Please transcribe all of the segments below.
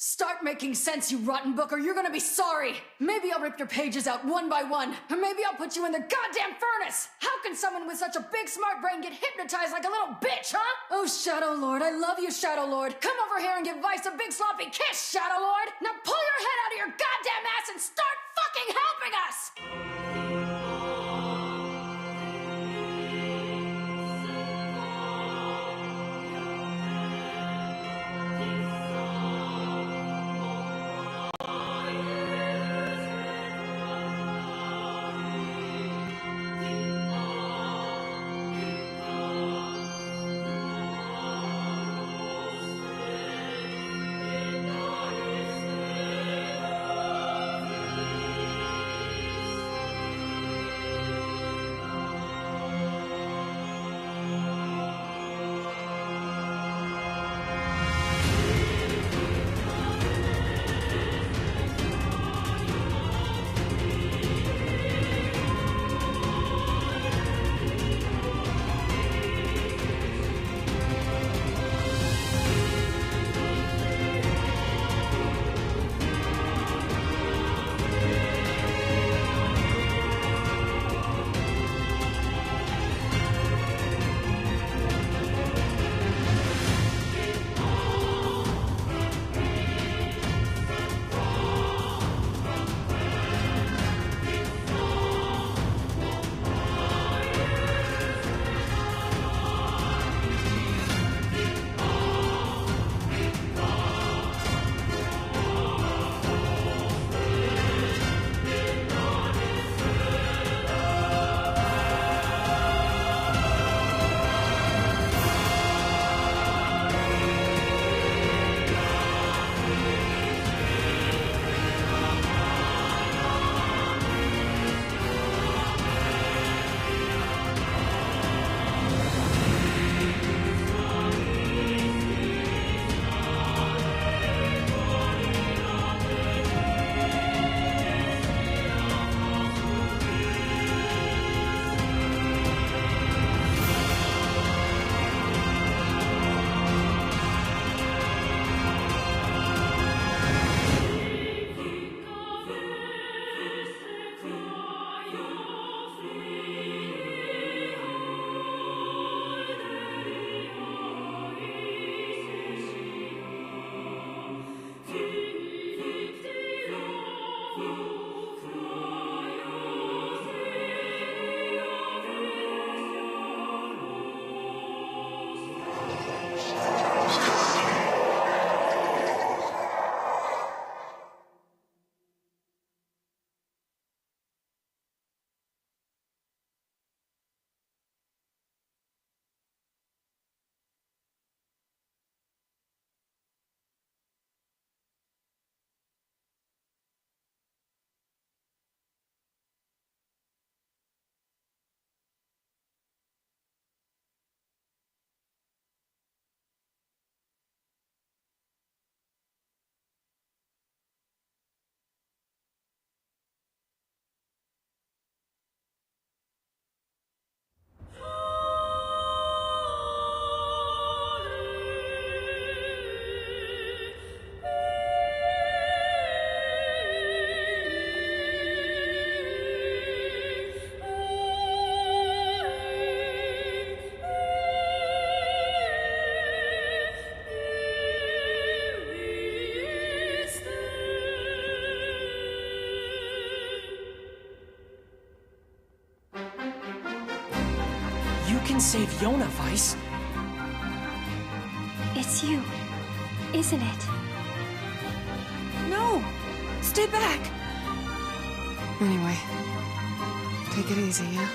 Start making sense, you rotten book, or you're gonna be sorry! Maybe I'll rip your pages out one by one, or maybe I'll put you in the goddamn furnace! How can someone with such a big smart brain get hypnotized like a little bitch, huh? Oh, Shadow Lord, I love you, Shadow Lord. Come over here and give Vice a big sloppy kiss, Shadow Lord! Now pull your head out of your goddamn ass and start fucking helping us! Save Yona, Vice. It's you, isn't it? No! Stay back! Anyway, take it easy, yeah?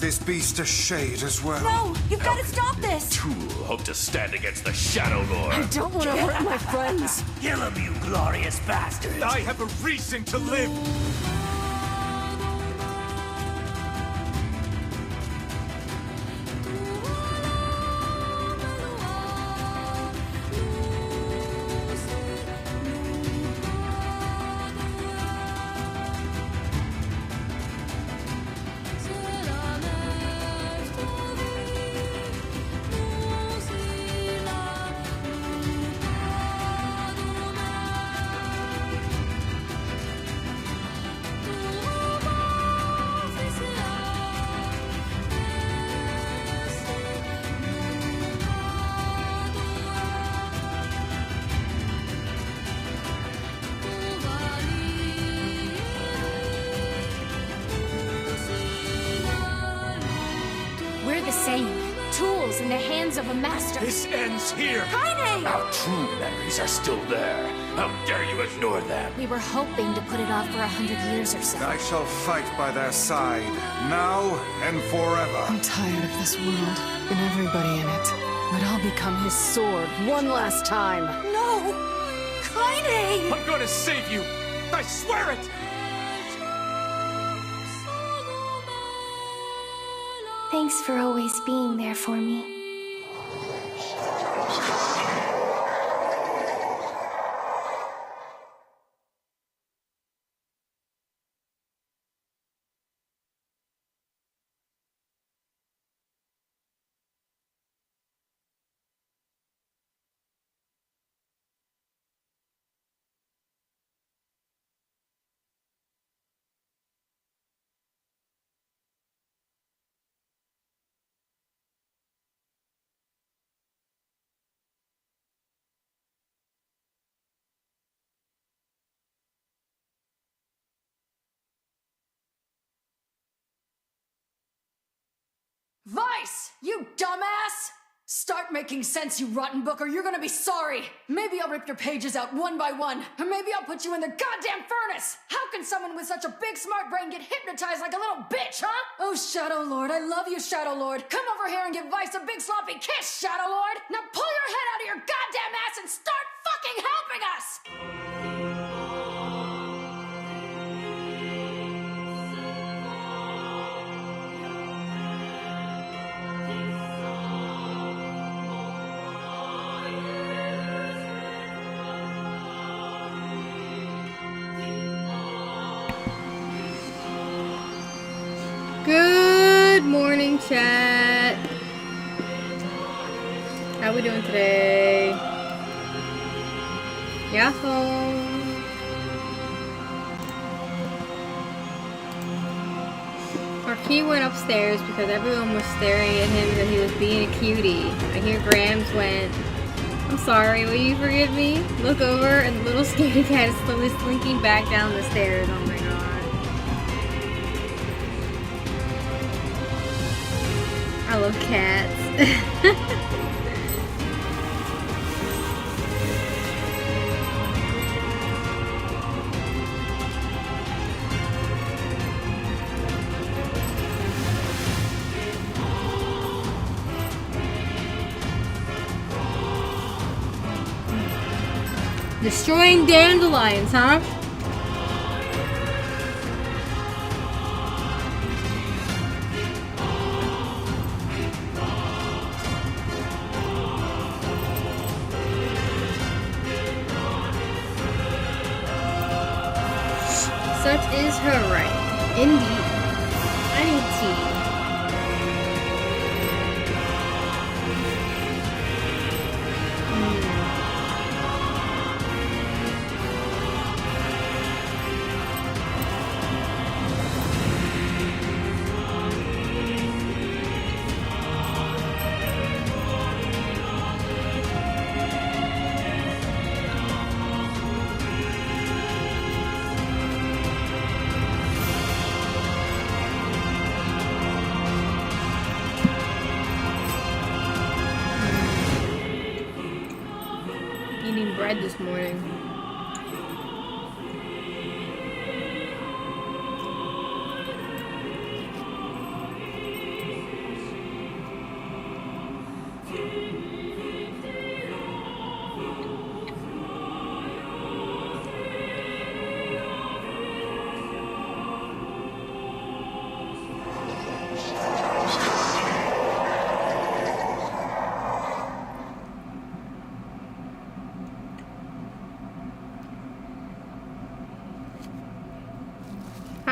this beast a shade as well? No! You've got to stop this! Tool hope to stand against the Shadow Lord. I don't want to hurt my friends! Kill him, you glorious bastard! I have a reason to live! We're the same. Tools in the hands of a master. This ends here! Kaine! Our true memories are still there. How dare you ignore them? We were hoping to put it off for 100 years or so. I shall fight by their side, now and forever. I'm tired of this world and everybody in it. But I'll become his sword one last time. No! Kaine! I'm gonna save you! I swear it! Thanks for always being there for me. Vice! You dumbass! Start making sense, you rotten book, or you're gonna be sorry! Maybe I'll rip your pages out one by one, or maybe I'll put you in the goddamn furnace! How can someone with such a big smart brain get hypnotized like a little bitch, huh? Oh, Shadow Lord, I love you, Shadow Lord! Come over here and give Vice a big sloppy kiss, Shadow Lord! Now pull your head out of your goddamn ass and start fucking helping us! Good morning, chat. How we doing today? Yahoo! Our key went upstairs because everyone was staring at him because he was being a cutie. I hear Grams went, "I'm sorry, will you forgive me?" Look over and the little scaredy cat is slowly slinking back down the stairs. Oh my god. I love cats. Destroying dandelions, huh? Such is her right. Indeed. I need tea. Eating bread this morning.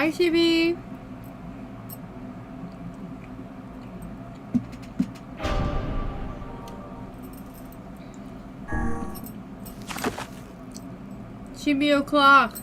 Hi, Chibi. Chibi o'clock.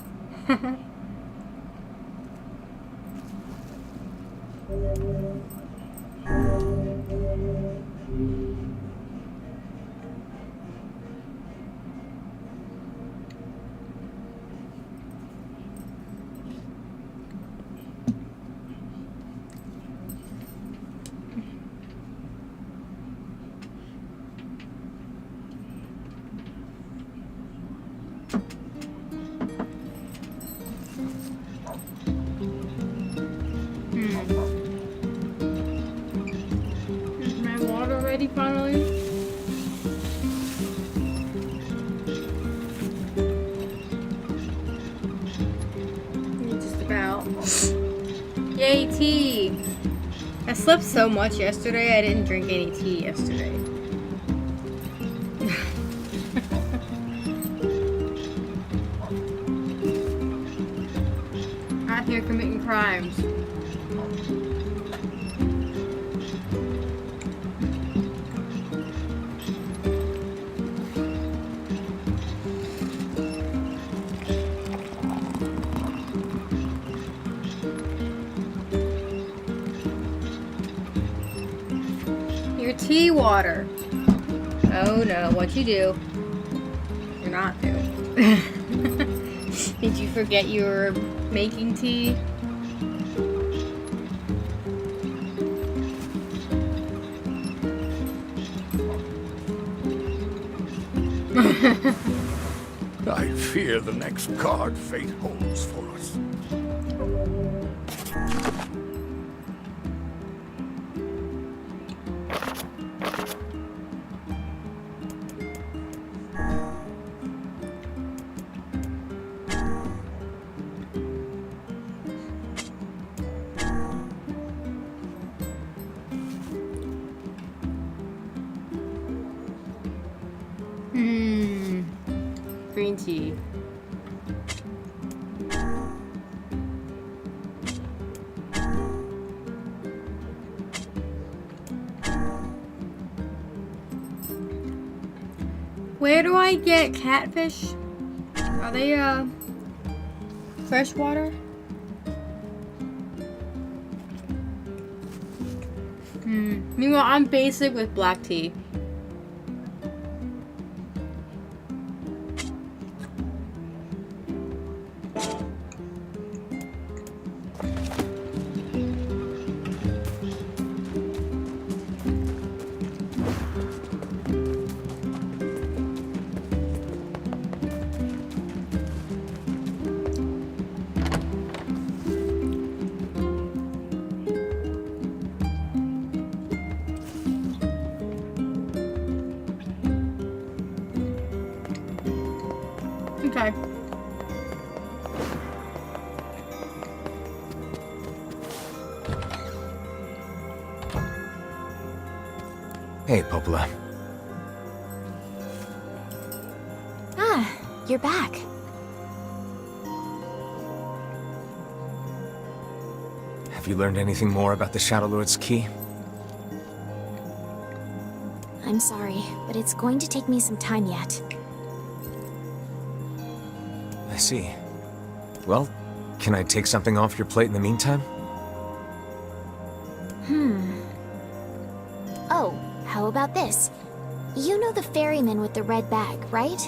Is my water ready finally? Just about. Yay, tea! I slept so much yesterday, I didn't drink any tea yesterday. Out here committing crimes. Your tea water. Oh no, what'd you do? You're not do. Did you forget you were making tea? I fear the next card fate holds for us. Green tea. Where do I get catfish? Are they freshwater? Meanwhile, I'm basic with black tea. Okay. Hey, Popola. Ah, you're back. Have you learned anything more about the Shadow Lord's key? I'm sorry, but it's going to take me some time yet. I see. Well, can I take something off your plate in the meantime? Oh, how about this? You know the ferryman with the red bag, right?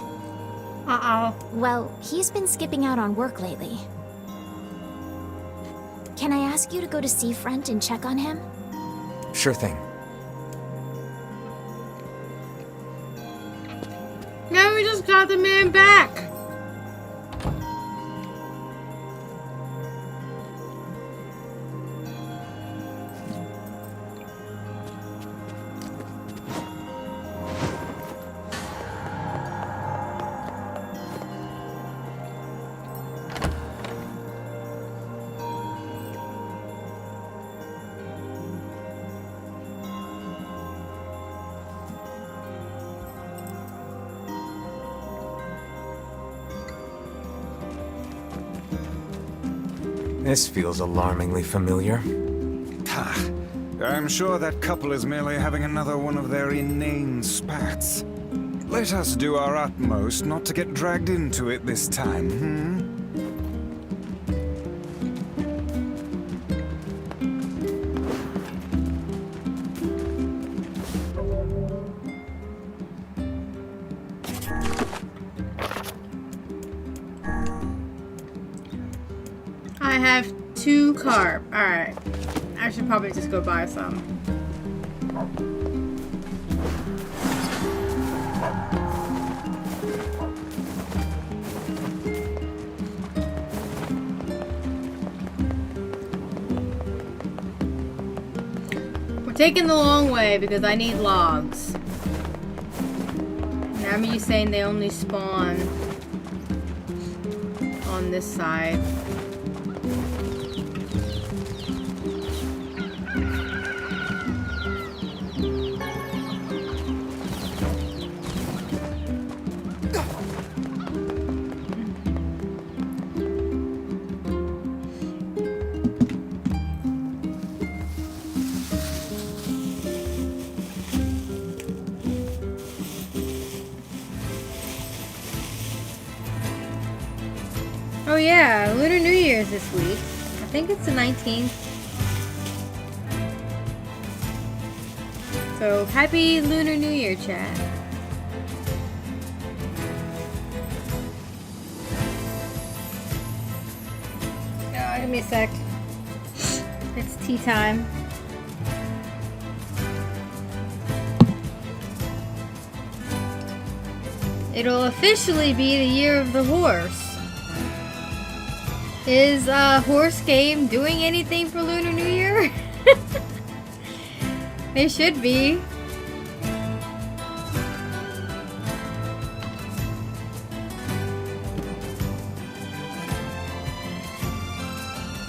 Uh-oh. Well, he's been skipping out on work lately. Can I ask you to go to Seafront and check on him? Sure thing. Now we just got the man back! This feels alarmingly familiar. Ha! I'm sure that couple is merely having another one of their inane spats. Let us do our utmost not to get dragged into it this time, I have 2 carp. Alright. I should probably just go buy some. We're taking the long way because I need logs. Now are you saying they only spawn on this side? Oh yeah, Lunar New Year's this week. I think it's the 19th. So happy Lunar New Year, chat. Give me a sec. It's tea time. It'll officially be the year of the horse. Is Horse Game doing anything for Lunar New Year? They should be.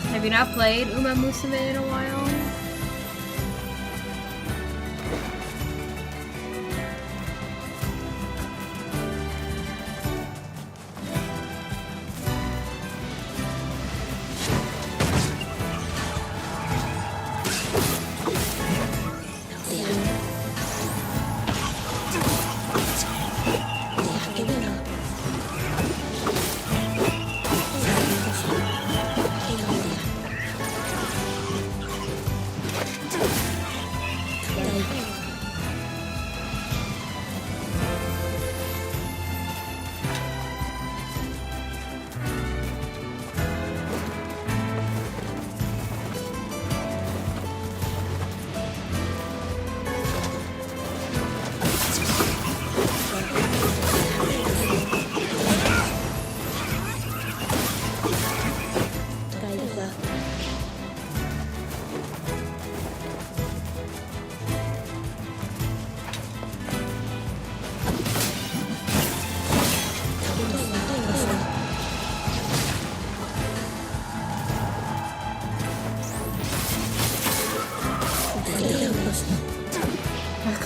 Have you not played Uma Musume in a while?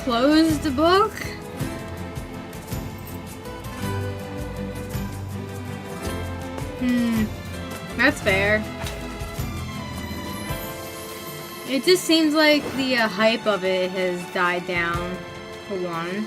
Close the book? That's fair. It just seems like the hype of it has died down, for one.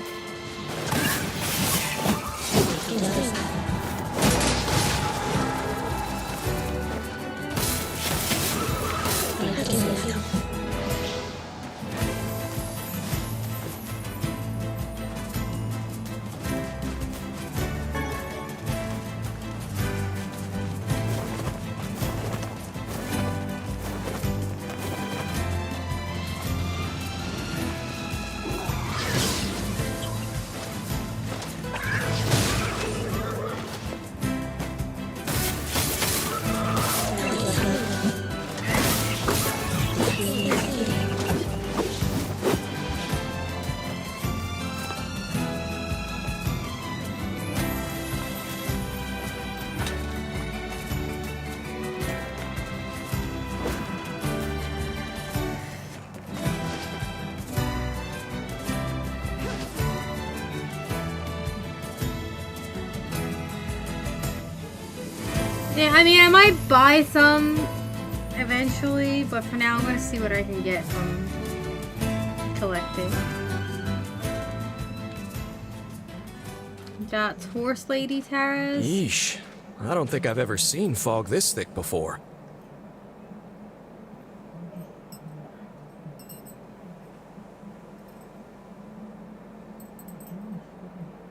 Yeah, I mean, I might buy some eventually, but for now I'm gonna see what I can get from collecting. That's Horse Lady Taras. Yeesh. I don't think I've ever seen fog this thick before.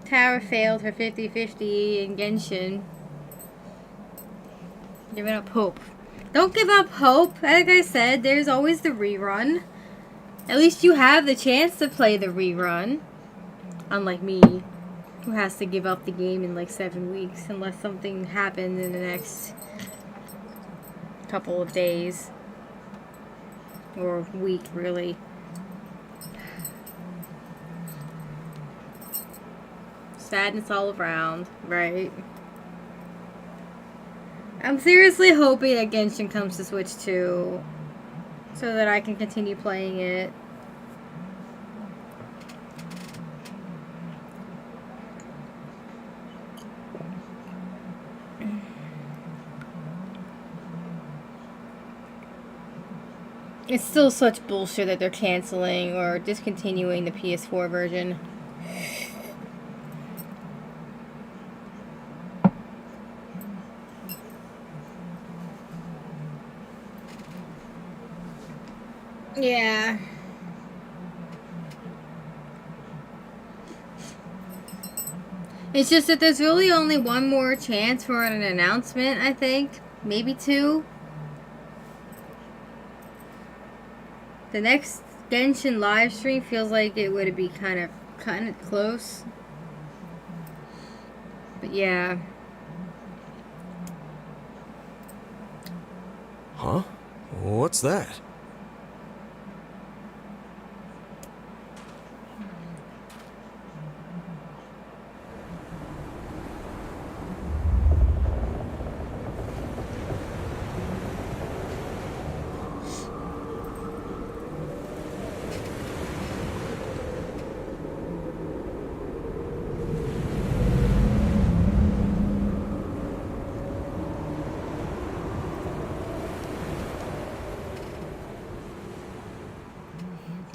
Tara failed her 50-50 in Genshin. Giving up hope. Don't give up hope. Like I said, there's always the rerun. At least you have the chance to play the rerun. Unlike me, who has to give up the game in like 7 weeks unless something happens in the next couple of days. Or week, really. Sadness all around, right? I'm seriously hoping that Genshin comes to Switch 2 so that I can continue playing it. It's still such bullshit that they're canceling or discontinuing the PS4 version. Yeah. It's just that there's really only one more chance for an announcement, I think. Maybe two. The next Genshin live stream feels like it would be kind of cutting it close. But yeah. Huh? What's that?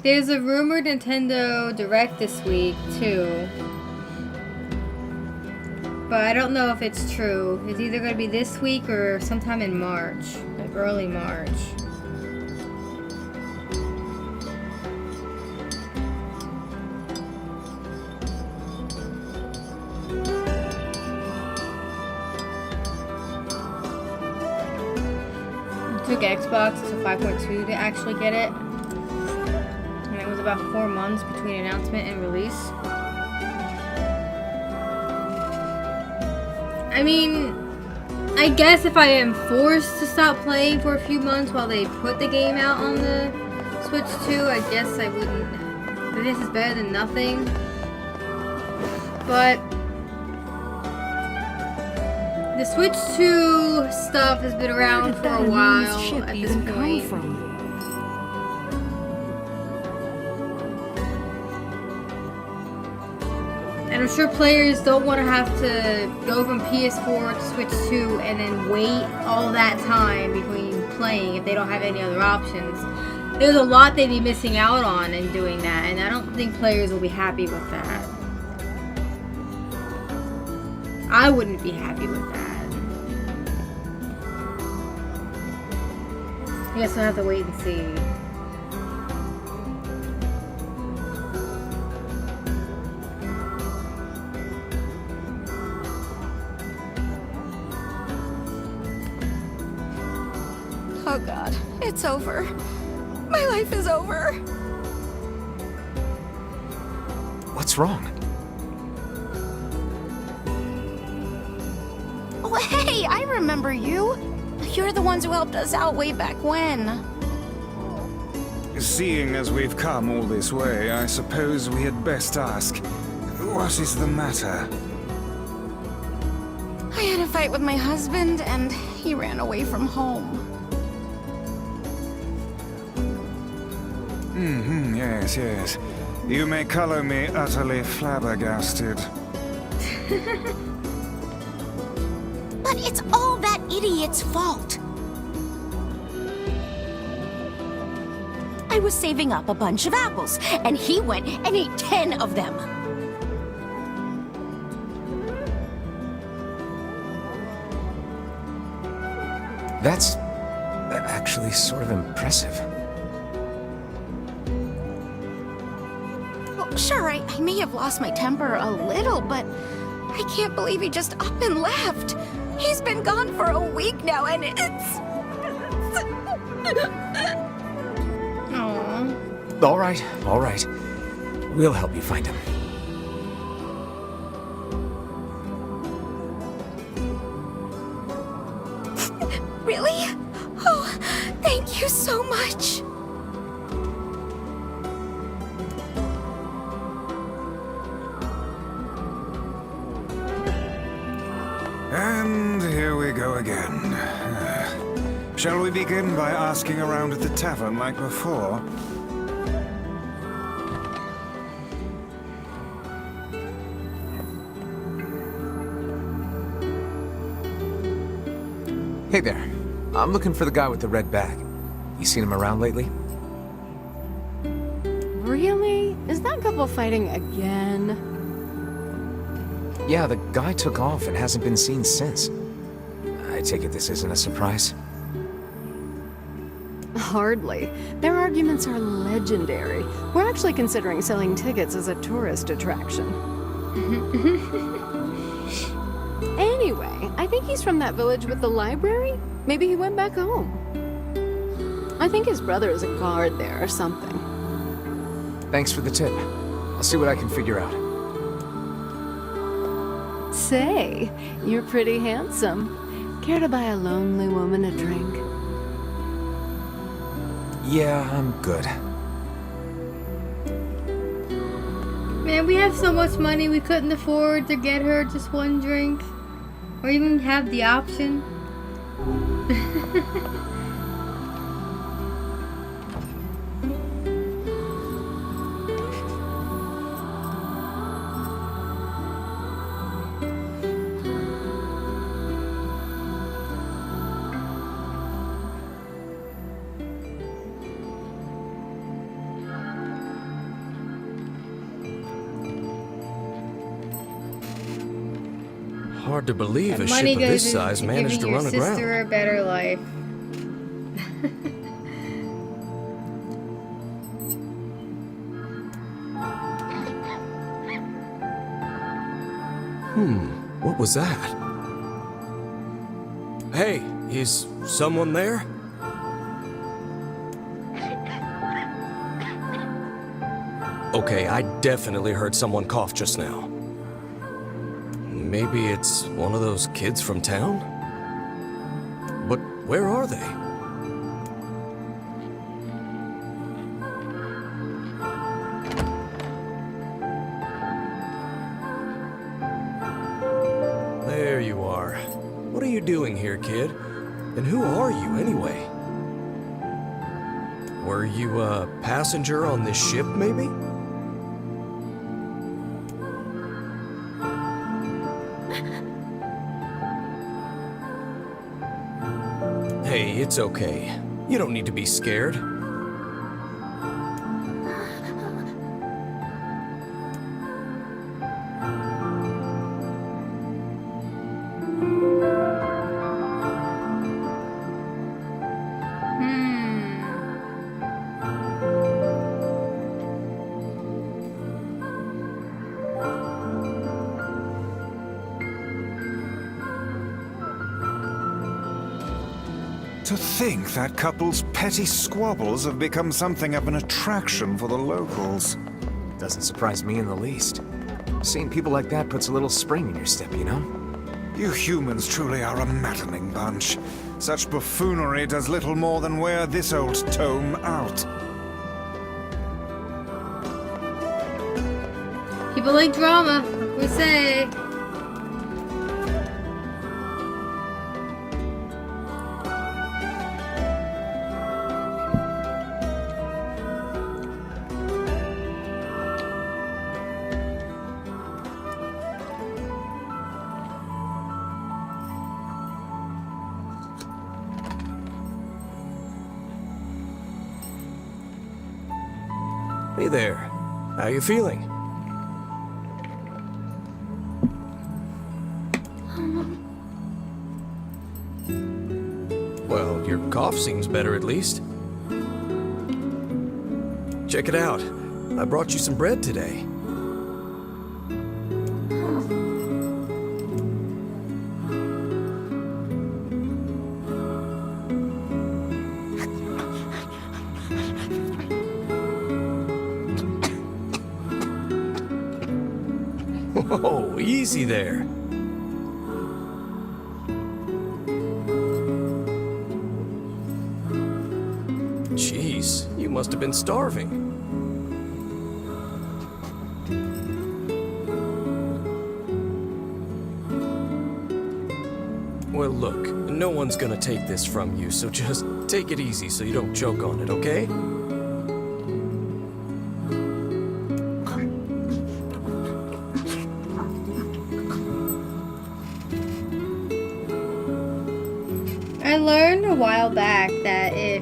There's a rumored Nintendo Direct this week, too. But I don't know if it's true. It's either going to be this week or sometime in March. Like early March. It took Xbox to 5.2 to actually get it. It was about 4 months between announcement and release. I mean, I guess if I am forced to stop playing for a few months while they put the game out on the Switch 2, I guess I wouldn't. This is better than nothing. But the Switch 2 stuff has been around for a while at this point. And I'm sure players don't want to have to go from PS4 to Switch 2 and then wait all that time between playing if they don't have any other options. There's a lot they'd be missing out on in doing that, and I don't think players will be happy with that. I wouldn't be happy with that. I guess we'll have to wait and see. Oh God, it's over. My life is over. What's wrong? Oh, hey, I remember you. You're the ones who helped us out way back when. Seeing as we've come all this way, I suppose we had best ask, what is the matter? I had a fight with my husband, and he ran away from home. Yes, yes. You may color me utterly flabbergasted. But it's all that idiot's fault. I was saving up a bunch of apples, and he went and ate 10 of them. That's actually sort of impressive. Well, sure, I may have lost my temper a little, but I can't believe he just up and left. He's been gone for a week now, and it's... Aww. All right, all right. We'll help you find him. Really? Oh, thank you so much. And here we go again. Shall we begin by asking around at the tavern like before? Hey there. I'm looking for the guy with the red bag. You seen him around lately? Really? Is that couple fighting again? Yeah, the guy took off and hasn't been seen since. I take it this isn't a surprise? Hardly. Their arguments are legendary. We're actually considering selling tickets as a tourist attraction. Anyway, I think he's from that village with the library. Maybe he went back home. I think his brother is a guard there or something. Thanks for the tip. I'll see what I can figure out. Say, you're pretty handsome. Care to buy a lonely woman a drink? Yeah, I'm good. Man, we have so much money we couldn't afford to get her just one drink. Or even have the option. Hard to believe a Money ship of this goes size into managed to giving run your aground. sister a better life. What was that? Hey, is someone there? Okay, I definitely heard someone cough just now. Maybe it's one of those kids from town? But where are they? There you are. What are you doing here, kid? And who are you, anyway? Were you a passenger on this ship, maybe? Hey, it's okay. You don't need to be scared. To think that couple's petty squabbles have become something of an attraction for the locals. Doesn't surprise me in the least. Seeing people like that puts a little spring in your step, you know? You humans truly are a maddening bunch. Such buffoonery does little more than wear this old tome out. People like drama, we say. Hey there. How you feeling? Well, your cough seems better at least. Check it out. I brought you some bread today. Whoa, easy there. Jeez, you must have been starving. Well, look, no one's gonna take this from you, so just take it easy so you don't choke on it, okay? I learned a while back that if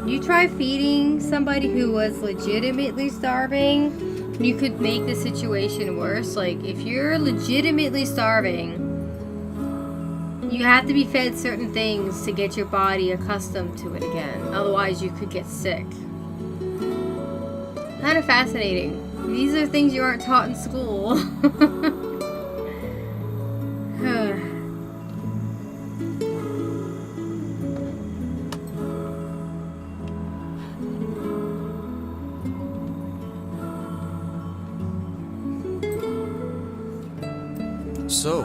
you try feeding somebody who was legitimately starving, you could make the situation worse. Like, if you're legitimately starving, you have to be fed certain things to get your body accustomed to it again. Otherwise, you could get sick. Kind of fascinating. These are things you aren't taught in school. So,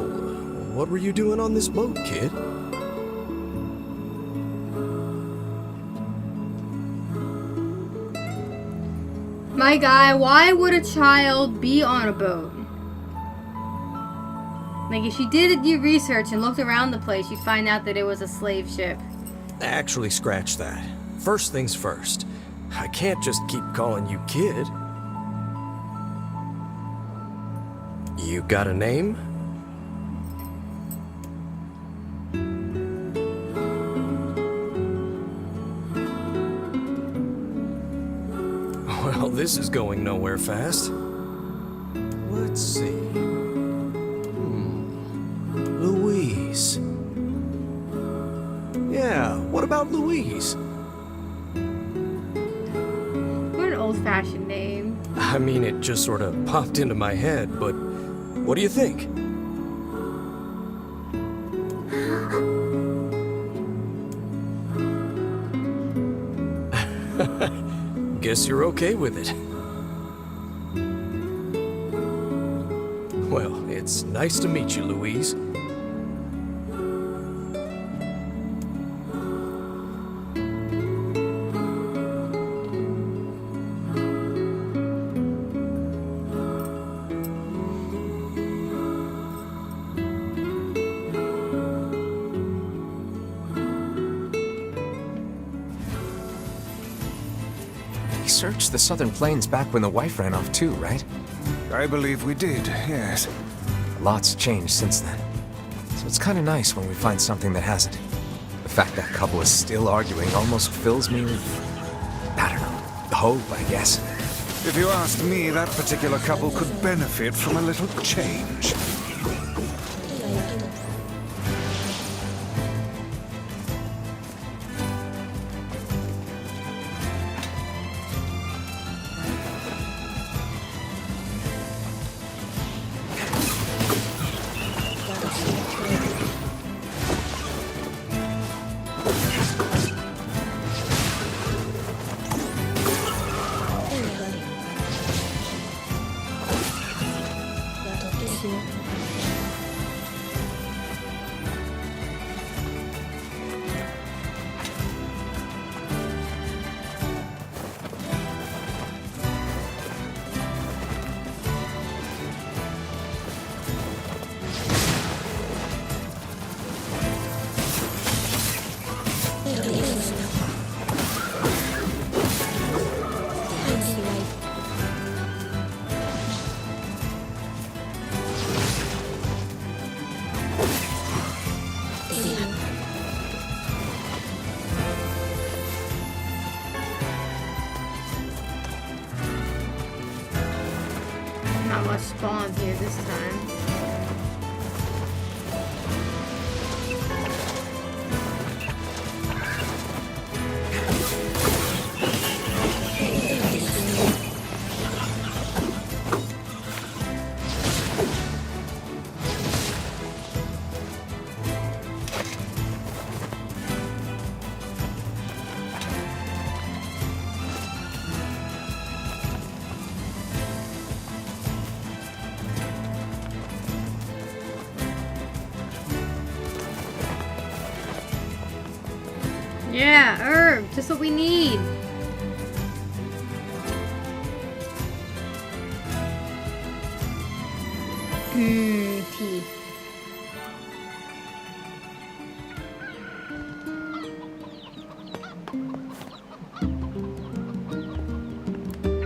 what were you doing on this boat, kid? My guy, why would a child be on a boat? Like, if you did your research and looked around the place, you'd find out that it was a slave ship. Actually, scratch that. First things first. I can't just keep calling you kid. You got a name? Well, this is going nowhere fast. Let's see. Louise. Yeah, what about Louise? What an old-fashioned name. I mean, it just sort of popped into my head, but what do you think? Guess you're okay with it. Well, it's nice to meet you, Louise. We searched the southern plains back when the wife ran off too, right? I believe we did, yes. A lot's changed since then. So it's kind of nice when we find something that hasn't. The fact that couple is still arguing almost fills me with, I don't know, hope, I guess. If you ask me, that particular couple could benefit from a little change. spawned here this time. Yeah, herb, just what we need. Tea.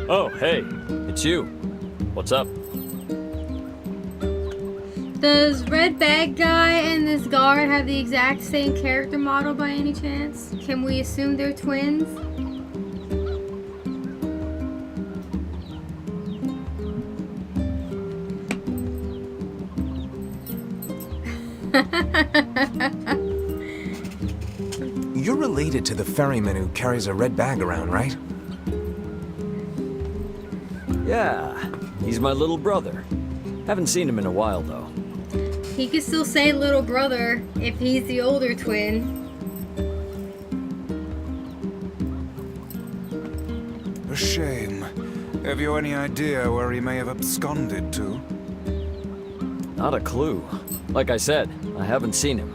Oh, hey, it's you. What's up? Does Red Bag Guy and this guard have the exact same character model by any chance? Can we assume they're twins? You're related to the ferryman who carries a red bag around, right? Yeah, he's my little brother. Haven't seen him in a while, though. He could still say little brother if he's the older twin. A shame. Have you any idea where he may have absconded to? Not a clue. Like I said, I haven't seen him.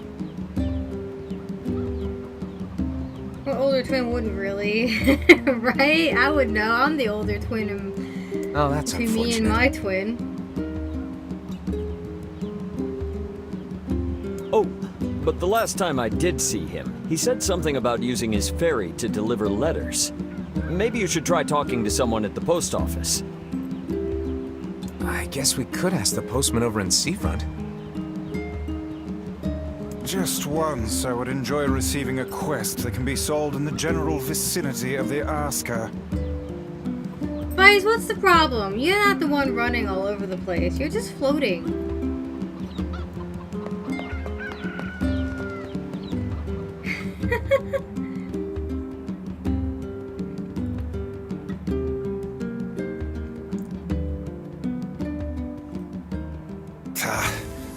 What older twin wouldn't really? Right? I would know. I'm the older twin Oh, that's between unfortunate. me and my twin. Oh, but the last time I did see him, he said something about using his ferry to deliver letters. Maybe you should try talking to someone at the post office. I guess we could ask the postman over in Seafront. Just once, I would enjoy receiving a quest that can be solved in the general vicinity of the Asker. Spice, what's the problem? You're not the one running all over the place. You're just floating.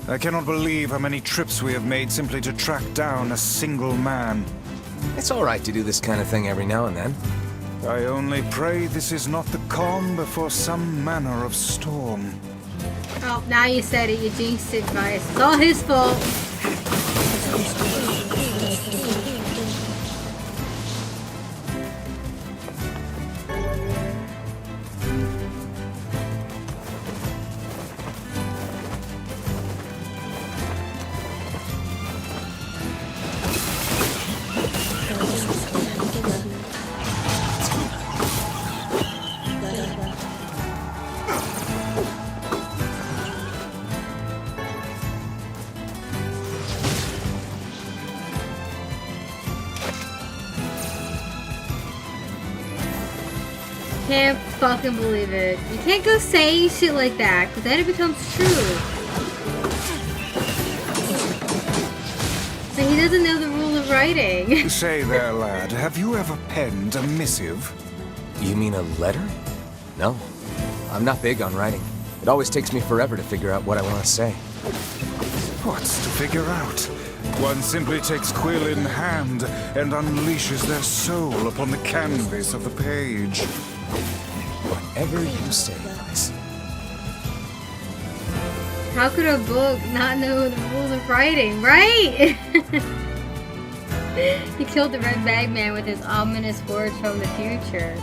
I cannot believe how many trips we have made simply to track down a single man. It's all right to do this kind of thing every now and then. I only pray this is not the calm before some manner of storm. Oh, now you said it. You jinxed it, Spice. It's all his fault. Can't fucking believe it. You can't go saying shit like that, because then it becomes true. So he doesn't know the rule of writing. Say there, lad, have you ever penned a missive? You mean a letter? No. I'm not big on writing. It always takes me forever to figure out what I want to say. What's to figure out? One simply takes quill in hand and unleashes their soul upon the canvas of the page. Whatever you say, Vice. How could a book not know the rules of writing, right? He killed the Red Bag Man with his ominous words from the future.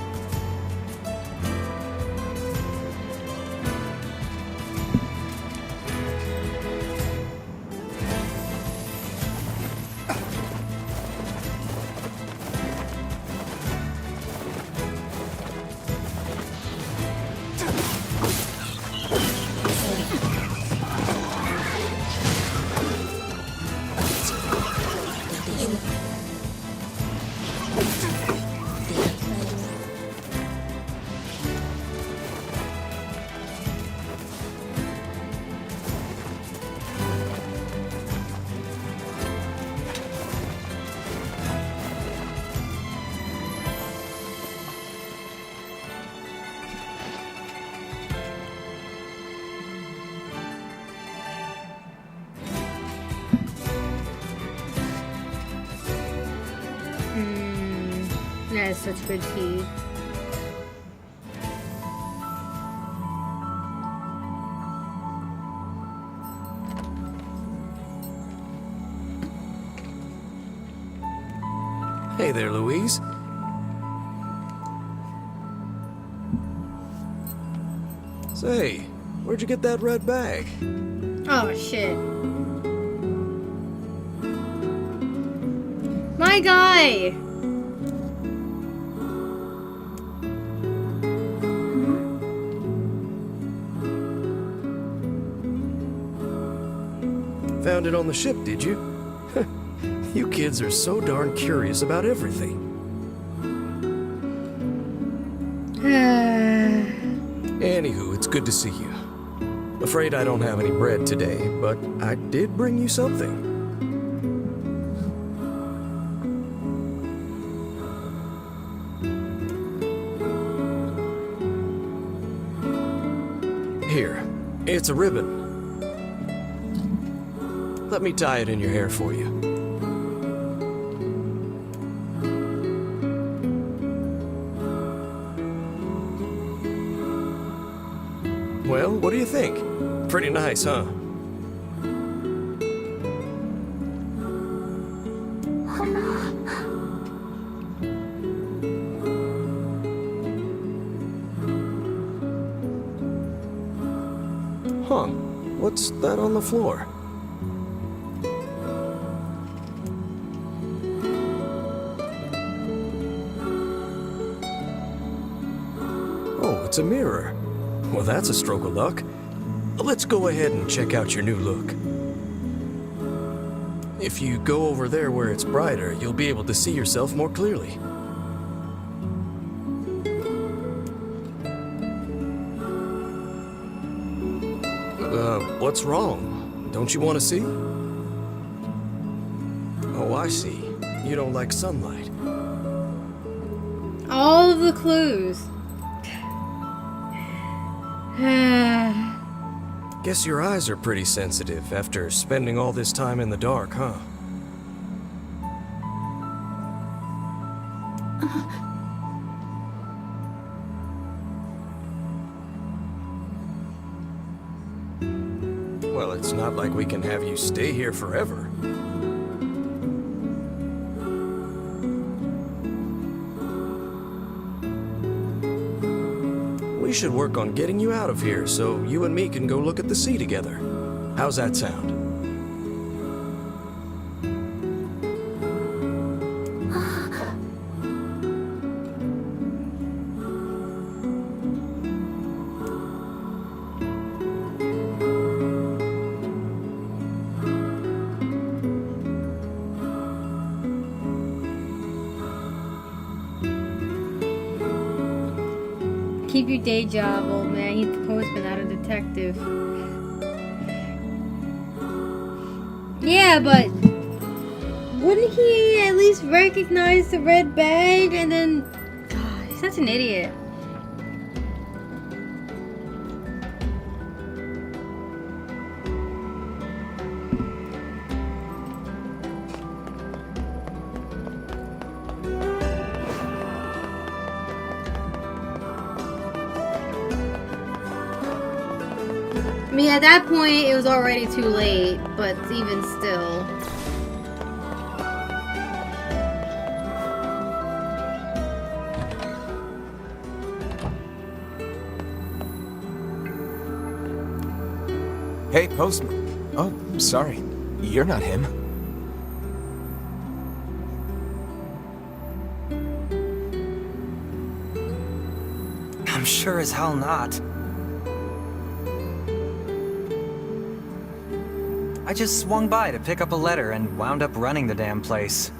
has such good tea. Hey there, Louise. Say, where'd you get that red bag? Oh shit. My guy! Found it on the ship, did you? You kids are so darn curious about everything. Anywho, it's good to see you. Afraid I don't have any bread today, but I did bring you something. Here, it's a ribbon. Let me tie it in your hair for you. Well, what do you think? Pretty nice, huh? Huh. What's that on the floor? Oh, it's a mirror. Well, that's a stroke of luck. Let's go ahead and check out your new look. If you go over there where it's brighter, you'll be able to see yourself more clearly. What's wrong? Don't you want to see? Oh, I see. You don't like sunlight. All of the clues. Guess your eyes are pretty sensitive after spending all this time in the dark, huh? Well, it's not like we can have you stay here forever. We should work on getting you out of here so you and me can go look at the sea together. How's that sound? Keep your day job, old man. He's the postman, not a detective. Yeah, but wouldn't he at least recognize the red bag and then... God, he's such an idiot. I mean, at that point, it was already too late, but even still. Hey, postman. Oh, sorry. You're not him. I'm sure as hell not. I just swung by to pick up a letter and wound up running the damn place.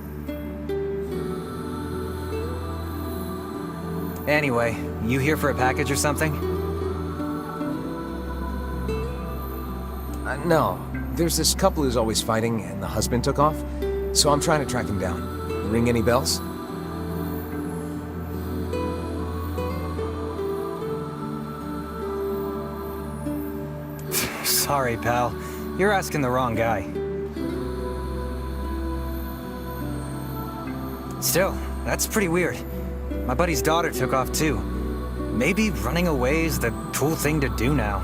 Anyway, you here for a package or something? No. There's this couple who's always fighting, and the husband took off. So I'm trying to track him down. Ring any bells? Sorry, pal. You're asking the wrong guy. Still, that's pretty weird. My buddy's daughter took off too. Maybe running away is the cool thing to do now.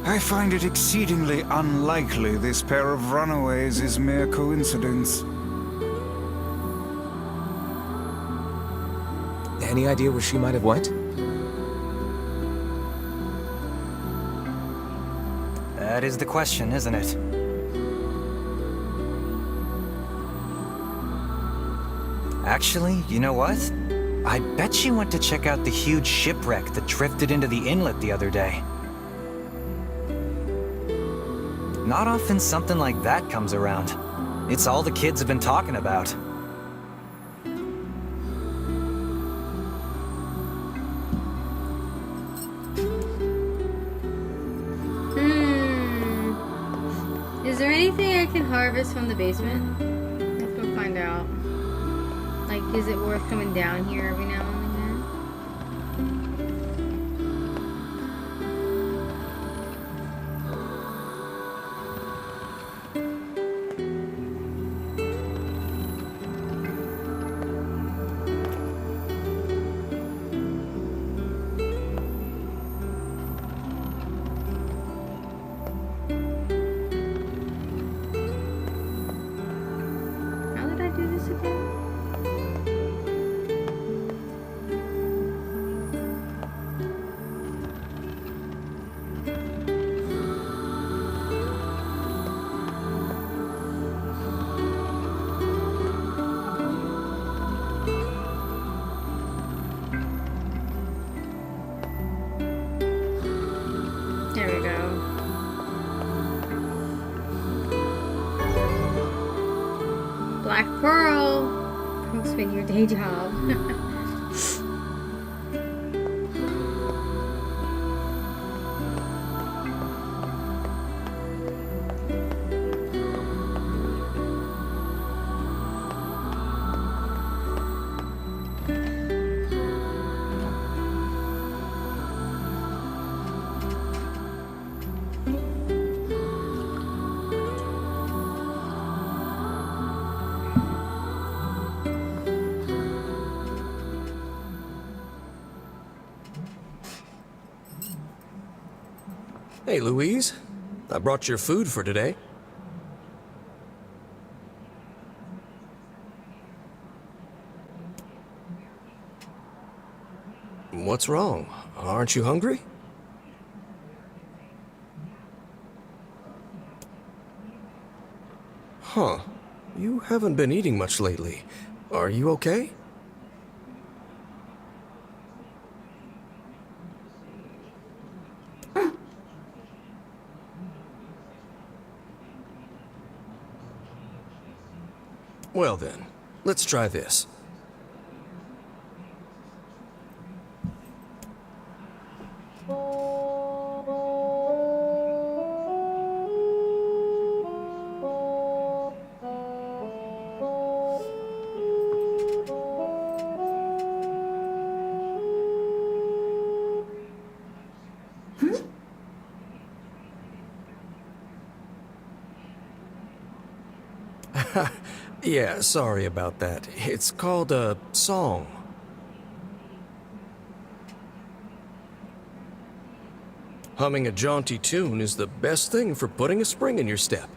I find it exceedingly unlikely this pair of runaways is mere coincidence. Any idea where she might have went? That is the question, isn't it? Actually, you know what? I bet she went to check out the huge shipwreck that drifted into the inlet the other day. Not often something like that comes around. It's all the kids have been talking about. Is there anything I can harvest from the basement? Let's go find out. Like, is it worth coming down here every now and again? How did I do this again? There we go. Black Pearl. Thanks for your day job. Hey, Louise. I brought your food for today. What's wrong? Aren't you hungry? Huh. You haven't been eating much lately. Are you okay? Well then, let's try this. Yeah, sorry about that. It's called a song. Humming a jaunty tune is the best thing for putting a spring in your step.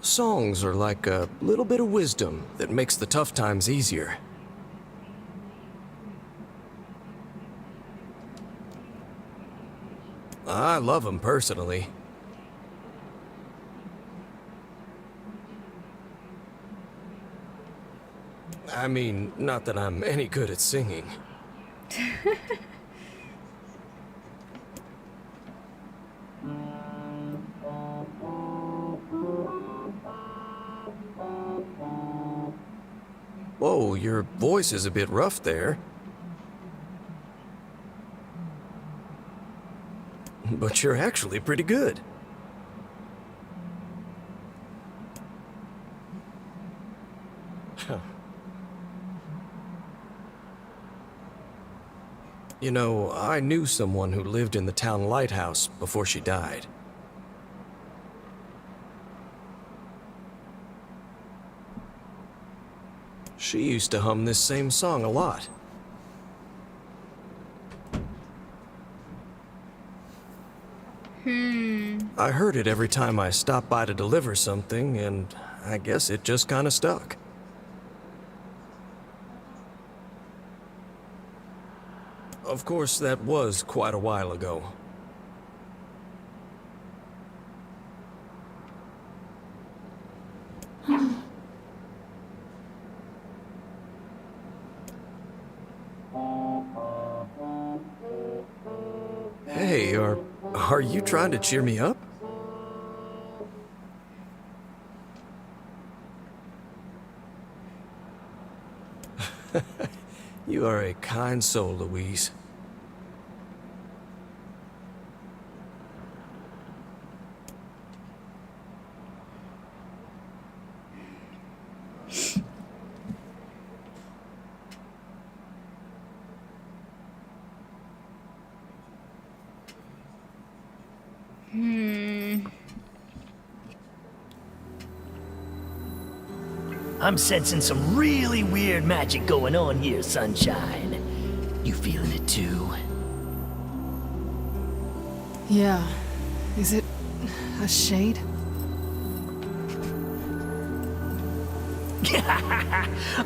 Songs are like a little bit of wisdom that makes the tough times easier. I love them personally. I mean, not that I'm any good at singing. Whoa, your voice is a bit rough there. But you're actually pretty good. You know, I knew someone who lived in the town lighthouse before she died. She used to hum this same song a lot. I heard it every time I stopped by to deliver something, and I guess it just kinda stuck. Of course, that was quite a while ago. Hey, are you trying to cheer me up? You are a kind soul, Louise. I'm sensing some really weird magic going on here, Sunshine. You feeling it too? Yeah. Is it a shade?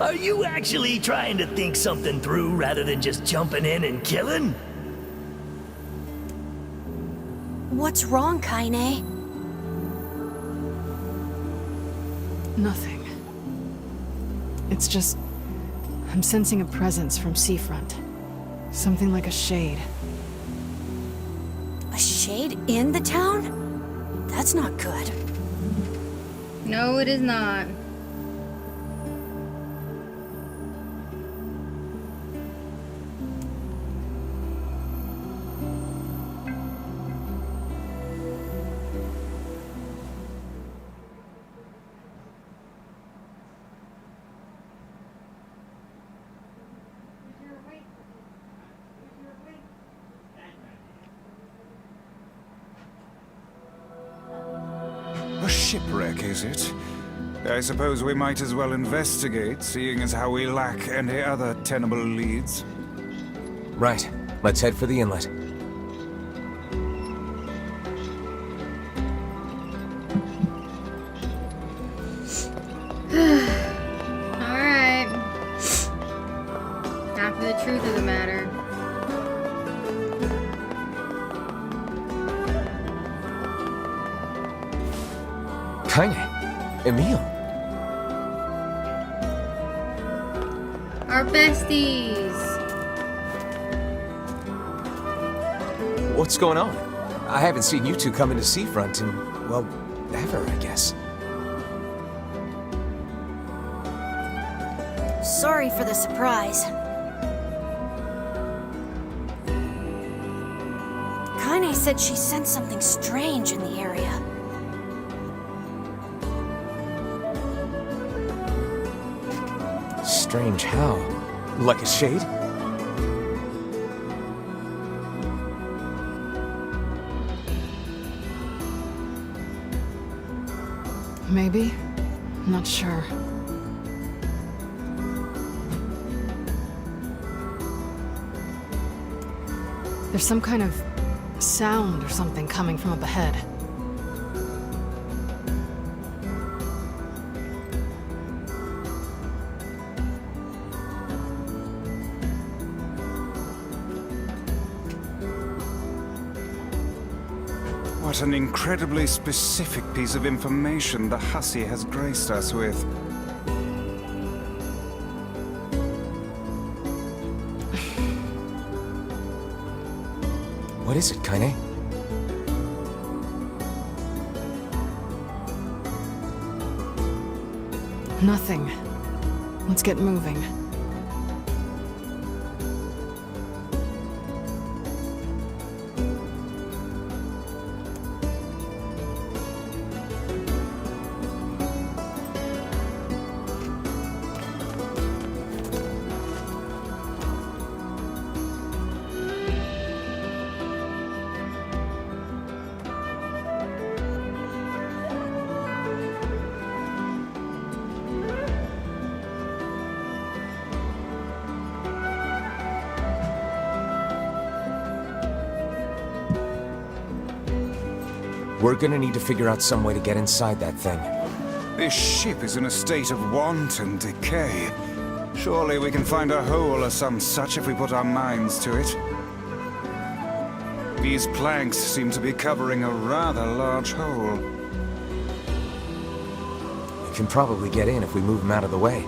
Are you actually trying to think something through rather than just jumping in and killing? What's wrong, Kaine? Nothing. It's just... I'm sensing a presence from seafront. Something like a shade. A shade in the town? That's not good. No, it is not. A shipwreck, is it? I suppose we might as well investigate, seeing as how we lack any other tenable leads. Right. Let's head for the inlet. Alright. Now for the truth of the matter. Kaine. Emil. Our besties. What's going on? I haven't seen you two come into Seafront in, well, ever, I guess. Sorry for the surprise. Kaine said she sensed something strange in the area. Strange how? Like a shade? Maybe? I'm not sure. There's some kind of sound or something coming from up ahead. What an incredibly specific piece of information the hussy has graced us with. What is it, Kaine? Nothing. Let's get moving. We're gonna need to figure out some way to get inside that thing. This ship is in a state of wanton decay. Surely we can find a hole or some such if we put our minds to it. These planks seem to be covering a rather large hole. We can probably get in if we move them out of the way.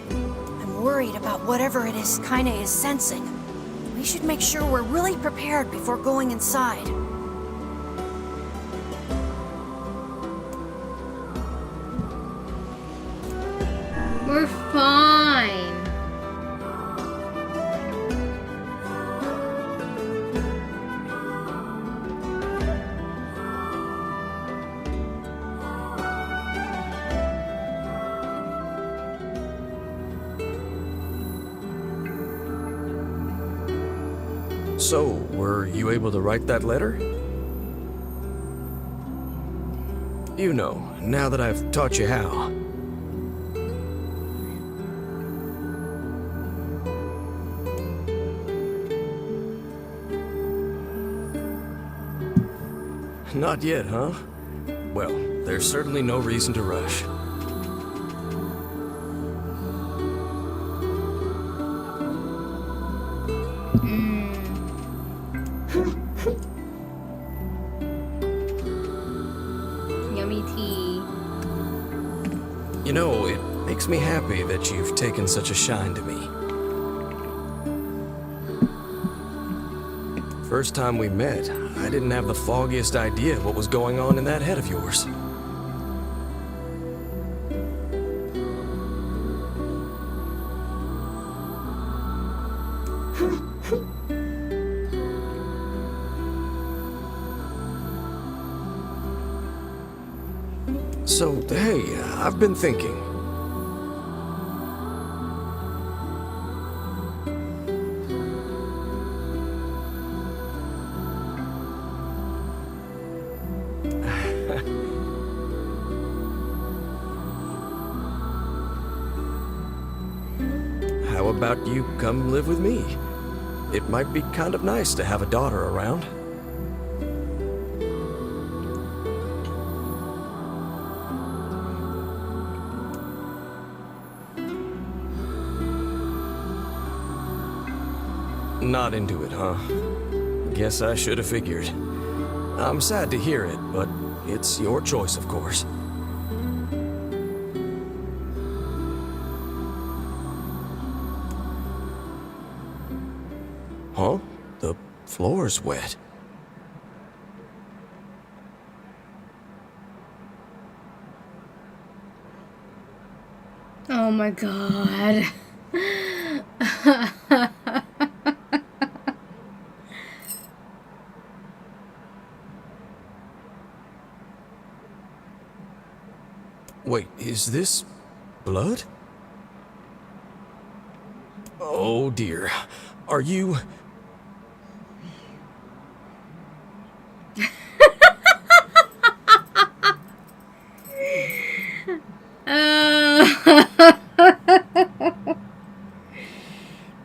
I'm worried about whatever it is Kaine is sensing. We should make sure we're really prepared before going inside. We're fine. So, were you able to write that letter? You know, now that I've taught you how. Not yet, huh? Well, there's certainly no reason to rush. Yummy tea. You know, it makes me happy that you've taken such a shine to me. First time we met, I didn't have the foggiest idea what was going on in that head of yours. So, hey, I've been thinking. How about you come live with me? It might be kind of nice to have a daughter around. Not into it, huh? Guess I should have figured. I'm sad to hear it, but it's your choice, of course. Huh? The floor's wet. Oh my god. Wait, is this blood? Oh dear. Are you...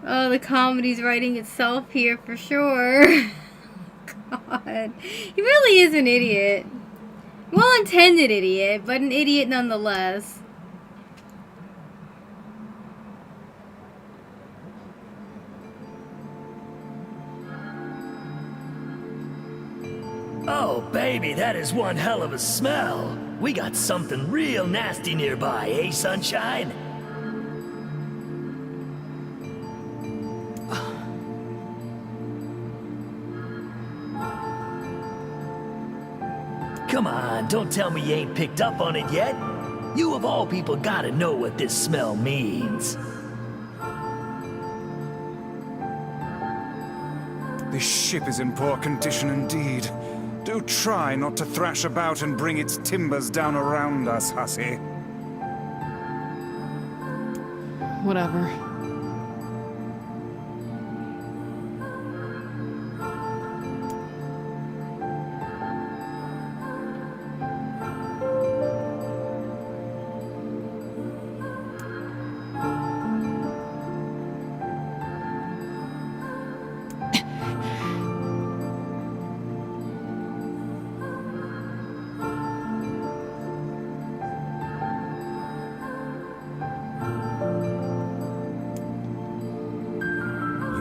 Oh, the comedy's writing itself here for sure. God. He really is an idiot. Well-intended idiot, but an idiot nonetheless. Oh, baby, that is one hell of a smell. We got something real nasty nearby, eh, Sunshine? Come on, don't tell me you ain't picked up on it yet. You of all people gotta know what this smell means. This ship is in poor condition indeed. Do try not to thrash about and bring its timbers down around us, hussy. Whatever.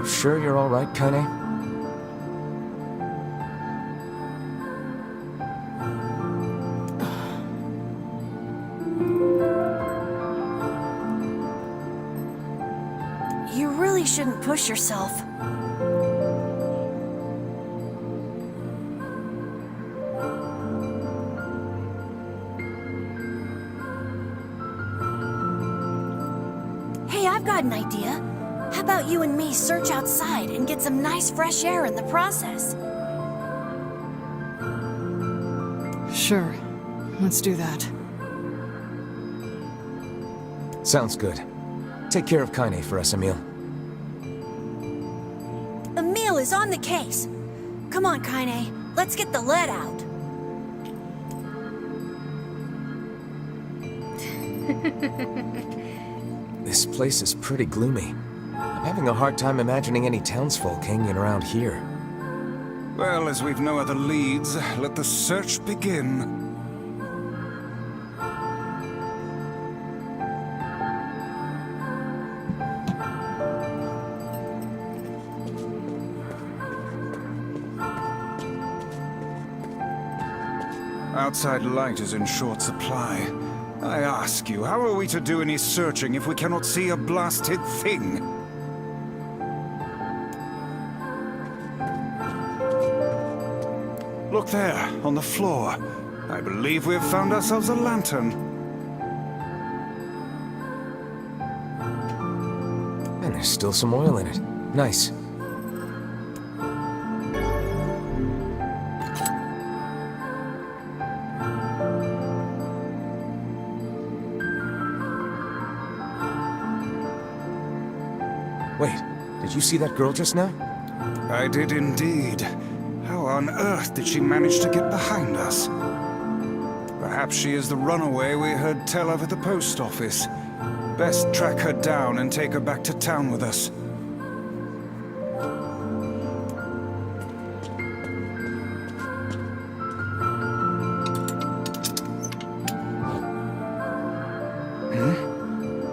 sure you're all right, Kaine? You really shouldn't push yourself. Hey, I've got an idea. How about you and me search outside and get some nice fresh air in the process? Sure. Let's do that. Sounds good. Take care of Kaine for us, Emil. Emil is on the case. Come on, Kaine. Let's get the lead out. This place is pretty gloomy. I'm having a hard time imagining any townsfolk hanging around here. Well, as we've no other leads, let the search begin. Outside light is in short supply. I ask you, how are we to do any searching if we cannot see a blasted thing? Look there, on the floor. I believe we have found ourselves a lantern. And there's still some oil in it. Nice. Wait, did you see that girl just now? I did indeed. How on earth did she manage to get behind us? Perhaps she is the runaway we heard tell of at the post office. Best track her down and take her back to town with us.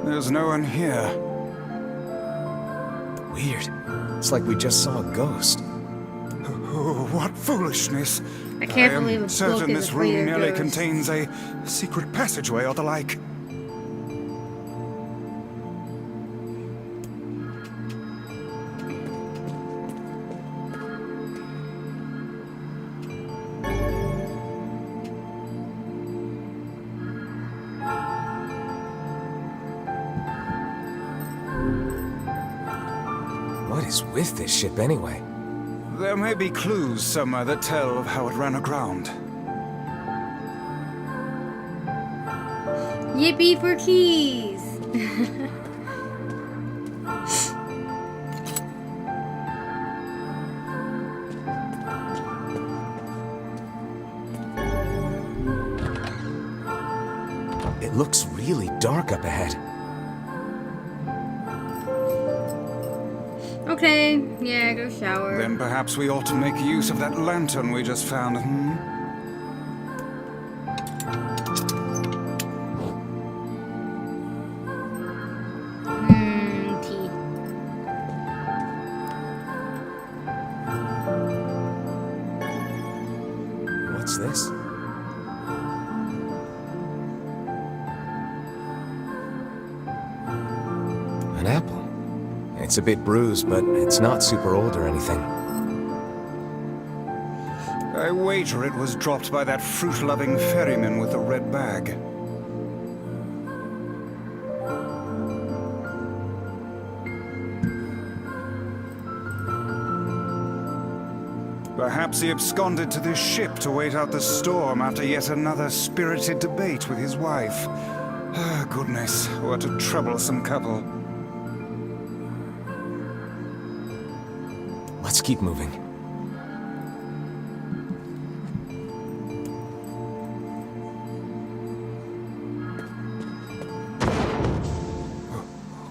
There's no one here. Weird. It's like we just saw a ghost. Oh, what foolishness! I can't believe am a book certain is this a room clear merely ghost. contains a secret passageway or the like. What is with this ship anyway? There may be clues somewhere that tell of how it ran aground. Yippee for keys! It looks really dark up ahead. Okay, yeah, go shower. Then perhaps we ought to make use of that lantern we just found, Tea. What's this? An apple. It's a bit bruised, but it's not super old or anything. I wager it was dropped by that fruit-loving ferryman with the red bag. Perhaps he absconded to this ship to wait out the storm after yet another spirited debate with his wife. Ah, goodness, what a troublesome couple. Let's keep moving.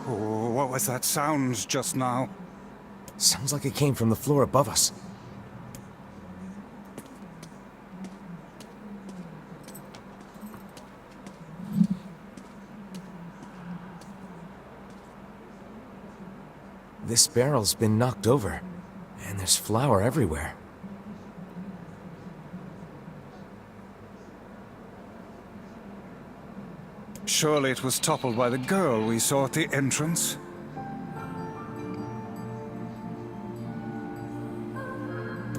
Oh, what was that sound just now? Sounds like it came from the floor above us. This barrel's been knocked over, and there's flour everywhere. Surely it was toppled by the girl we saw at the entrance.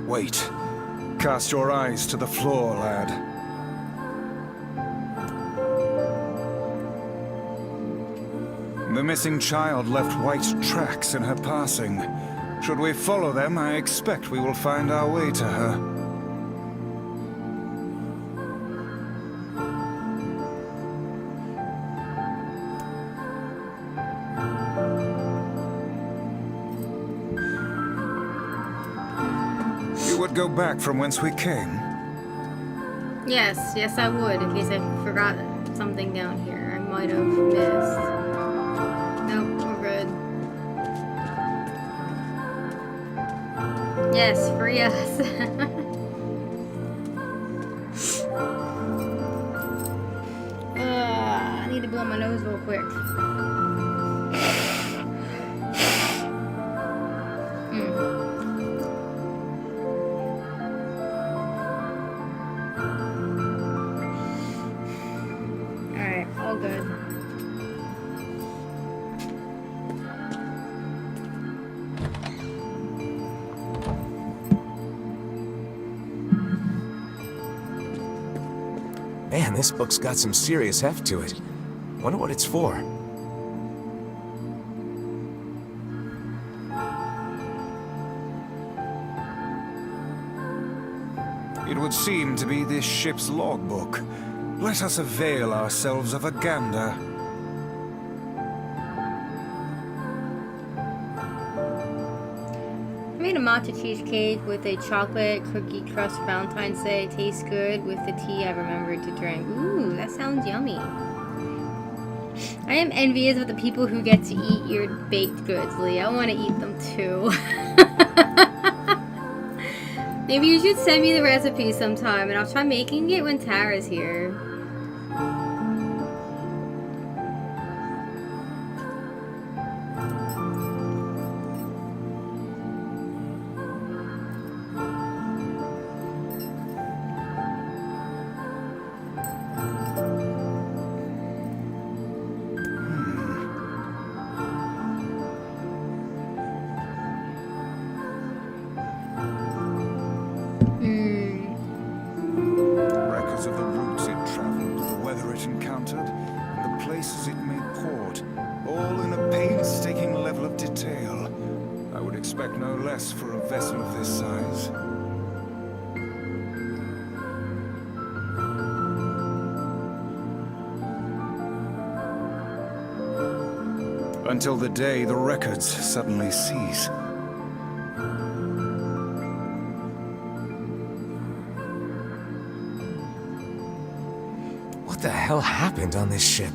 Wait. Cast your eyes to the floor, lad. The missing child left white tracks in her passing. Should we follow them, I expect we will find our way to her. You would go back from whence we came? Yes, I would, in case I forgot something down here. I might have missed. Nope, we're good. Yes, free us. I need to blow my nose real quick. Alright, all good. Man, this book's got some serious heft to it. Wonder what it's for. It would seem to be this ship's logbook. Let us avail ourselves of a gander. I made a matcha cheesecake with a chocolate cookie crust Valentine's Day. Tastes good with the tea I remembered to drink. Ooh, that sounds yummy. I am envious of the people who get to eat your baked goods, Lee. I want to eat them too. Maybe you should send me the recipe sometime and I'll try making it when Tara's here. Records of the routes it traveled, the weather it encountered, and the places it made port, all in a painstaking level of detail. I would expect no less for a vessel of this size. Until the day the records suddenly cease. What the hell happened on this ship?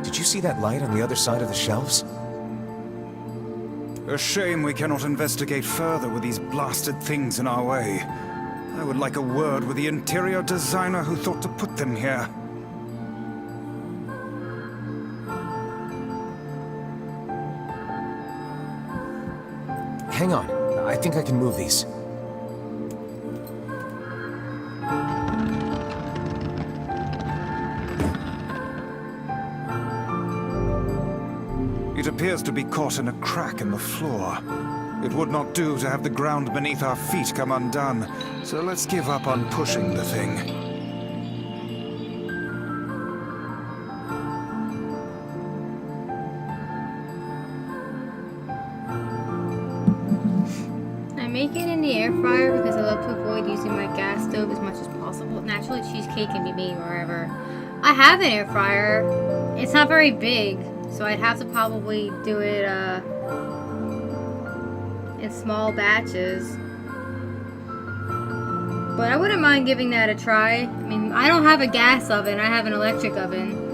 Did you see that light on the other side of the shelves? A shame we cannot investigate further with these blasted things in our way. I would like a word with the interior designer who thought to put them here. Hang on. I think I can move these. It appears to be caught in a crack in the floor. It would not do to have the ground beneath our feet come undone, so let's give up on pushing the thing. I make it in the air fryer because I love to avoid using my gas stove as much as possible. Naturally, cheesecake can be made wherever. I have an air fryer. It's not very big, so I'd have to probably do it in small batches. But I wouldn't mind giving that a try. I mean, I don't have a gas oven, I have an electric oven.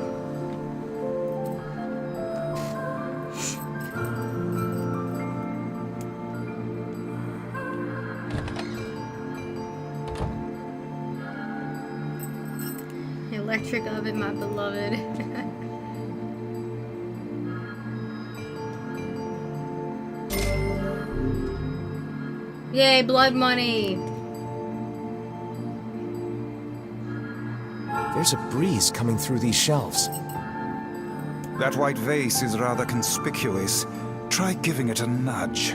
Electric oven, my beloved. Yay, blood money! There's a breeze coming through these shelves. That white vase is rather conspicuous. Try giving it a nudge.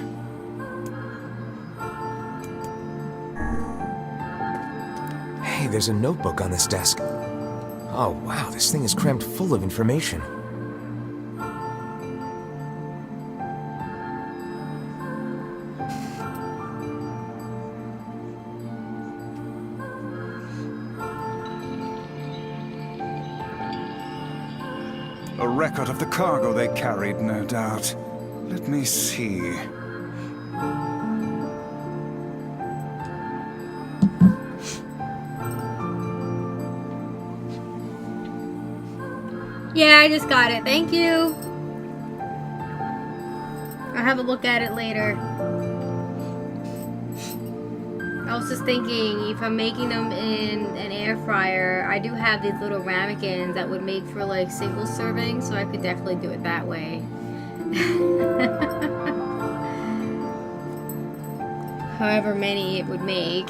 Hey, there's a notebook on this desk. Oh, wow, this thing is crammed full of information. A record of the cargo they carried, no doubt. Let me see. Yeah, I just got it. Thank you. I'll have a look at it later. I was just thinking, if I'm making them in an air fryer, I do have these little ramekins that would make for like single serving, so I could definitely do it that way. However many it would make.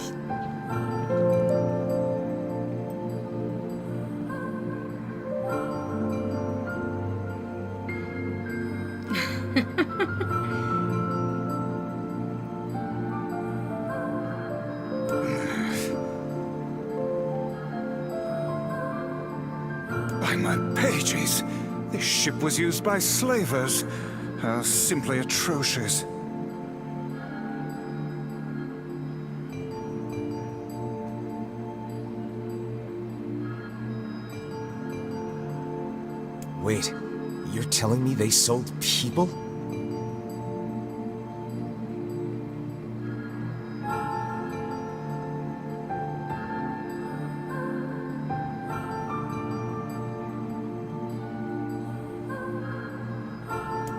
By my pages, this ship was used by slavers. Simply atrocious. Wait, you're telling me they sold people?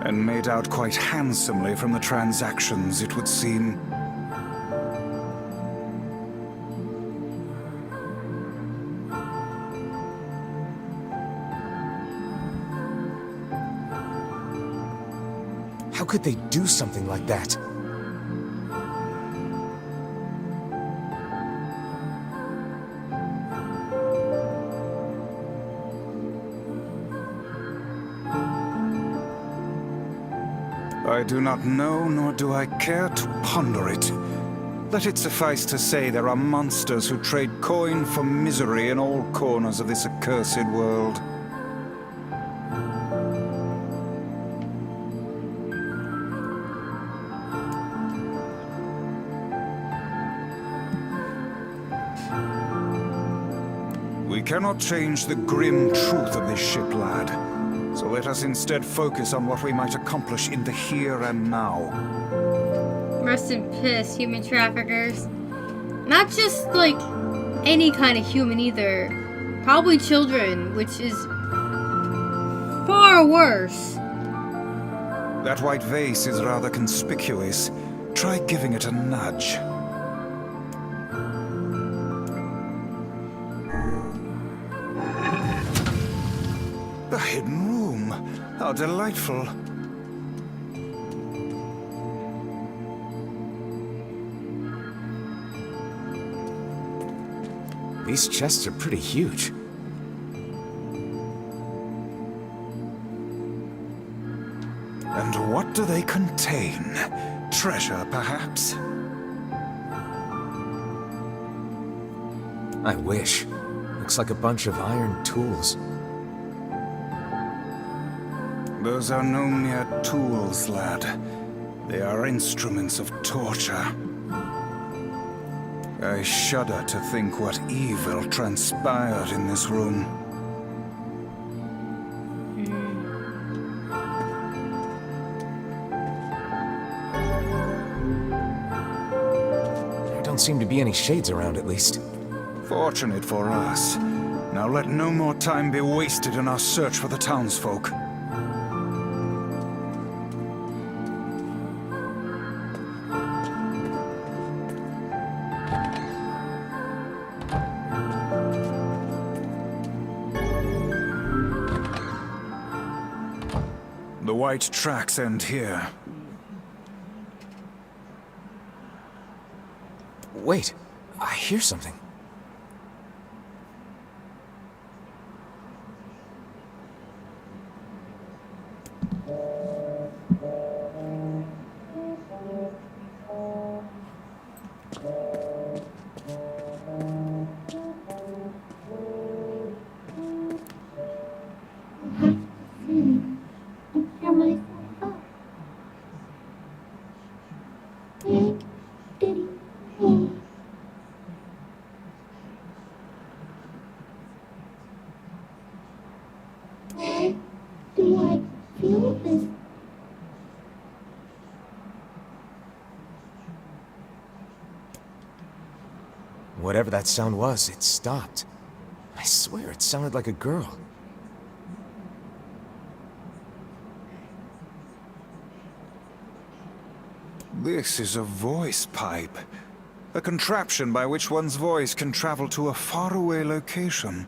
And made out quite handsomely from the transactions, it would seem. How could they do something like that? I do not know, nor do I care to ponder it. Let it suffice to say there are monsters who trade coin for misery in all corners of this accursed world. We cannot change the grim truth of this ship, lad. So let us instead focus on what we might accomplish in the here and now. Rest in piss, human traffickers. Not just, like, any kind of human either. Probably children, which is far worse. That white vase is rather conspicuous. Try giving it a nudge. The hidden room. How delightful. These chests are pretty huge. And what do they contain? Treasure, perhaps? I wish. Looks like a bunch of iron tools. Those are no mere tools, lad. They are instruments of torture. I shudder to think what evil transpired in this room. There don't seem to be any shades around, at least. Fortunate for us. Now let no more time be wasted in our search for the townsfolk. The white tracks end here. Wait, I hear something. Whatever that sound was, it stopped. I swear it sounded like a girl. This is a voice pipe. A contraption by which one's voice can travel to a faraway location.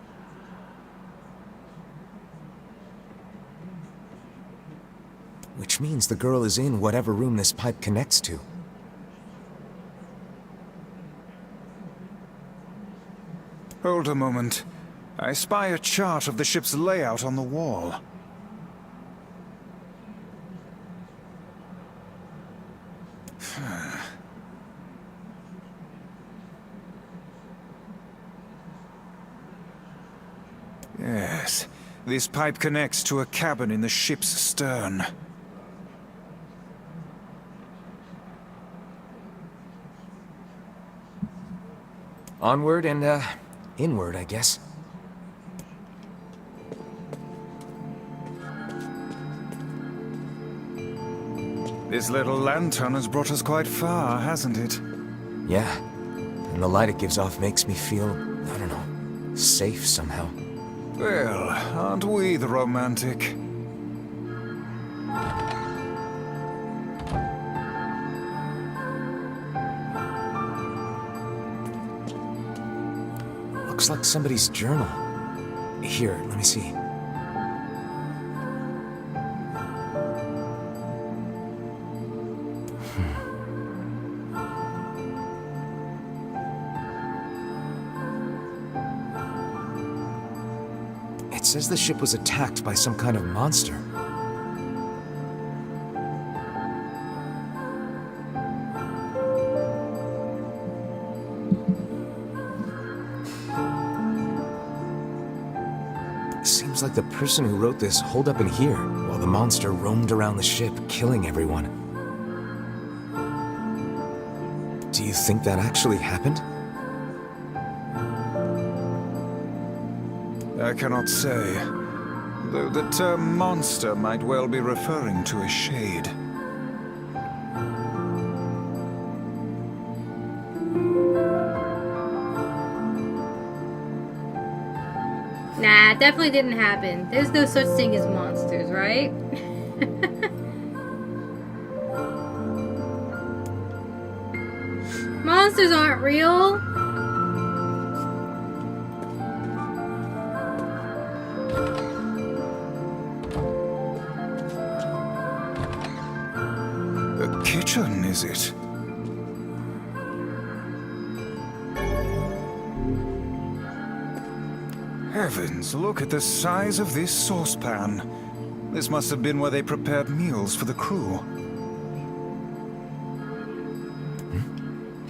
Which means the girl is in whatever room this pipe connects to. Hold a moment. I spy a chart of the ship's layout on the wall. Yes, this pipe connects to a cabin in the ship's stern. Onward and, inward, I guess. This little lantern has brought us quite far, hasn't it? Yeah, and the light it gives off makes me feel, I don't know, safe somehow. Well, aren't we the romantic? Looks like somebody's journal. Here, let me see. It says the ship was attacked by some kind of monster. Seems like the person who wrote this holed up in here, while the monster roamed around the ship, killing everyone. Do you think that actually happened? I cannot say, though the term monster might well be referring to a shade. Nah, it definitely didn't happen. There's no such thing as monsters, right? Monsters aren't real. A kitchen, is it? Heavens, look at the size of this saucepan. This must have been where they prepared meals for the crew.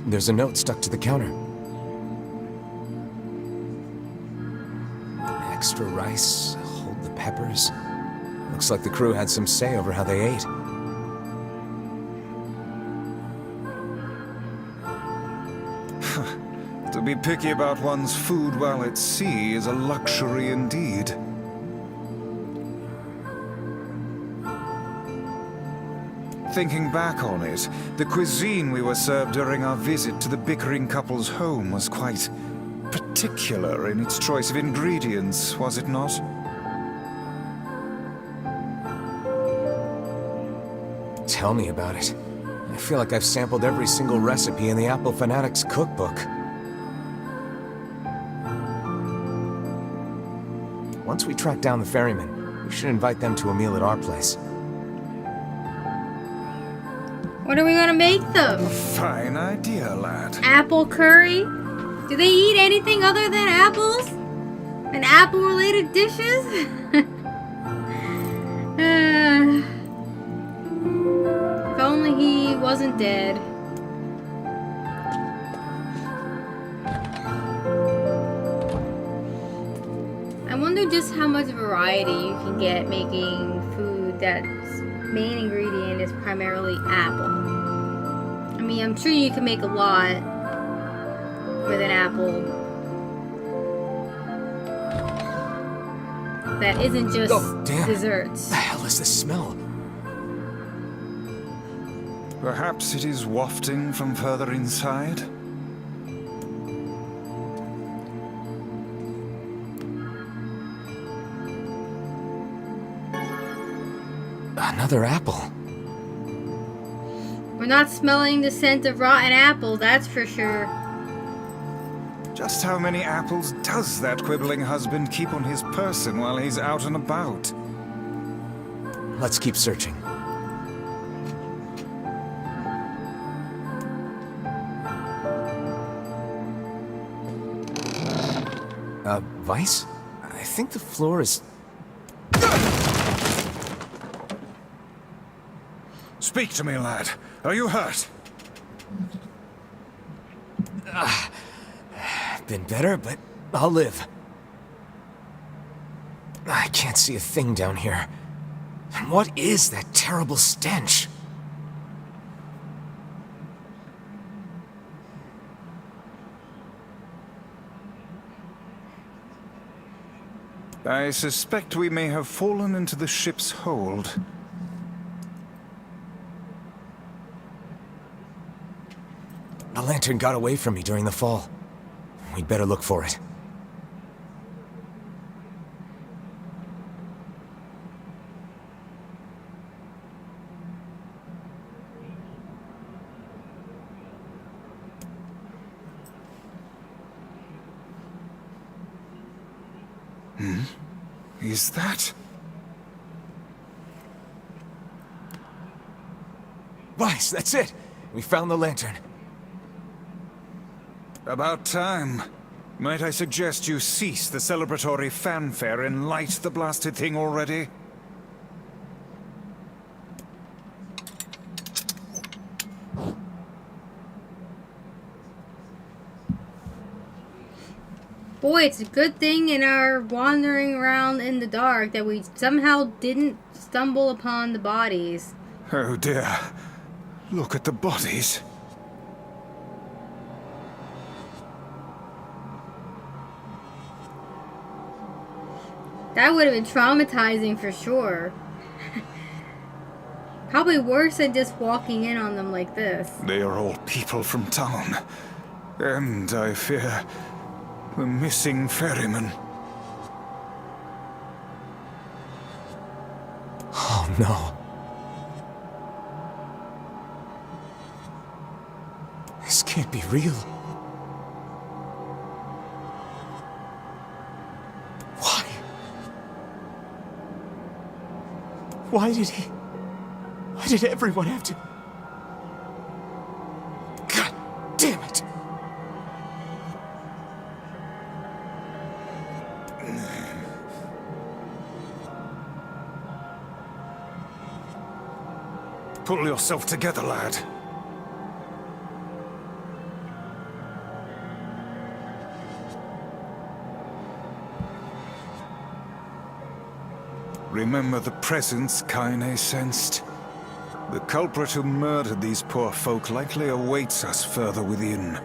There's a note stuck to the counter. Extra rice, hold the peppers. Looks like the crew had some say over how they ate. To be picky about one's food while at sea is a luxury indeed. Thinking back on it, the cuisine we were served during our visit to the bickering couple's home was quite particular in its choice of ingredients, was it not? Tell me about it. I feel like I've sampled every single recipe in the Apple Fanatics cookbook. Once we track down the ferryman, we should invite them to a meal at our place. What are we gonna make them? Fine idea, lad. Apple curry? Do they eat anything other than apples? And apple-related dishes? If only he wasn't dead. I wonder just how much variety you can get making food that's main ingredient is primarily apple. I mean, I'm sure you can make a lot with an apple that isn't just desserts. What the hell is this smell? Perhaps it is wafting from further inside? Another apple. We're not smelling the scent of rotten apple, that's for sure. Just how many apples does that quibbling husband keep on his person while he's out and about? Let's keep searching. Vice? I think the floor is... Speak to me, lad. Are you hurt? Been better, but I'll live. I can't see a thing down here. And what is that terrible stench? I suspect we may have fallen into the ship's hold. The lantern got away from me during the fall. We'd better look for it. Is that... Vice, that's it! We found the lantern. About time. Might I suggest you cease the celebratory fanfare and light the blasted thing already? Boy, it's a good thing in our wandering around in the dark that we somehow didn't stumble upon the bodies. Oh dear. Look at the bodies. That would have been traumatizing for sure. Probably worse than just walking in on them like this. They are all people from town. And, I fear, the missing ferryman. Oh no. This can't be real. Why? Why did everyone have to... God damn it! Pull yourself together, lad. Remember the presence Kaine sensed? The culprit who murdered these poor folk likely awaits us further within.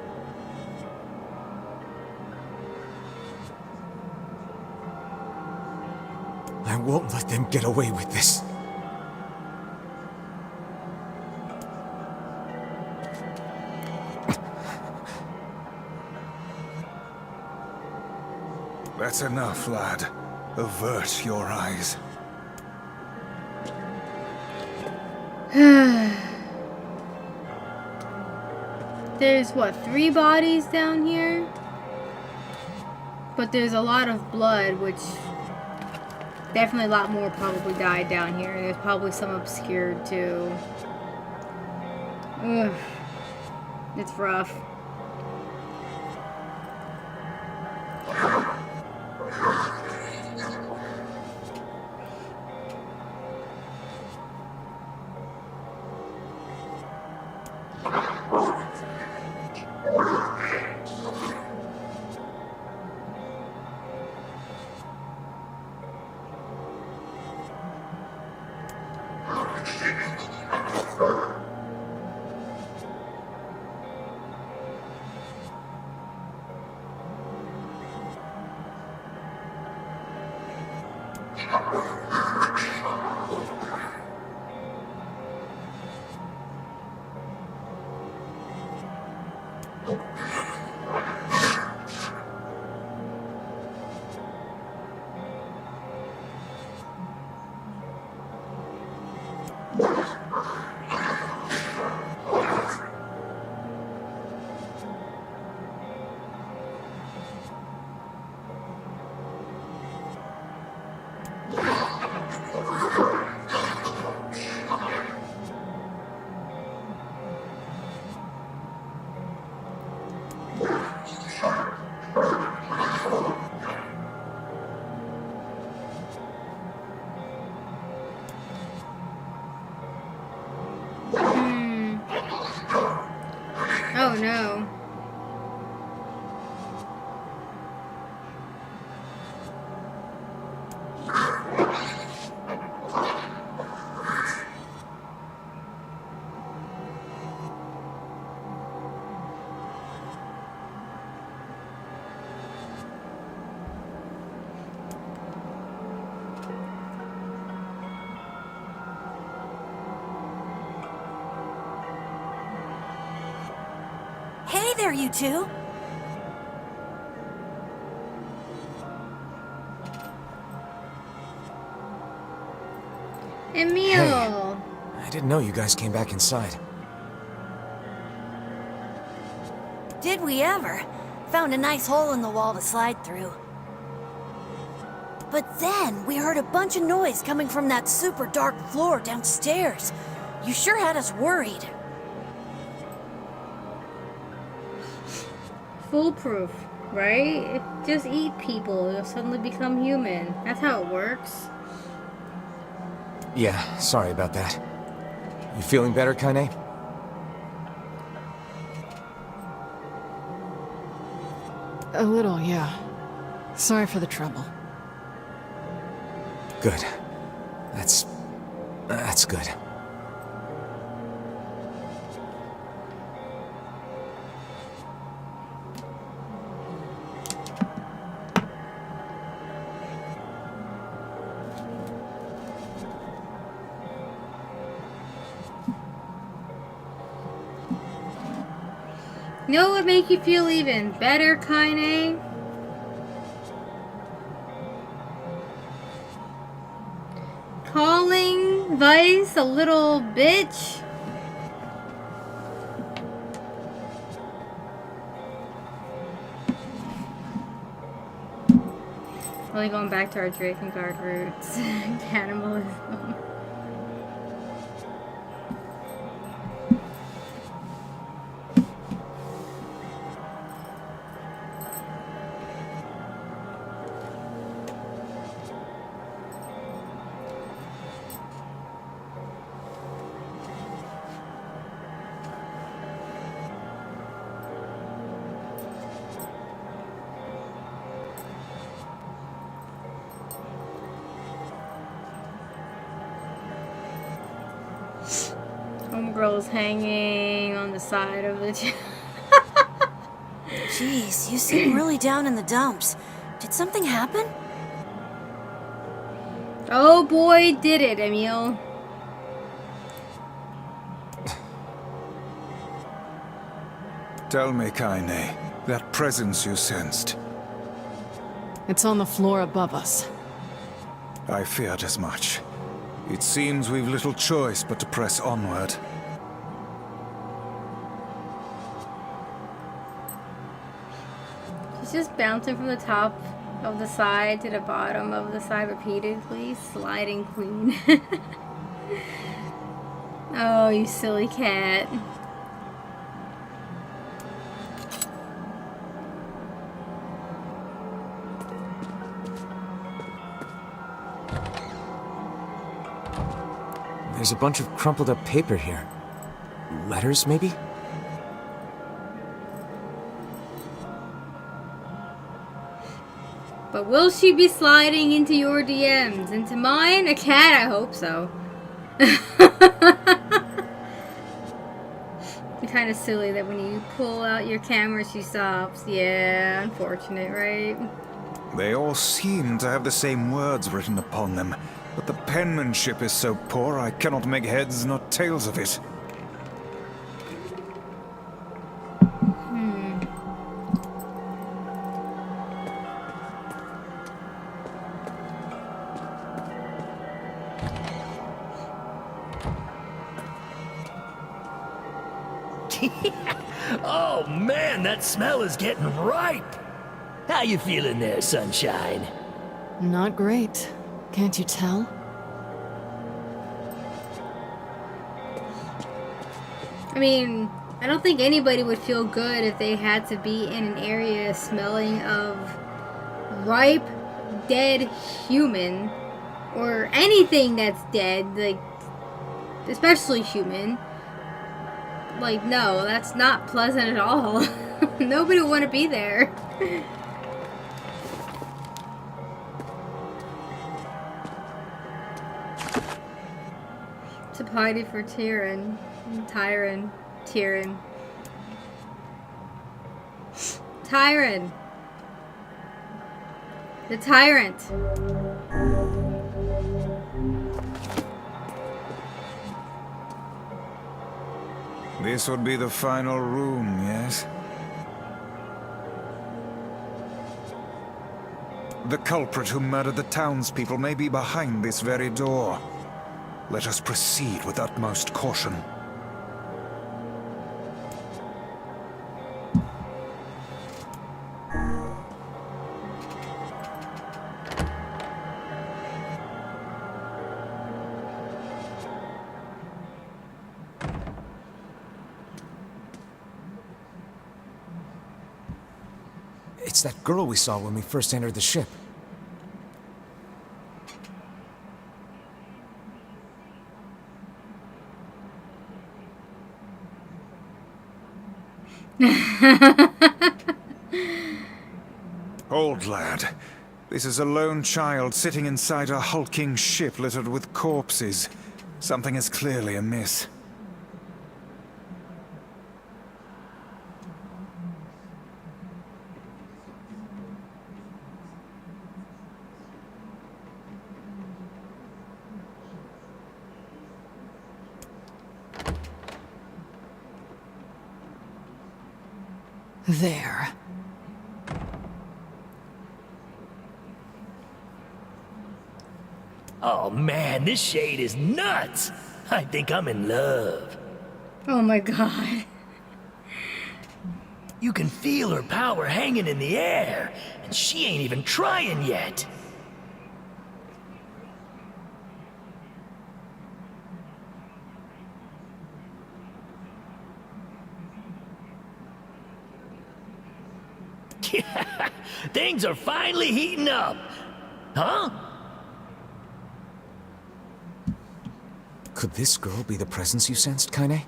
I won't let them get away with this. That's enough, lad. Avert your eyes. There's what, 3 bodies down here? But there's a lot of blood, which definitely a lot more probably died down here. There's probably some obscured too. Ugh. It's rough. Oh no. Hey there, you two. Emil! Hey, I didn't know you guys came back inside. Did we ever? Found a nice hole in the wall to slide through. But then we heard a bunch of noise coming from that super dark floor downstairs. You sure had us worried. Foolproof, right? Just eat people, you'll suddenly become human. That's how it works. Yeah, sorry about that. You feeling better, Kaine? A little, yeah. Sorry for the trouble. Good. That's good. You know what would make you feel even better, Kaine? Calling Vice a little bitch? Really going back to our Drakengard roots. Cannibalism. Homegirl's hanging on the side of the Jeez, you seem really down in the dumps. Did something happen? Oh boy, did it, Emil. Tell me, Kaine, that presence you sensed. It's on the floor above us. I feared as much. It seems we've little choice but to press onward. She's just bouncing from the top of the side to the bottom of the side repeatedly. Sliding queen. Oh, you silly cat. There's a bunch of crumpled up paper here. Letters, maybe? But will she be sliding into your DMs? Into mine? A cat? I hope so. It's kind of silly that when you pull out your camera, she stops. Yeah, unfortunate, right? They all seem to have the same words written upon them, but the penmanship is so poor I cannot make heads nor tails of it. Oh man, that smell is getting ripe. How you feeling there, Sunshine? Not great. Can't you tell? I mean, I don't think anybody would feel good if they had to be in an area smelling of ripe, dead human, or anything that's dead, like, especially human. Like, no, that's not pleasant at all. Nobody would want to be there. It's a party for Tyrion. Tyrion. The tyrant. This would be the final room, yes? The culprit who murdered the townspeople may be behind this very door. Let us proceed with utmost caution. It's that girl we saw when we first entered the ship. Old lad, this is a lone child sitting inside a hulking ship littered with corpses. Something is clearly amiss. There. Oh man, this shade is nuts! I think I'm in love. Oh my god. You can feel her power hanging in the air, and she ain't even trying yet. Things are finally heating up. Huh? Could this girl be the presence you sensed, Kaine?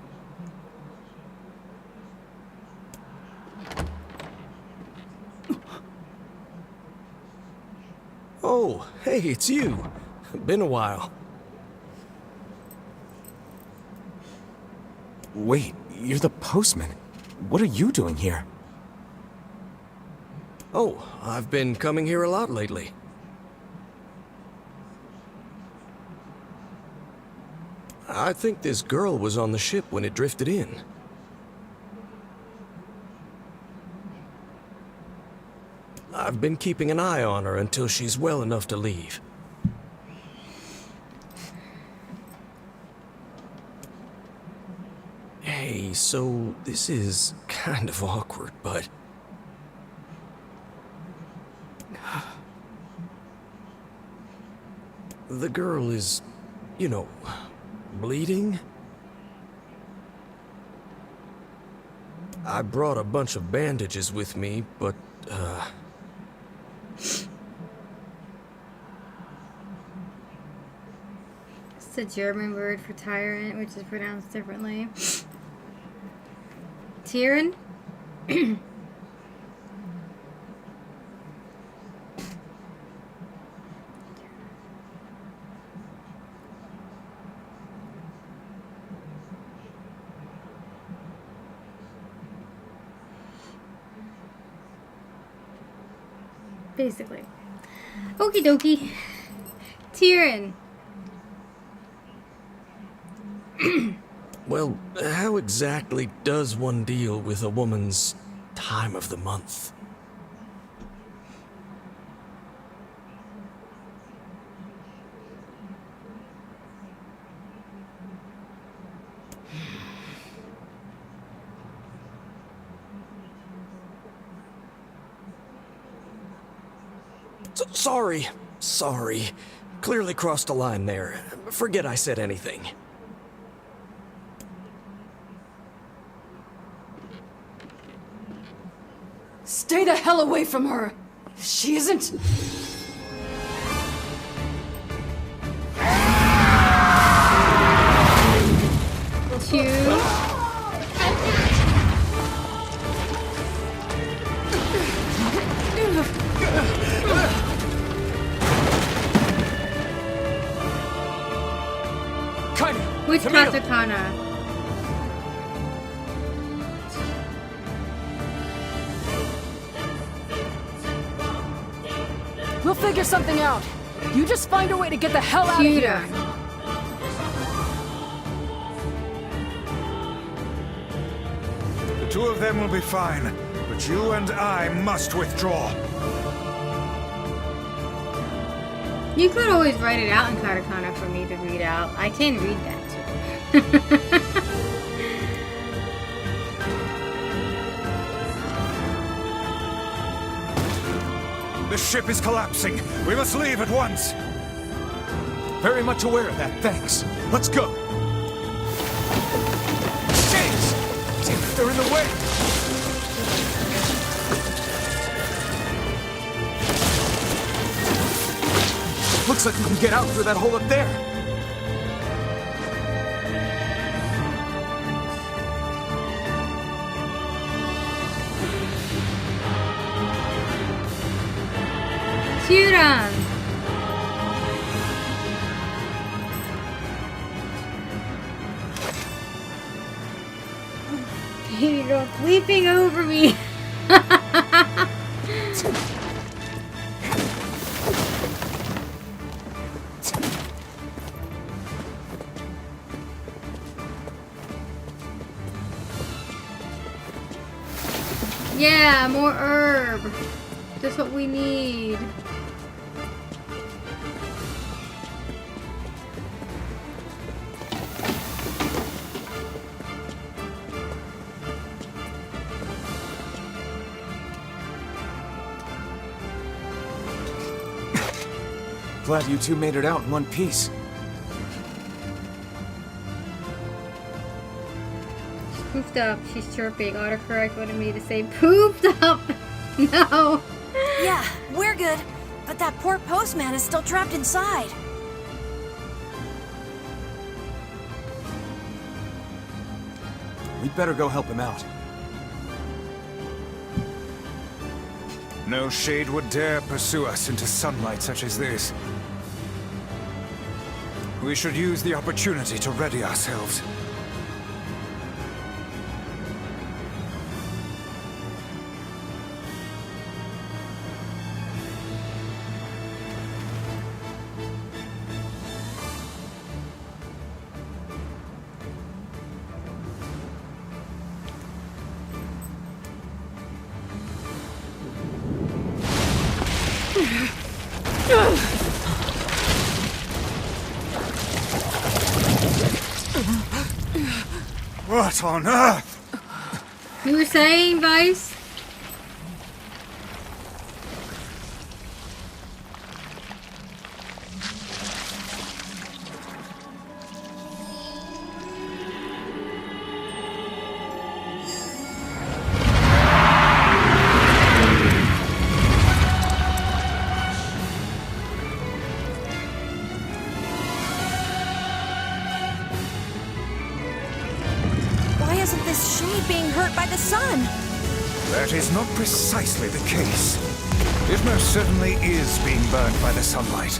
Oh, hey, it's you. Been a while. Wait, you're the postman. What are you doing here? Oh, I've been coming here a lot lately. I think this girl was on the ship when it drifted in. I've been keeping an eye on her until she's well enough to leave. Hey, so this is kind of awkward, but... The girl is, you know, bleeding? I brought a bunch of bandages with me, but, It's a German word for tyrant, which is pronounced differently. Tyrann? Basically. Okie dokie. Tyrann. well, how exactly does one deal with a woman's time of the month? Sorry. Clearly crossed a line there. Forget I said anything. Stay the hell away from her! She isn't... Which katakana? We'll figure something out. You just find a way to get the hell out of here. The two of them will be fine, but you and I must withdraw. You could always write it out in katakana for me to read out. I can read that too. The ship is collapsing. We must leave at once. Very much aware of that, thanks. Let's go. James! Damn it, they're in the way! Looks like we can get out through that hole up there. Tyrann! Baby girl leaping over me. Yeah, more herb. Just what we need. Glad you two made it out in one piece. Poofed up. She's chirping. Autocorrect wanted me to say poofed up. No. Yeah, we're good. But that poor postman is still trapped inside. We'd better go help him out. No shade would dare pursue us into sunlight such as this. We should use the opportunity to ready ourselves. What on earth? You were saying, Vice? Why isn't this shade being hurt by the sun? That is not precisely the case. It most certainly is being burned by the sunlight.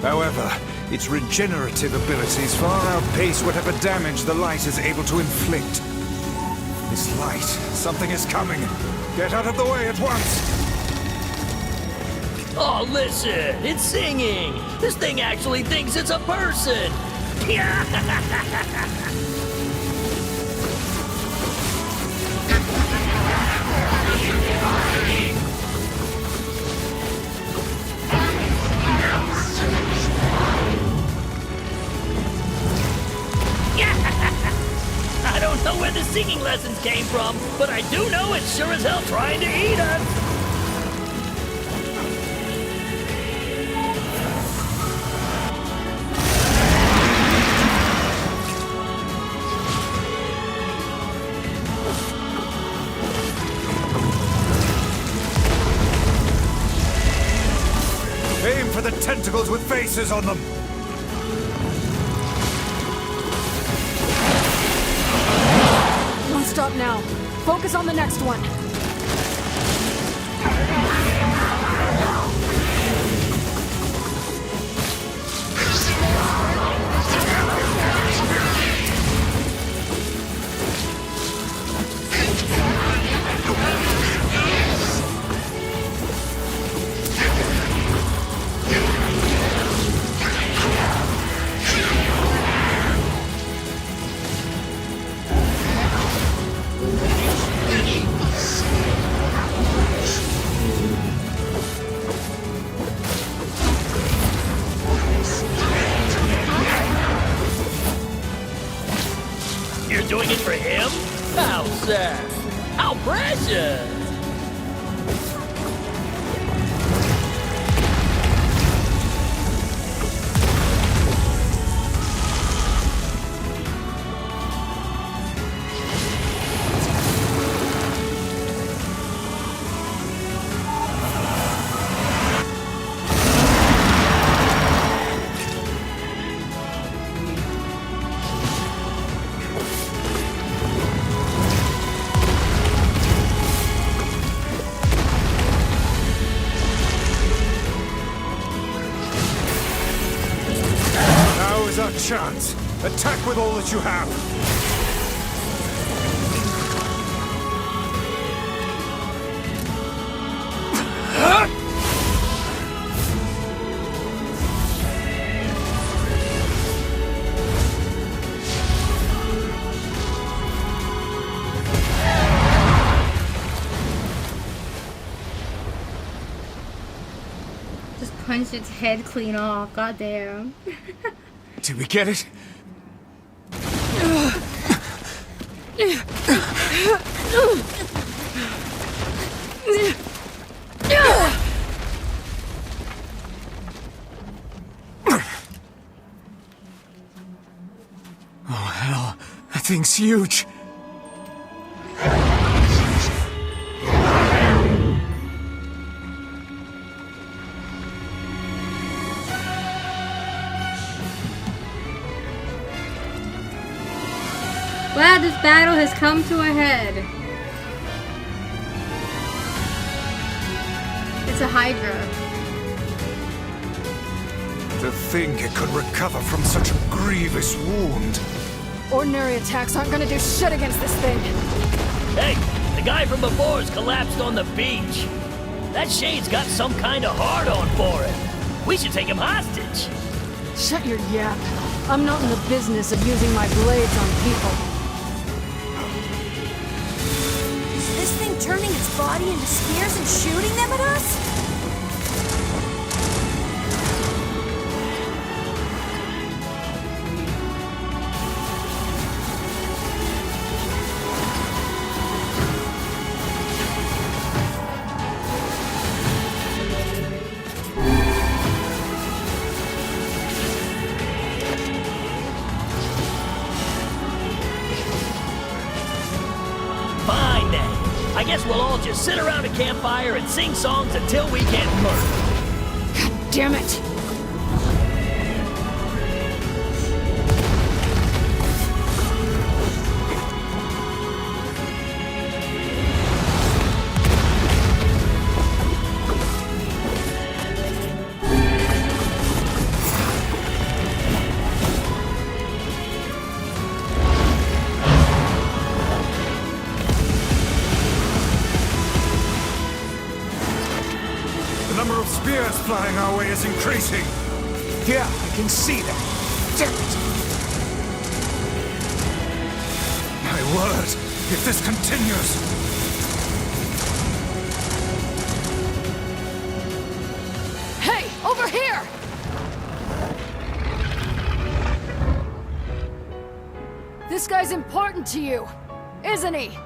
However, its regenerative abilities far outpace whatever damage the light is able to inflict. This light, something is coming. Get out of the way at once! Oh, listen, it's singing. This thing actually thinks it's a person. I don't know where the singing lessons came from, but I do know it's sure as hell trying to eat us. Aim for the tentacles with faces on them! Don't stop now. Focus on the next one. You're doing it for him? How sad. How precious. Chance. Attack with all that you have. Just punched its head clean off. Goddamn. Did we get it? Oh, hell. That thing's huge. Wow, this battle has come to a head. It's a Hydra. To think it could recover from such a grievous wound. Ordinary attacks aren't gonna do shit against this thing. Hey, the guy from before's collapsed on the beach. That shade's got some kind of hard-on for him. We should take him hostage. Shut your yap. I'm not in the business of using my blades on people. Is this thing turning its body into spears and shooting them at us? I guess we'll all just sit around a campfire and sing songs until we get murdered. Damn it! Spears flying our way is increasing. Yeah, I can see that. Damn it! My word, if this continues... Hey, over here! This guy's important to you, isn't he?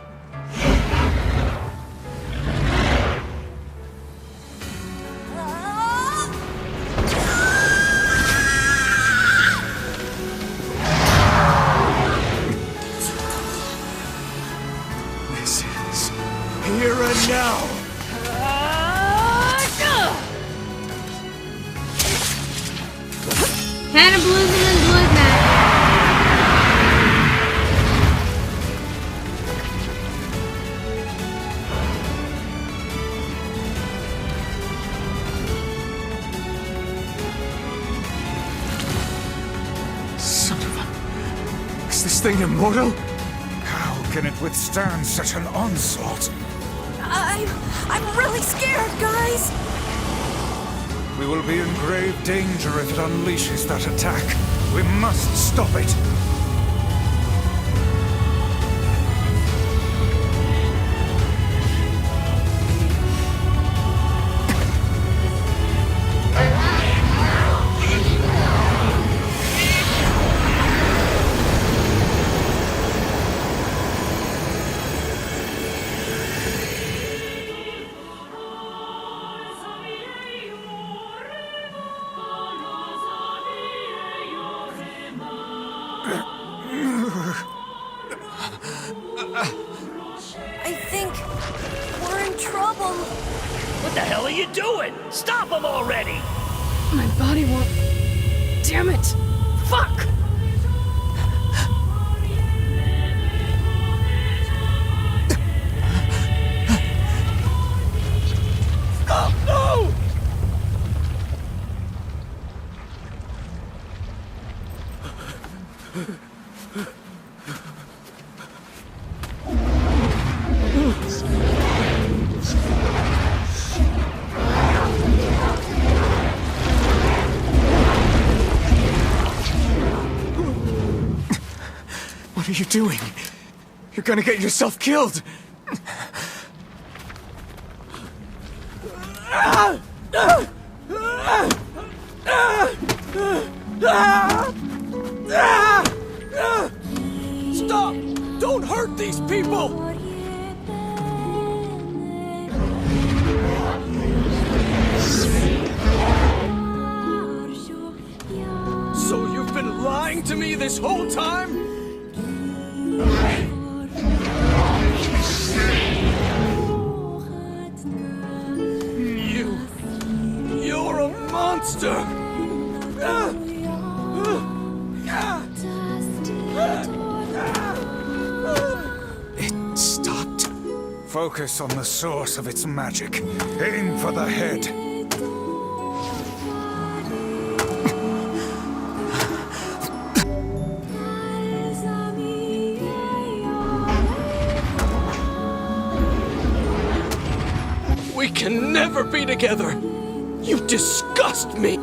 Here and now! Cannibalism and blood magic. Son of a... Is this thing immortal? How can it withstand such an onslaught? I'm really scared, guys! We will be in grave danger if it unleashes that attack. We must stop it. I think we're in trouble. What the hell are you doing? Stop him already! My body won't... Damn it! Fuck! Oh, no! What are you doing? You're gonna get yourself killed! Stop! Don't hurt these people! So you've been lying to me this whole time? You're a monster! It stopped. Focus on the source of its magic. Aim for the head. We can never be together! You disgust me!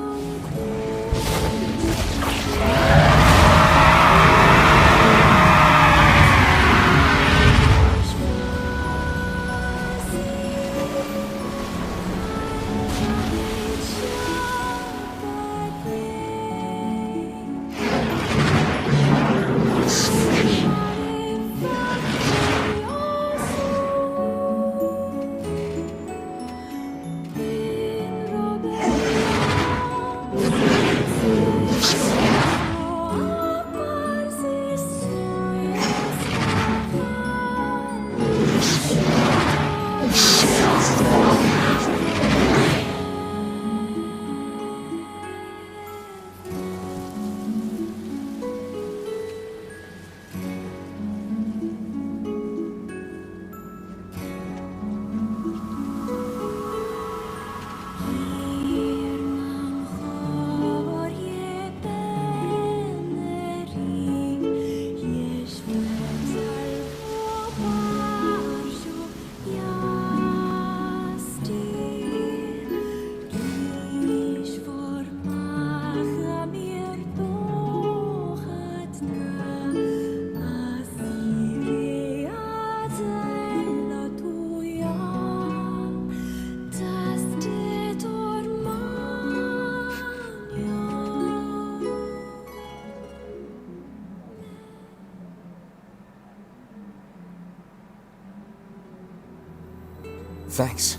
Thanks.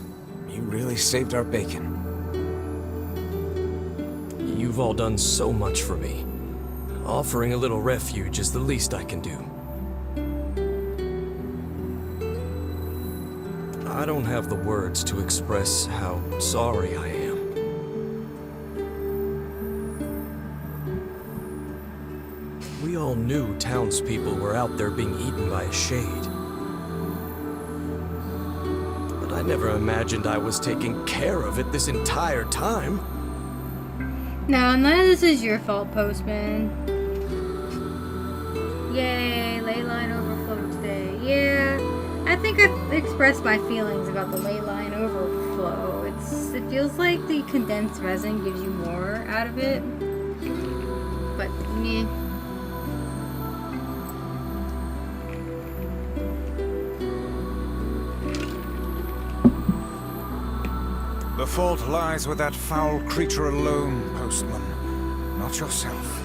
You really saved our bacon. You've all done so much for me. Offering a little refuge is the least I can do. I don't have the words to express how sorry I am. We all knew townspeople were out there being eaten by a shade. But I never imagined I was taking care of it this entire time. No, none of this is your fault, Postman. Yay, ley line overflow today. Yeah, I think I've expressed my feelings about the ley line overflow. It feels like the condensed resin gives you more out of it. But, meh. The fault lies with that foul creature alone, Postman, not yourself.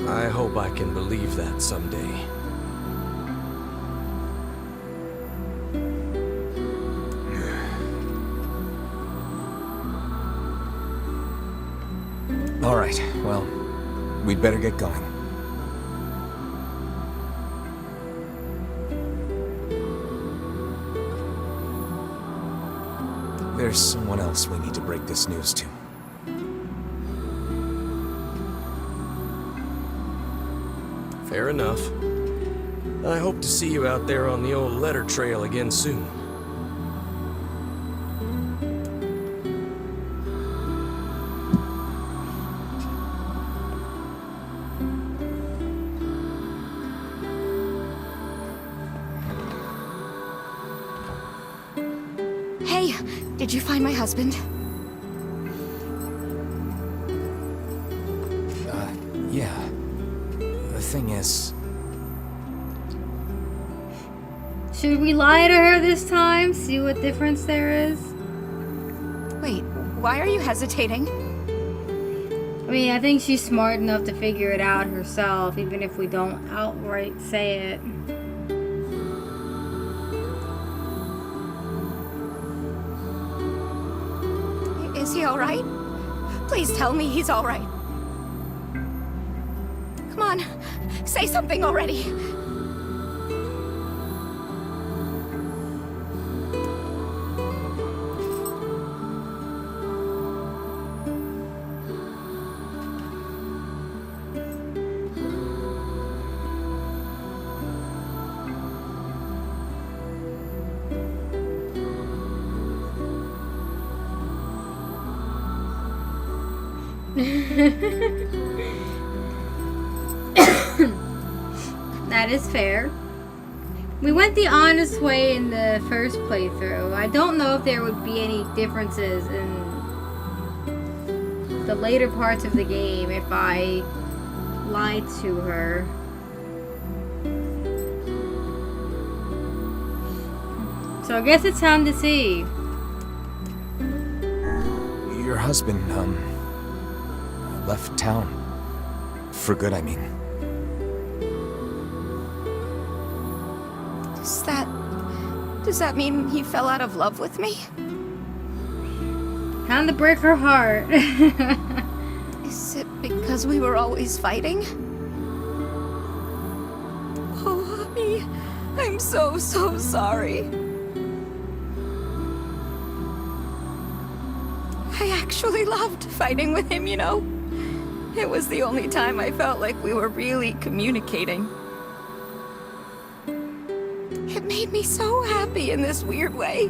I hope I can believe that someday. All right, well, we'd better get going. There's someone else we need to break this news to. Fair enough. I hope to see you out there on the old letter trail again soon. Hey, did you find my husband? Yeah. The thing is... Should we lie to her this time? See what difference there is? Wait, why are you hesitating? I mean, I think she's smart enough to figure it out herself, even if we don't outright say it. Is he alright? Please tell me he's alright. Come on, say something already. That is fair. We went the honest way in the first playthrough. I don't know if there would be any differences in the later parts of the game if I lied to her. So I guess it's time to see. Your husband, left town. For good, I mean. Does that mean he fell out of love with me? Time to break her heart. Is it because we were always fighting? Oh, honey, I'm so sorry. I actually loved fighting with him, you know? It was the only time I felt like we were really communicating. It made me so happy in this weird way.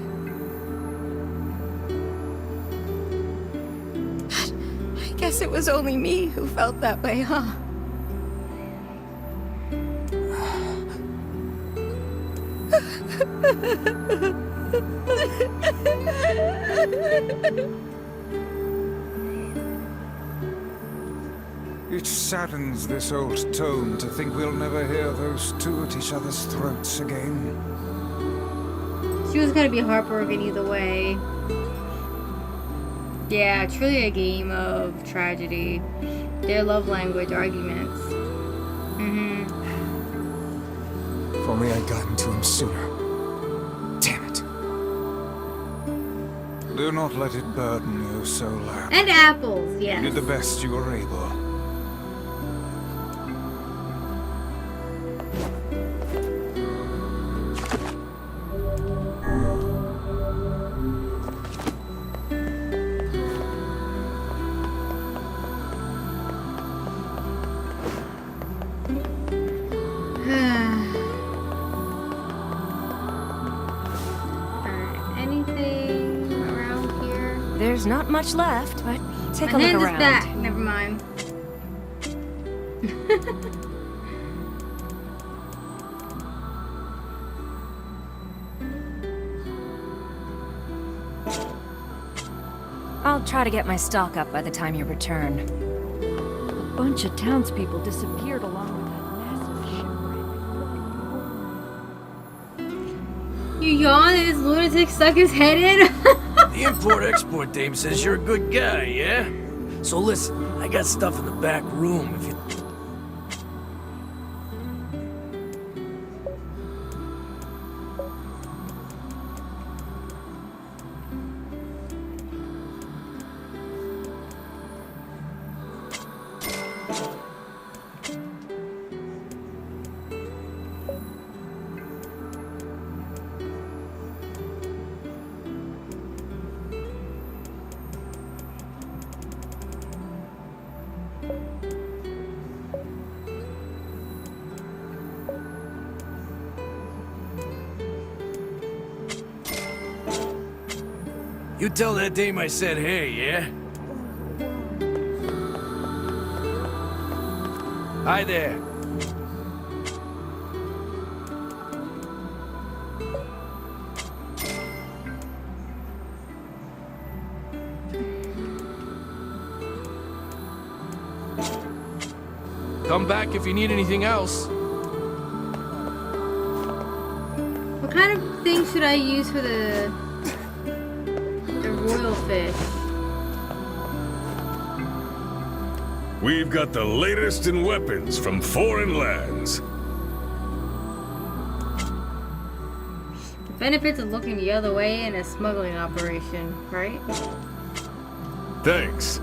But I guess it was only me who felt that way, huh? It saddens this old tome to think we'll never hear those two at each other's throats again. She was gonna be heartbroken either way. Yeah, truly a game of tragedy. Their love language arguments. If only I'd gotten to him sooner. Damn it. Do not let it burden you so loud. And apples, yes. You did the best you were able. Anything around here? There's not much left, but take My a look hand around. is back. Never mind. I'll try to get my stock up by the time you return. A bunch of townspeople disappeared along with that massive shipwreck. You yawn and this lunatic stuck his head in? The import-export dame says you're a good guy, yeah? So listen, I got stuff in the back room if you... You tell that dame I said hey, yeah? Hi there. Come back if you need anything else. What kind of thing should I use for the royal fish? We've got the latest in weapons from foreign lands. The benefits of looking the other way in a smuggling operation, right? Thanks.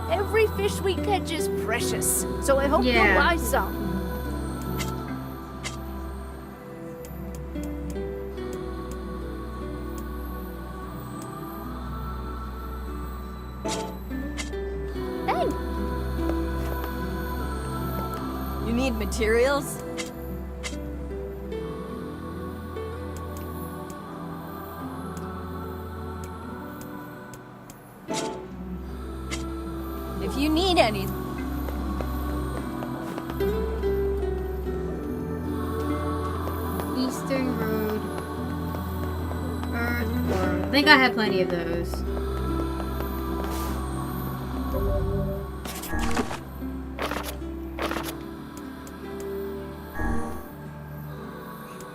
Every fish we catch is precious, so I hope you'll Yeah. buy some. Hey! You need materials? If you need any... Eastern Road. Earthworm. I think I have plenty of those.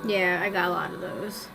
Yeah, I got a lot of those.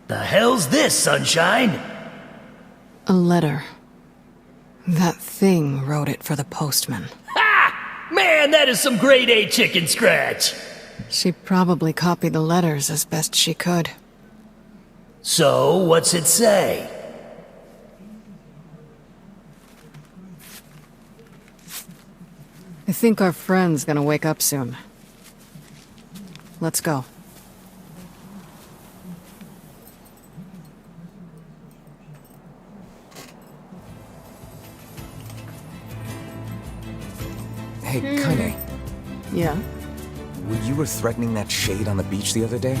The hell's this, sunshine? A letter. That thing wrote it for the postman. Ha! Man, that is some grade A chicken scratch. She probably copied the letters as best she could. So, what's it say? I think our friend's gonna wake up soon. Let's go. Hey, Kaine. Yeah? When you were threatening that shade on the beach the other day,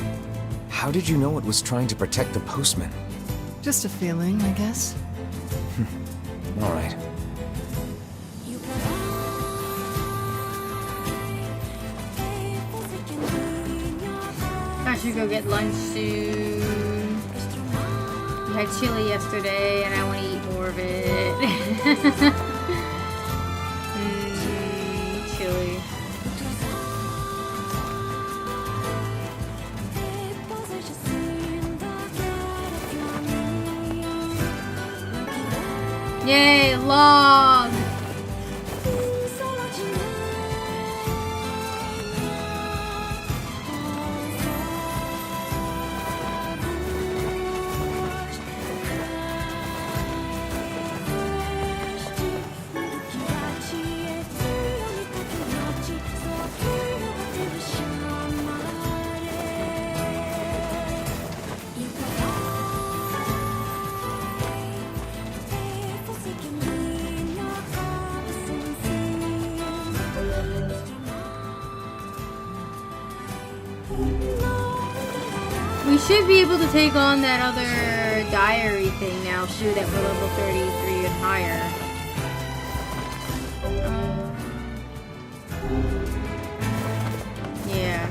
how did you know it was trying to protect the postman? Just a feeling, I guess. All right. I should go get lunch soon. We had chili yesterday and I want to eat more of it. Chili. Yay, log! We should be able to take on that other diary thing now too, that we're level 33 and higher. Yeah.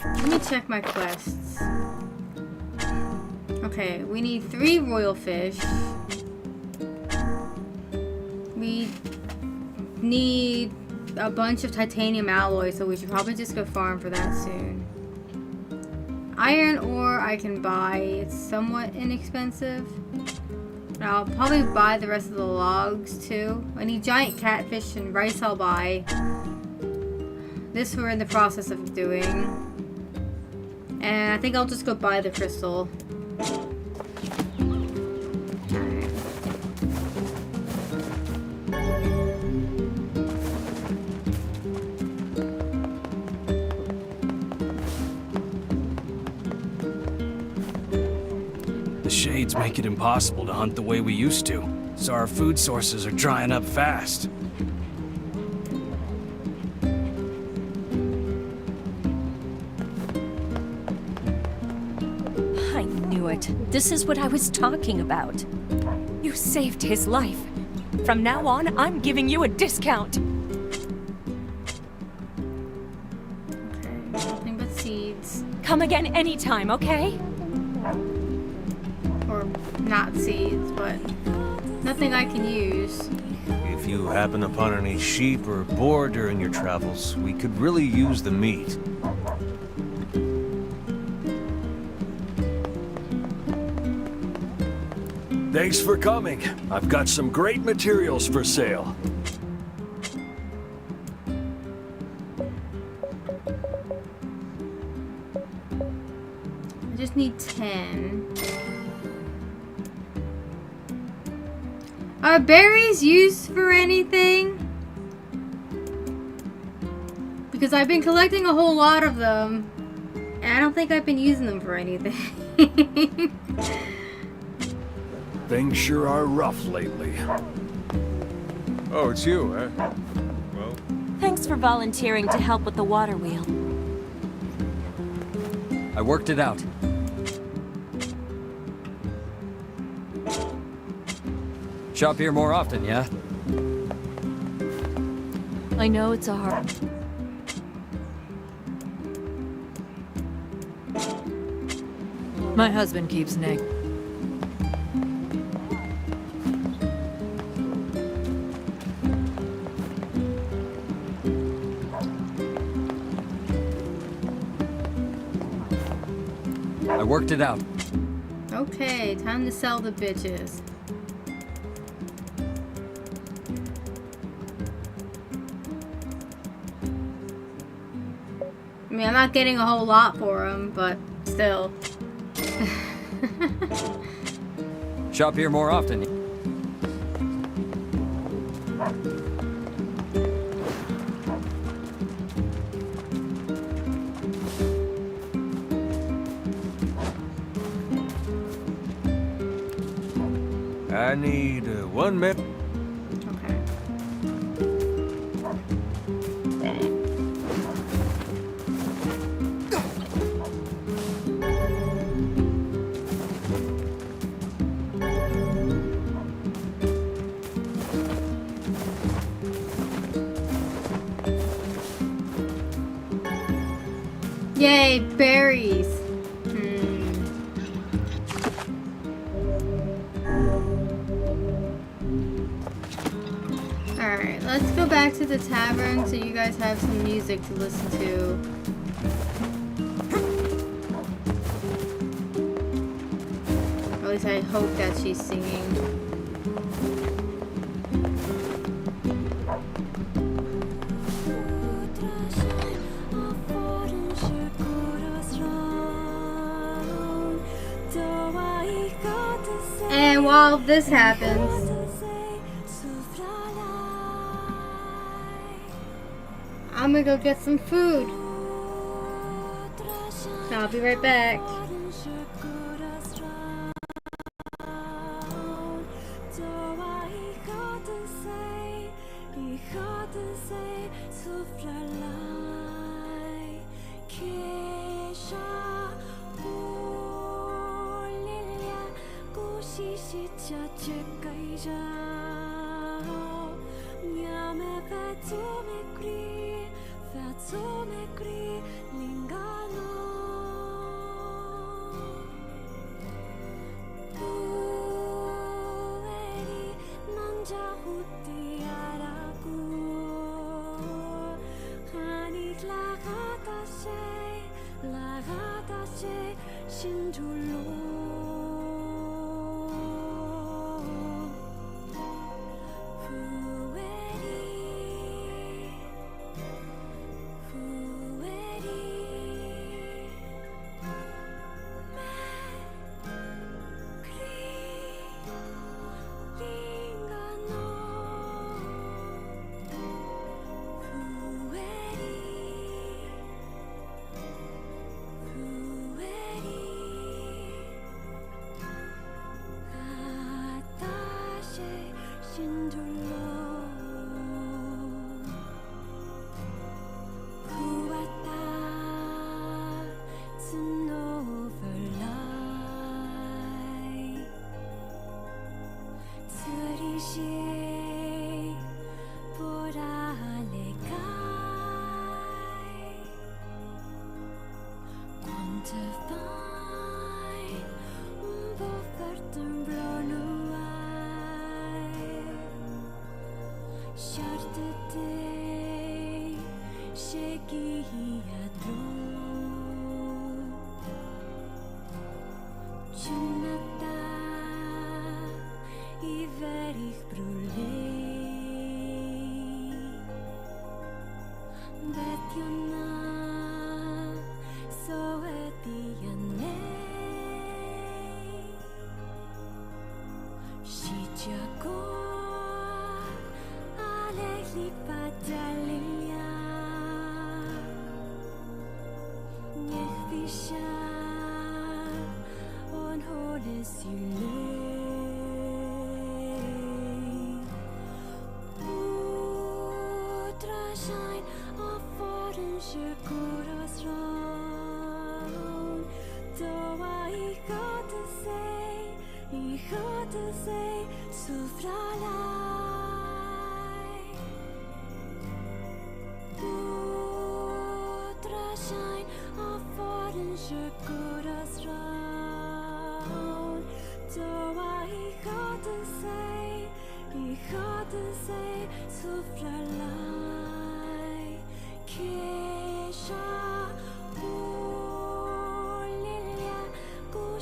Let me check my quests. Okay, we need 3 royal fish. We need a bunch of titanium alloy, so we should probably just go farm for that soon. Iron ore I can buy. It's somewhat inexpensive. I'll probably buy the rest of the logs too. I need giant catfish and rice I'll buy. This we're in the process of doing. And I think I'll just go buy the crystal. Alright. The shades make it impossible to hunt the way we used to, so our food sources are drying up fast. This is what I was talking about. You saved his life. From now on, I'm giving you a discount. Okay, nothing but seeds. Come again anytime, okay? Or not seeds, but nothing I can use. If you happen upon any sheep or boar during your travels, we could really use the meat. Thanks for coming. I've got some great materials for sale. I just need 10. Are berries used for anything? Because I've been collecting a whole lot of them, and I don't think I've been using them for anything. Things sure are rough lately. Oh, it's you, eh? Well... Thanks for volunteering to help with the water wheel. I worked it out. Shop here more often, yeah? I know it's a hard... My husband keeps an egg. I worked it out. Okay, time to sell the bitches. I mean, I'm not getting a whole lot for them, but still. Shop here more often. I need 1 minute. Yay, berries. Alright, let's go back to the tavern so you guys have some music to listen to. Or at least I hope that she's singing. And while this happens, I'm gonna go get some food. I'll be right back.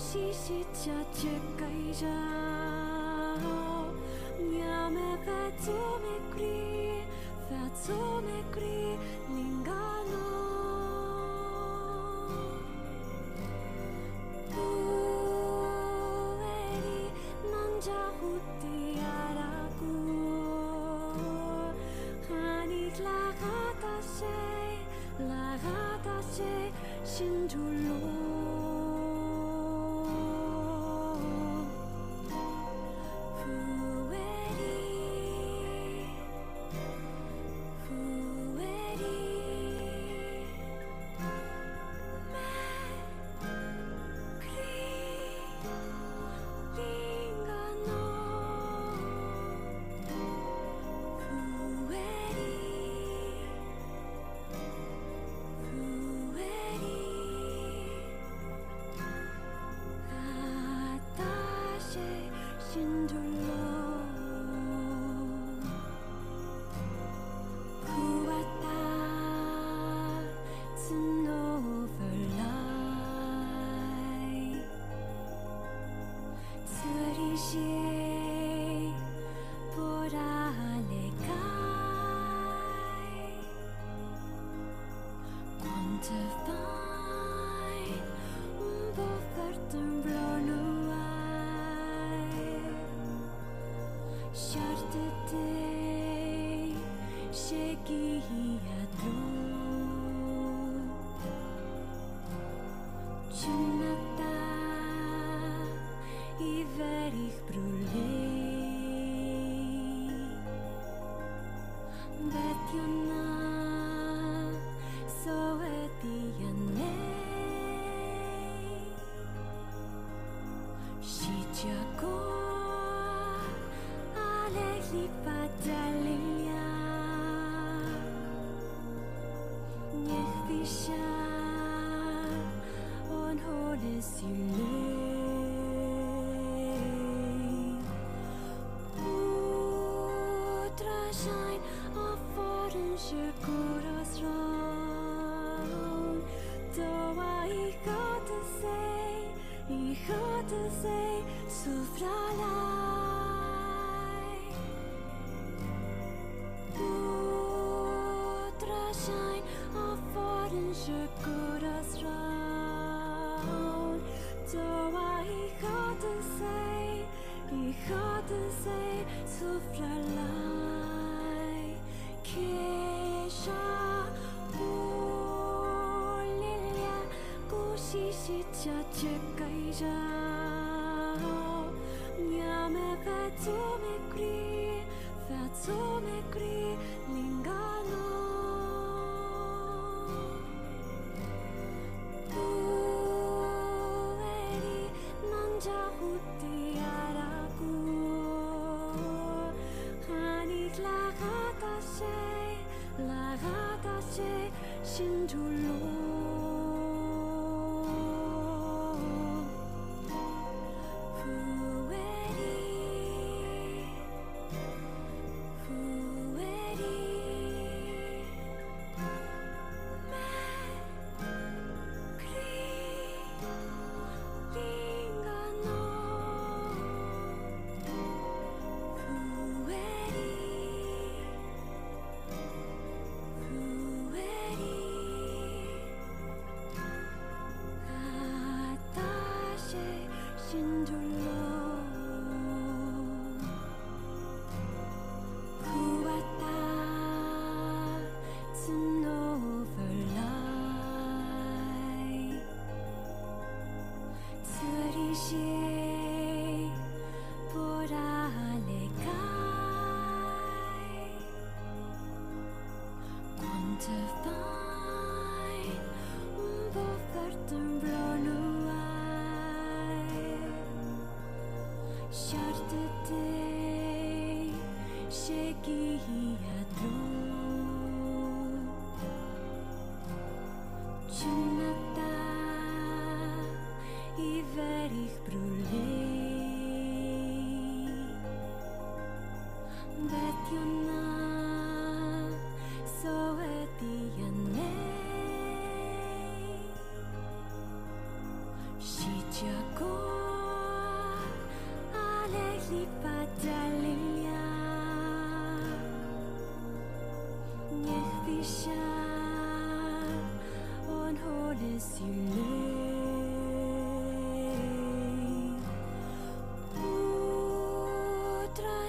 Kusisi czekaj żał. Miame facome kri lingano. Pueri manja huti araku. Hanik lagatase shinjulo.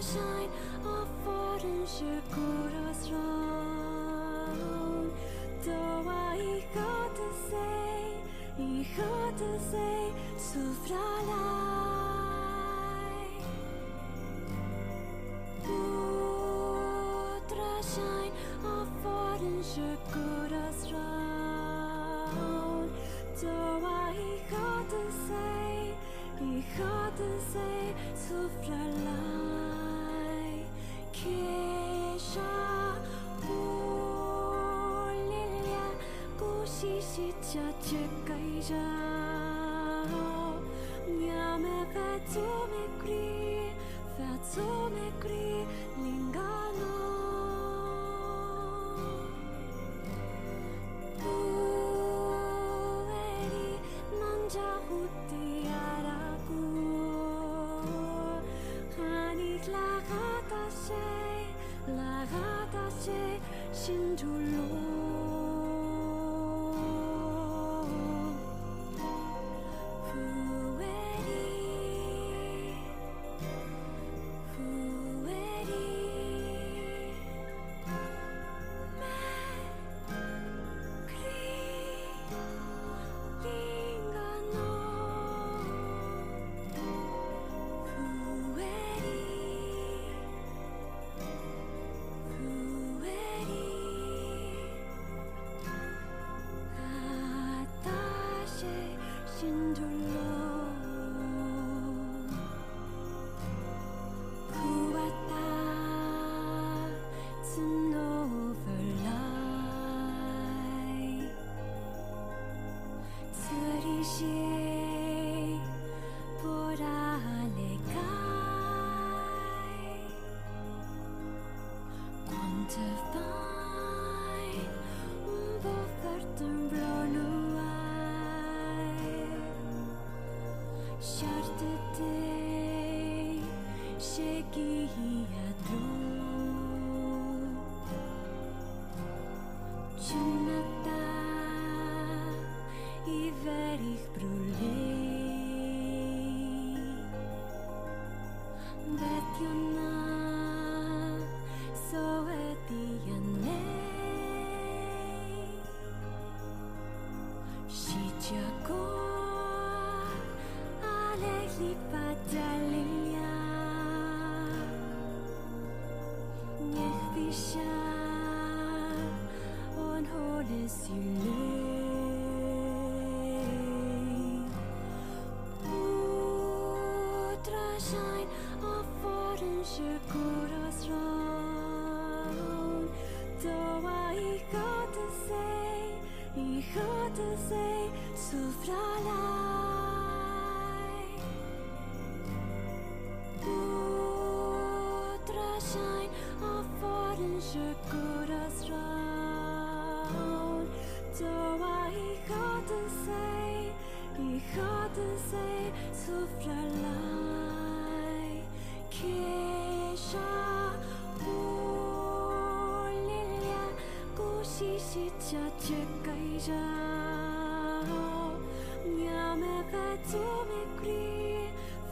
Shine of foreign Shikuras round. Though I got to say, Sufralai. Putra shine of foreign Shikuras round. Though I got to say, Sufralai. Kesha Olilya Kushishicha Chekaijao Nyame Fatsumekri Lingano Pueri Manjahuti Araku Hanik Lagatashe Shintulo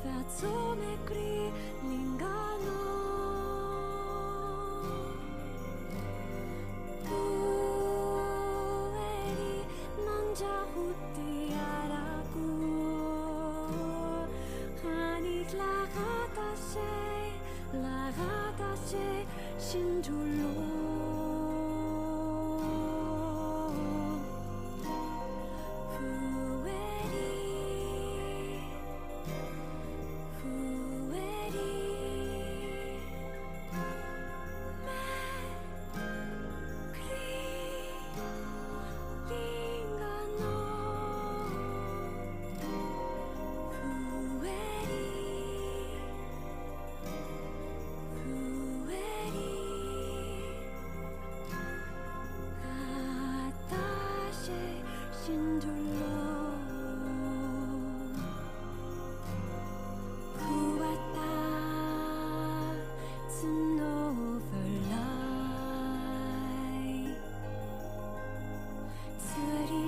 Fatsumekri Lingano Pueri Manjahuti Araku Hanik Lagatashe Shintulo Satyn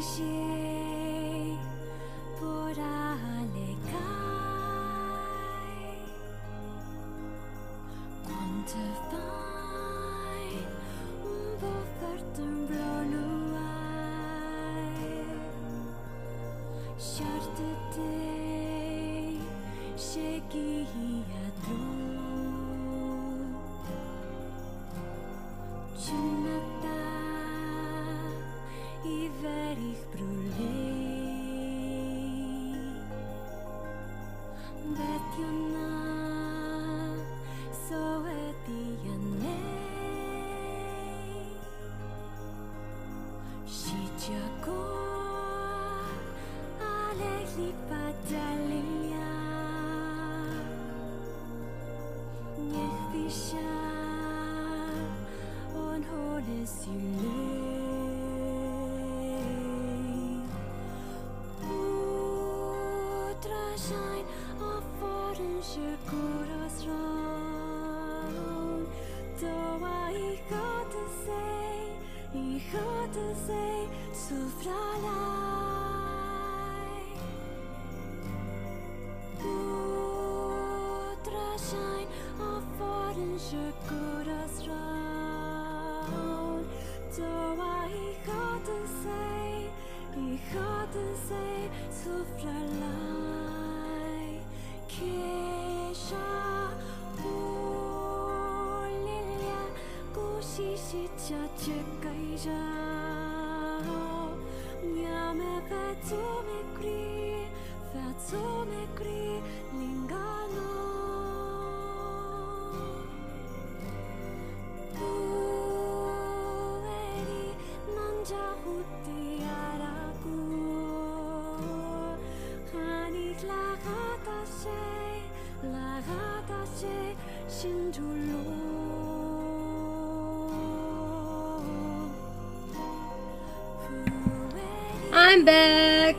I'm back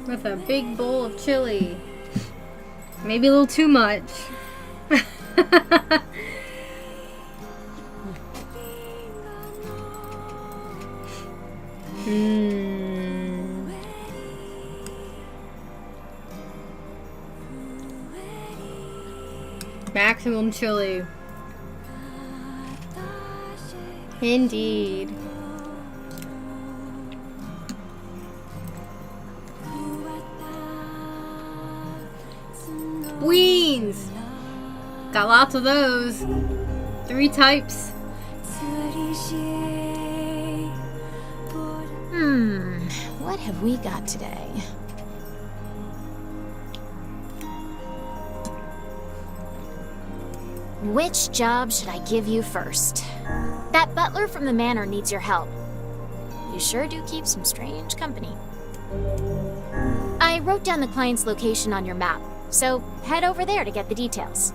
with a big bowl of chili. Maybe a little too much. Maximum chili. Indeed. Beans! Got lots of those. 3 types. What have we got today? Which job should I give you first? That butler from the manor needs your help. You sure do keep some strange company. I wrote down the client's location on your map, so head over there to get the details.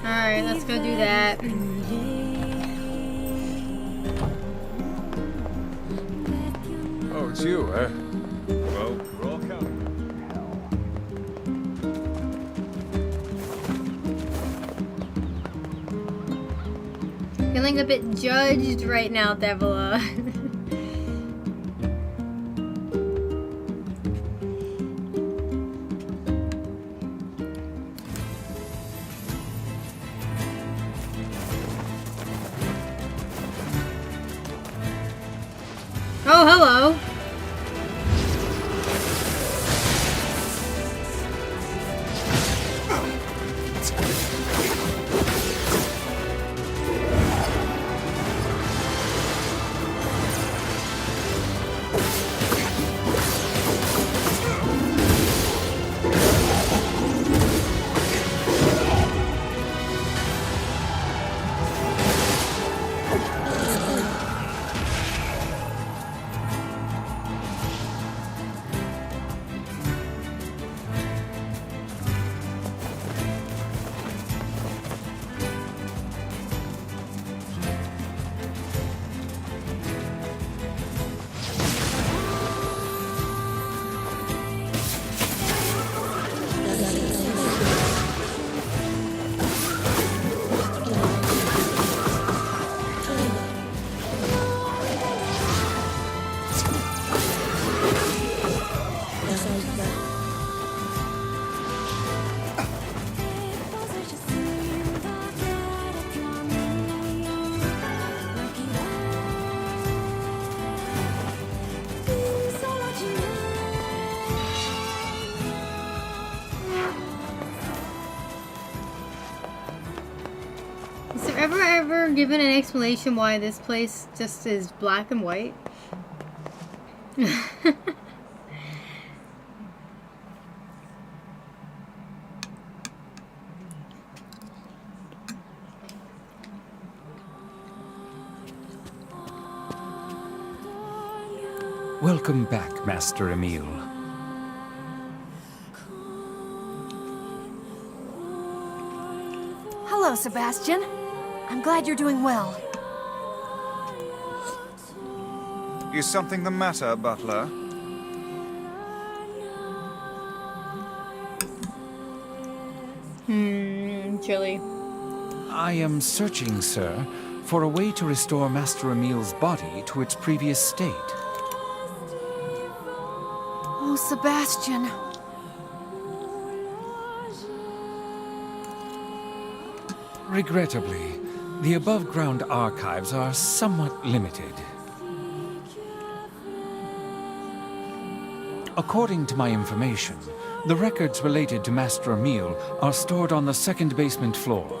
Alright, let's go do that. Oh, it's you, eh? Well, we're all counting. Feeling a bit judged right now, Devila. Oh, hello. ever given an explanation why this place just is black and white? Welcome back, Master Emile. Hello, Sebastian. I'm glad you're doing well. Is something the matter, Butler? Chilly. I am searching, sir, for a way to restore Master Emile's body to its previous state. Oh, Sebastian. Regrettably, the above-ground archives are somewhat limited. According to my information, the records related to Master Emile are stored on the second basement floor.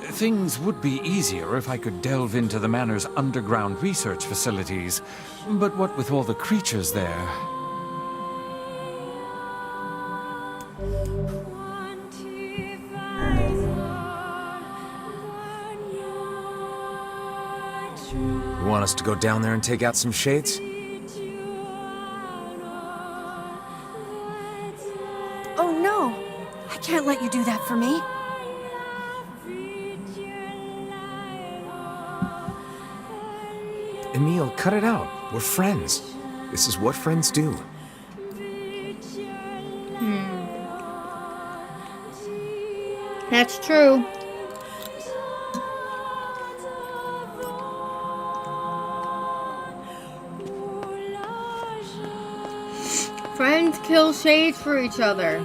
Things would be easier if I could delve into the Manor's underground research facilities, but what with all the creatures there... You want us to go down there and take out some shades? Oh no! I can't let you do that for me. Emile, cut it out. We're friends. This is what friends do. That's true. Friends kill shades for each other.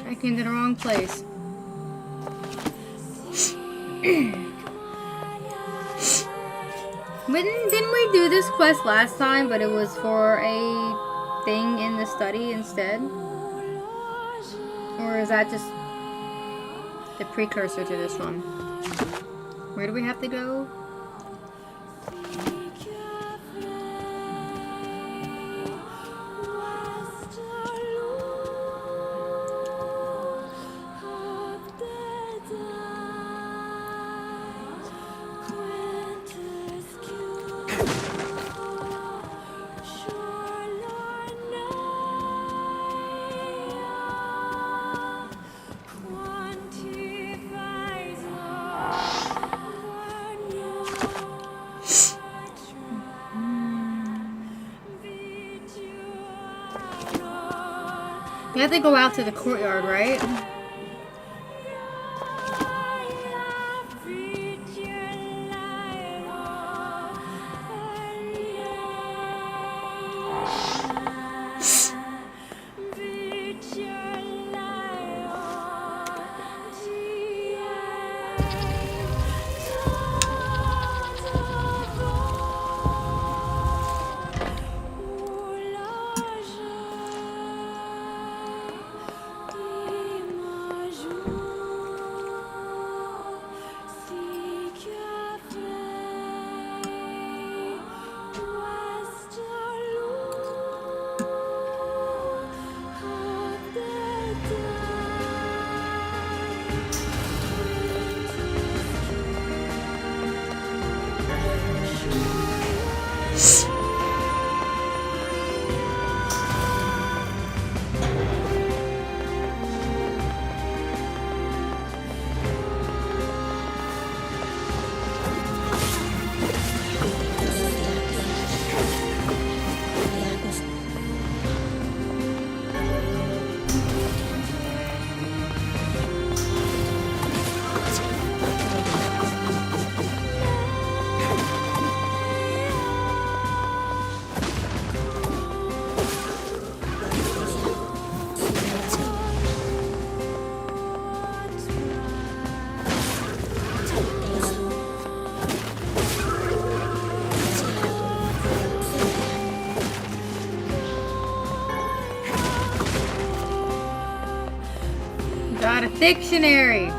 I came to the wrong place. Didn't we do this quest last time, but it was for a thing in the study instead? Or is that just the precursor to this one? Where do we have to go? You have to go out to the courtyard, right? got a dictionary.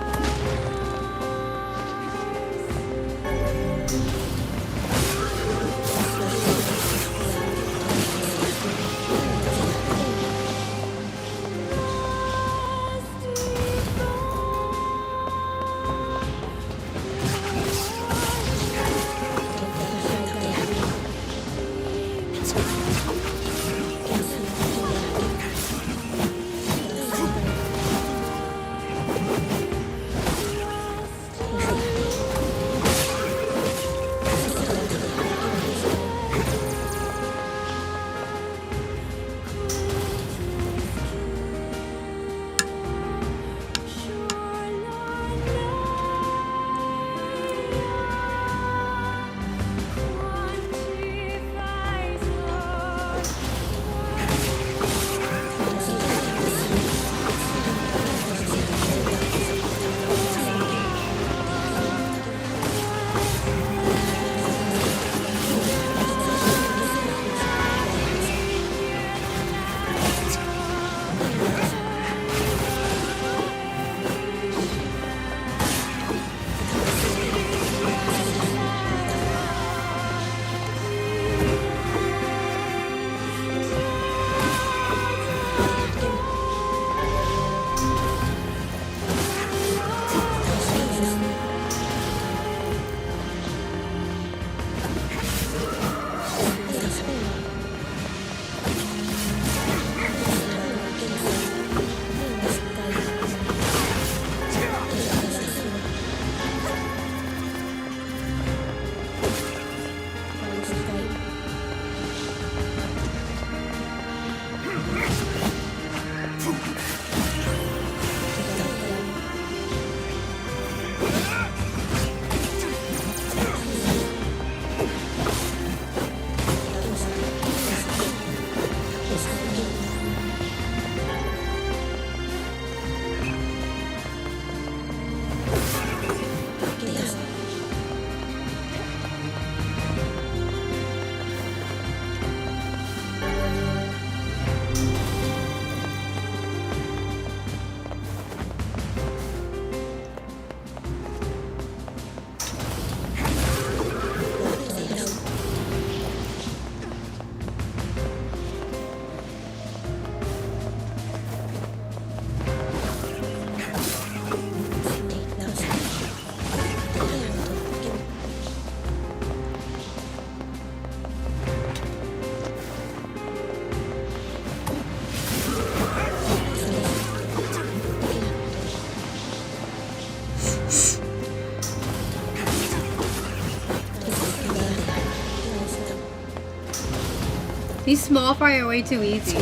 These small fry are way too easy.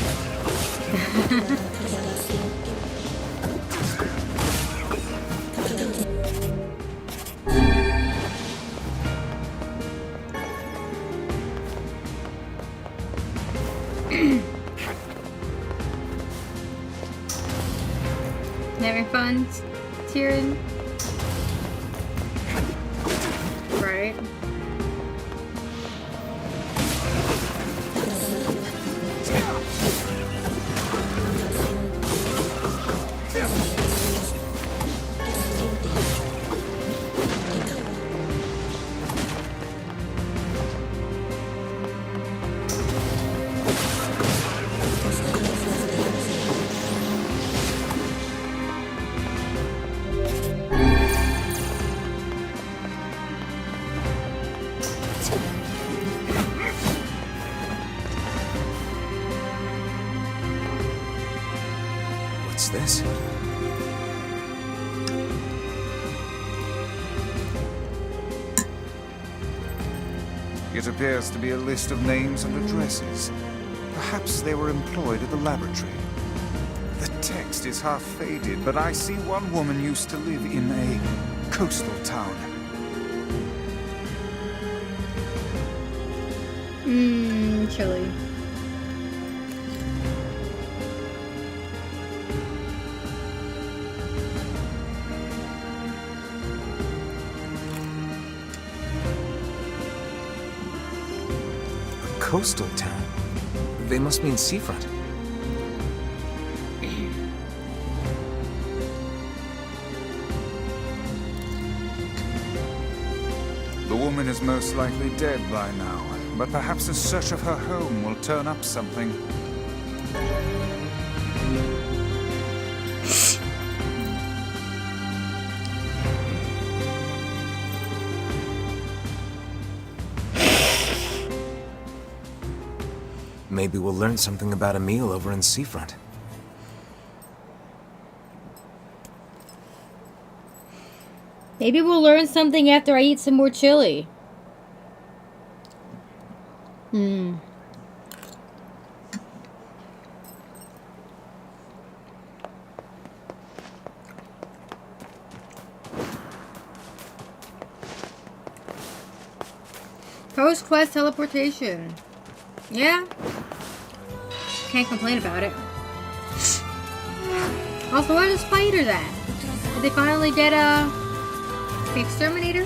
Having fun, Tyrion? Right. What's this? It appears to be a list of names and addresses. Perhaps they were employed at the laboratory. The text is half faded, but I see one woman used to live in a coastal town. Chilly. Coastal town. They must mean seafront. woman is most likely dead by now, but perhaps a search of her home will turn up something. Maybe we'll learn something about a meal over in Seafront. Maybe we'll learn something after I eat some more chili. Post-quest teleportation. Yeah. Can't complain about it. Also, where are the spiders at? Did they finally get the exterminator?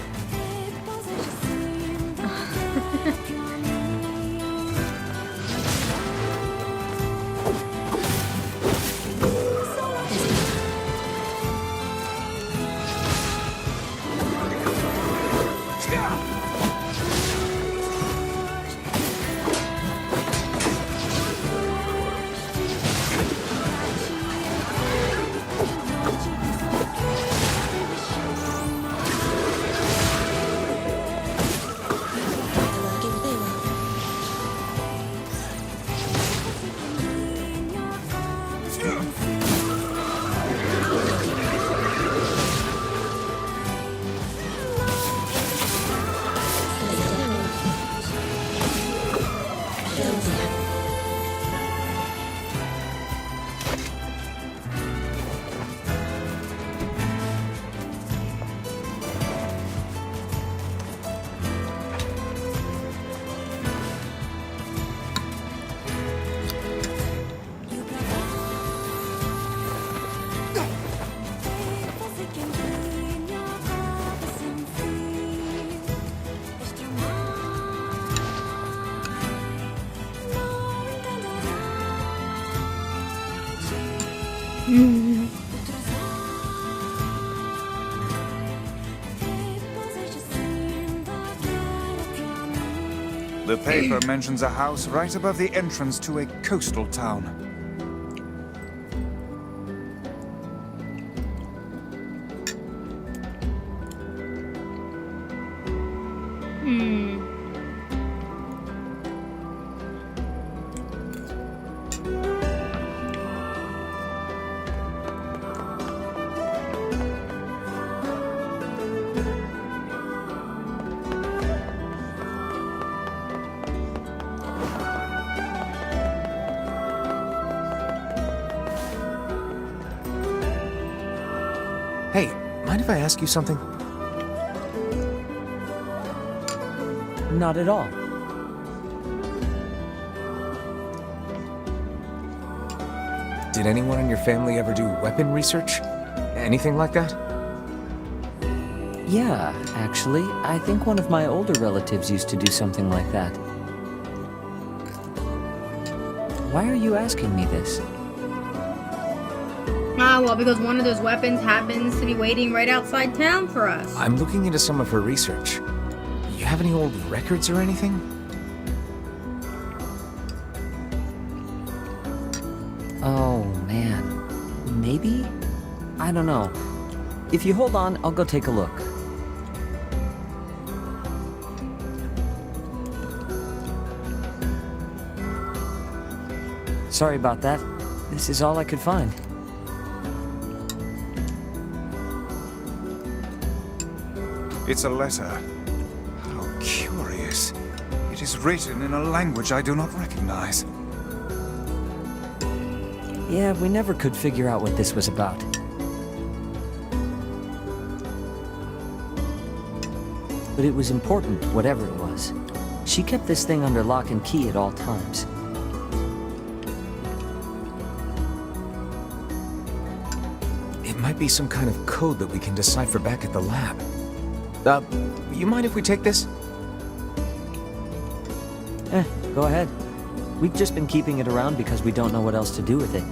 The paper mentions a house right above the entrance to a coastal town. Hey, mind if I ask you something? Not at all. Did anyone in your family ever do weapon research? Anything like that? Yeah, actually, I think one of my older relatives used to do something like that. Why are you asking me this? Ah, well, because one of those weapons happens to be waiting right outside town for us. I'm looking into some of her research. You have any old records or anything? Oh, man. Maybe? I don't know. If you hold on, I'll go take a look. Sorry about that. This is all I could find. It's a letter. How curious. It is written in a language I do not recognize. Yeah, we never could figure out what this was about. But it was important, whatever it was. She kept this thing under lock and key at all times. It might be some kind of code that we can decipher back at the lab. You mind if we take this? Go ahead. We've just been keeping it around because we don't know what else to do with it.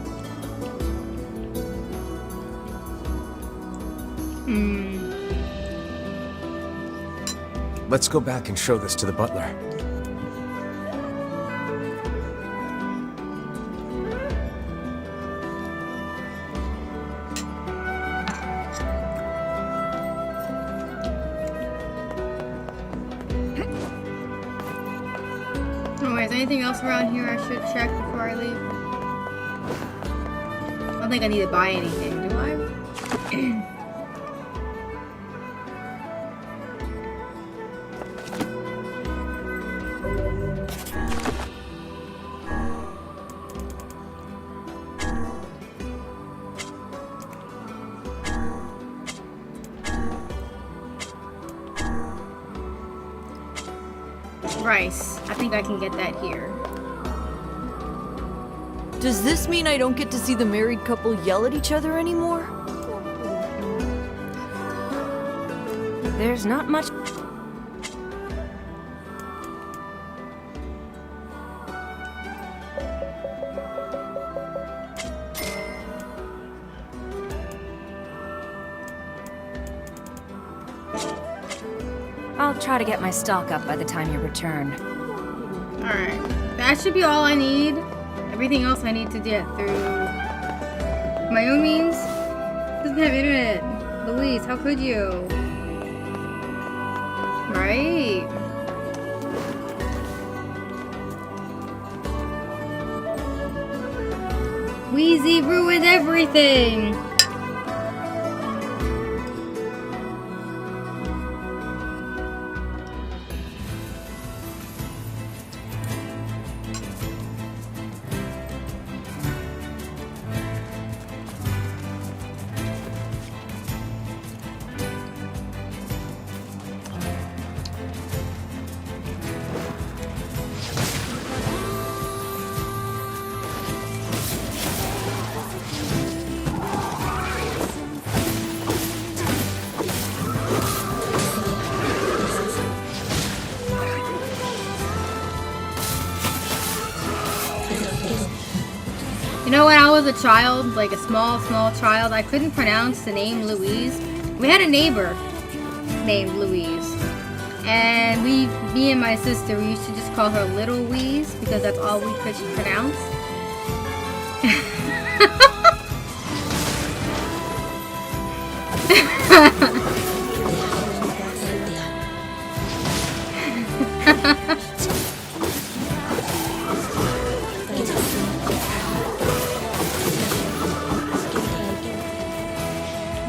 Let's go back and show this to the butler. Oh, is there anything else around here I should check before I leave? I don't think I need to buy anything, do I? Rice. I think I can get that here. Does this mean I don't get to see the married couple yell at each other anymore? There's not much. I'll try to get my stock up by the time you return. Alright. That should be all I need. Everything else I need to get through my own means. Doesn't have internet. Louise, how could you? Right. Wheezy ruined everything! You know, when I was a child, like a small child, I couldn't pronounce the name Louise. We had a neighbor named Louise. And me and my sister, we used to just call her Little Louise because that's all we could pronounce.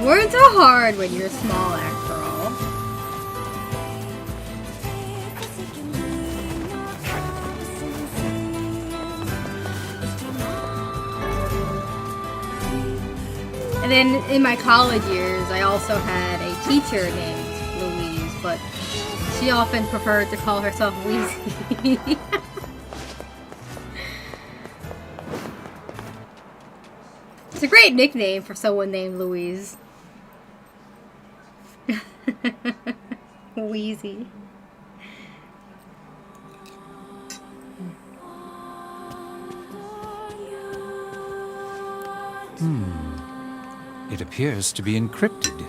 Words are hard when you're small, after all. And then in my college years, I also had a teacher named Louise, but she often preferred to call herself Wheezy. It's a great nickname for someone named Louise. Wheezy. It appears to be encrypted.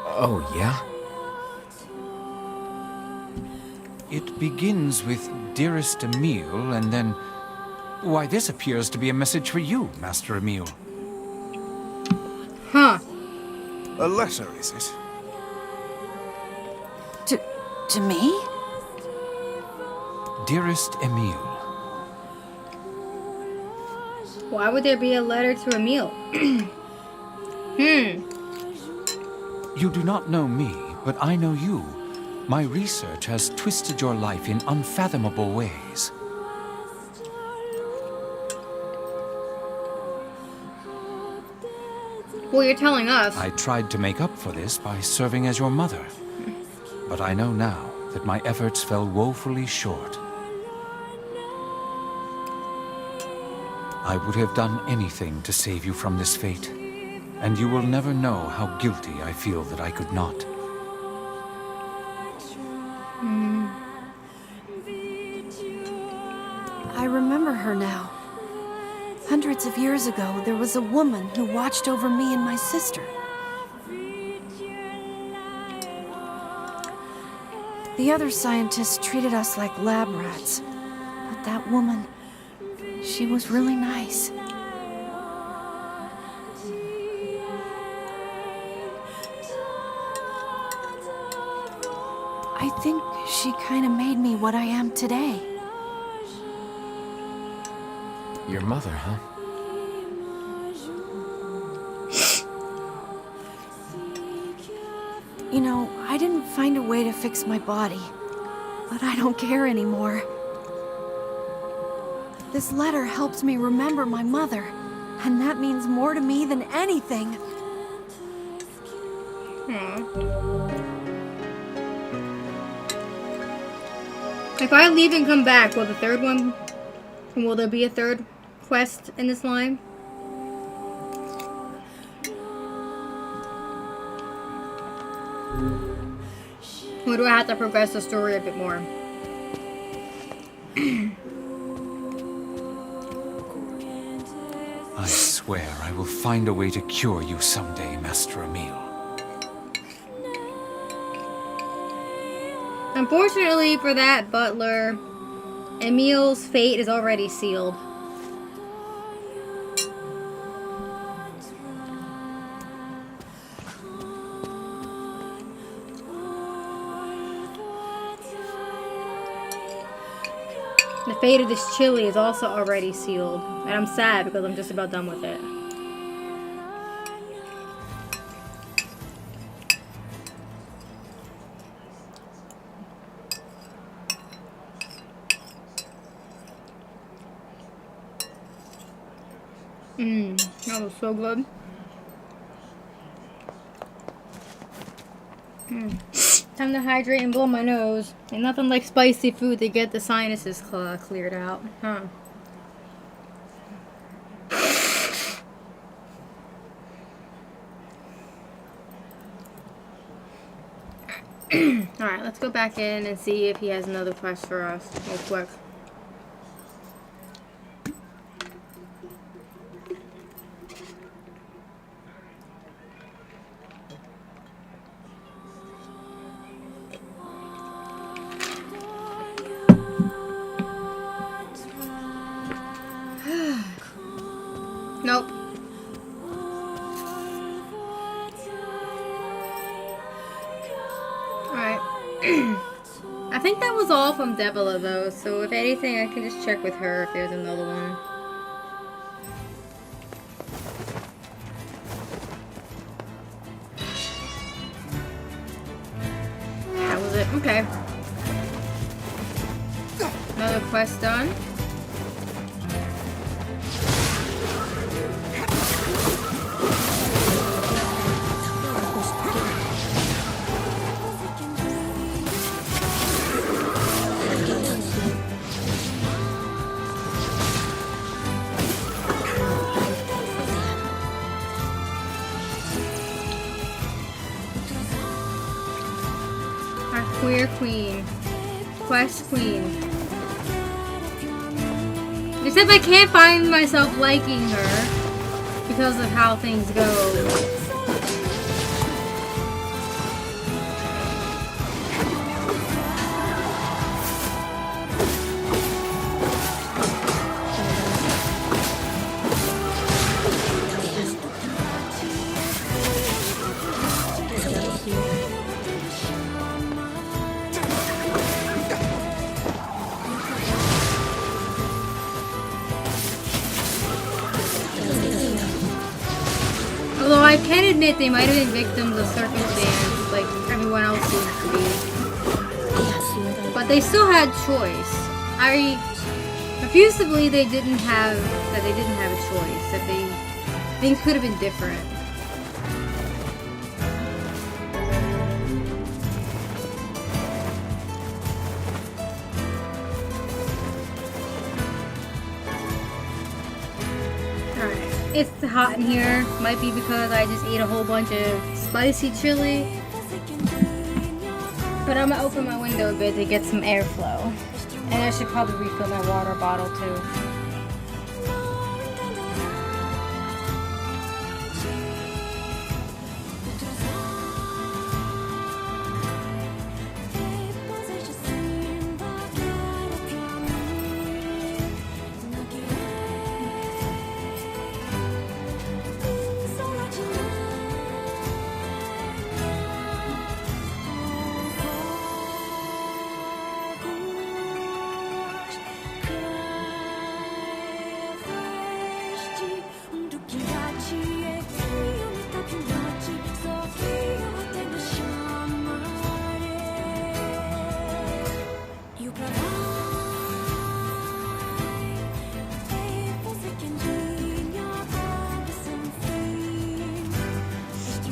Oh, yeah? It begins with Dearest Emile, and then... Why, this appears to be a message for you, Master Emile. Huh. A letter, is it? To me? Dearest Emile. Why would there be a letter to Emile? You do not know me, but I know you. My research has twisted your life in unfathomable ways. Well, you're telling us. I tried to make up for this by serving as your mother. But I know now that my efforts fell woefully short. I would have done anything to save you from this fate, and you will never know how guilty I feel that I could not. I remember her now. Hundreds of years ago, there was a woman who watched over me and my sister. The other scientists treated us like lab rats. But that woman, she was really nice. I think she kind of made me what I am today. Your mother, huh? You know, I didn't find a way to fix my body, but I don't care anymore. This letter helps me remember my mother, and that means more to me than anything. If I leave and come back, will there be a third quest in this line? Or do I have to progress the story a bit more? I swear I will find a way to cure you someday, Master Emil. Unfortunately for that butler, Emil's fate is already sealed. The fate of this chili is also already sealed, and I'm sad because I'm just about done with it. That was so good. Time to hydrate and blow my nose. And nothing like spicy food to get the sinuses cleared out, huh? Alright, let's go back in and see if he has another quest for us real quick. Nope. Alright. I think that was all from Devila though, so if anything I can just check with her if there's another one. That was it. Okay. Another quest done. Queer Queen. Quest Queen. Except I can't find myself liking her because of how things go. Although I can admit they might have been victims of circumstance, like everyone else seems to be. But they still had choice. I refuse to believe they didn't have a choice. That things could have been different. It's hot in here. Might be because I just ate a whole bunch of spicy chili. But I'm gonna open my window a bit to get some airflow. And I should probably refill my water bottle too.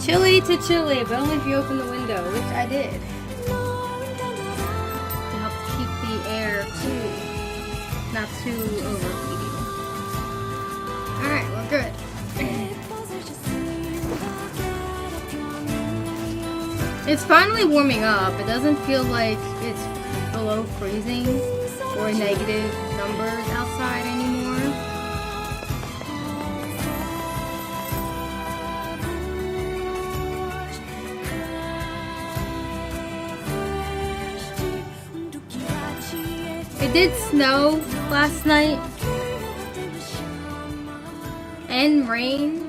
chilly to chilly, but only if you open the window, which I did. To help keep the air cool. Not too overheating. Alright, well good. It's finally warming up. It doesn't feel like it's below freezing or negative numbers outside anymore. It did snow last night and rain,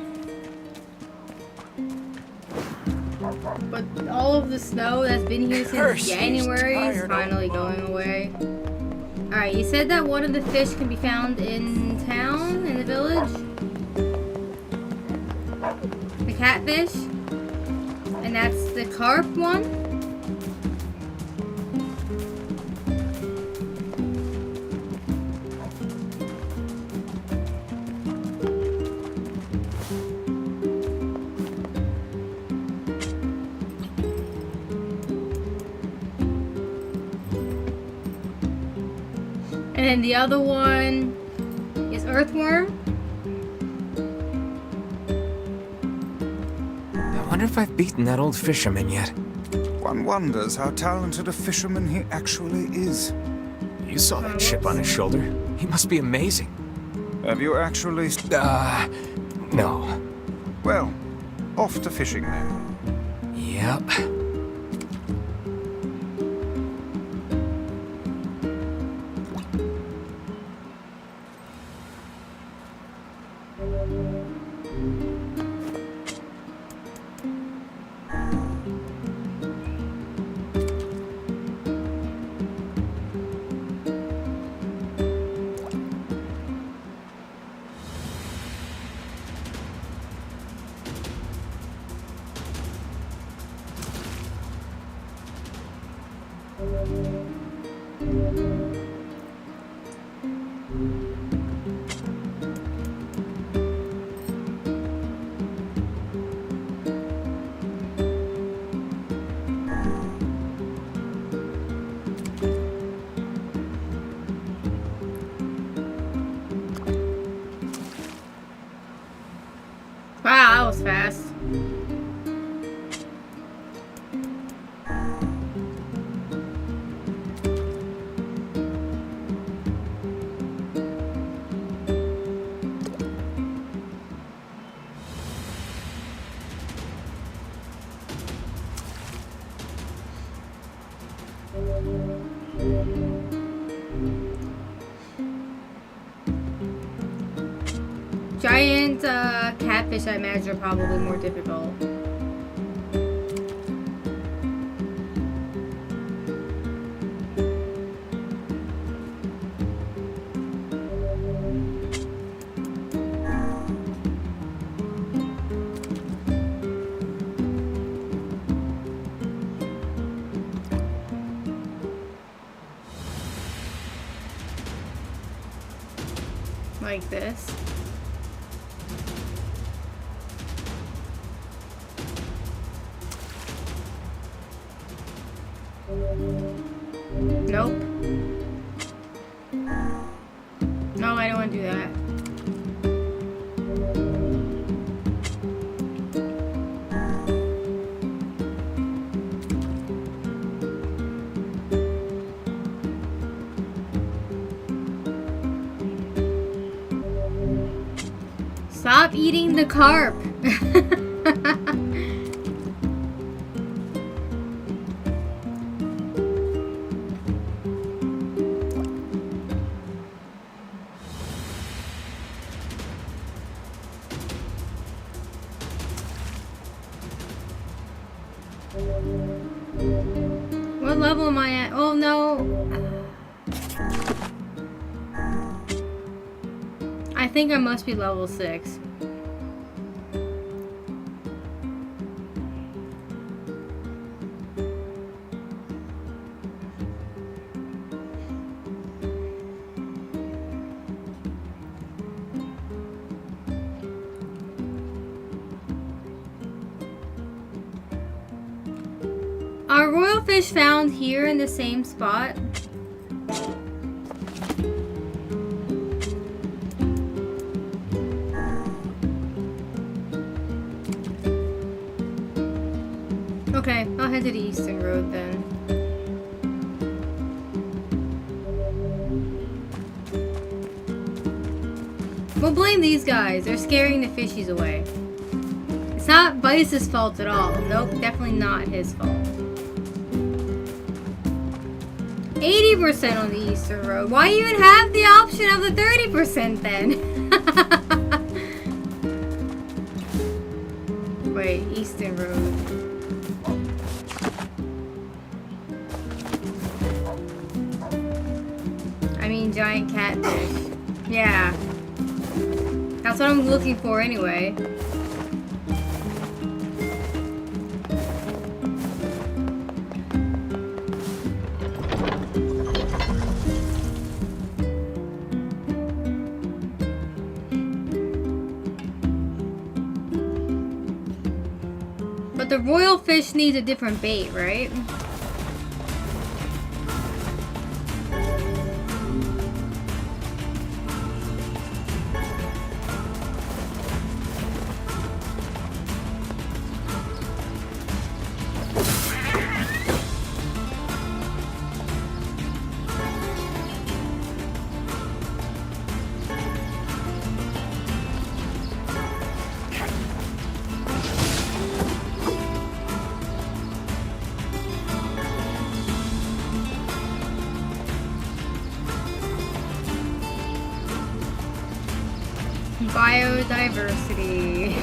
but all of the snow that's been here since January is finally going away. Alright, you said that one of the fish can be found in town, in the village? The catfish? And that's the carp one? And then the other one is earthworm. I wonder if I've beaten that old fisherman yet. One wonders how talented a fisherman he actually is. You saw that chip on his shoulder. He must be amazing. Have you actually... no. Well, off to fishing then. Yep. Wow, that was fast. Giant catfish, I imagine, are probably more difficult. Like this. Nope. No, I don't want to do that. Stop eating the carp. What level am I at? Oh no. I think I must be level 6. Are royal fish found here in the same spot? Okay, I'll head to the eastern road then. We'll blame these guys. They're scaring the fishies away. It's not Bice's fault at all. Nope, definitely not his fault. 80% on the eastern road. Why even have the option of the 30% then? Wait, eastern road. I mean giant catfish. Yeah. That's what I'm looking for anyway. But the royal fish needs a different bait, right? Biodiversity.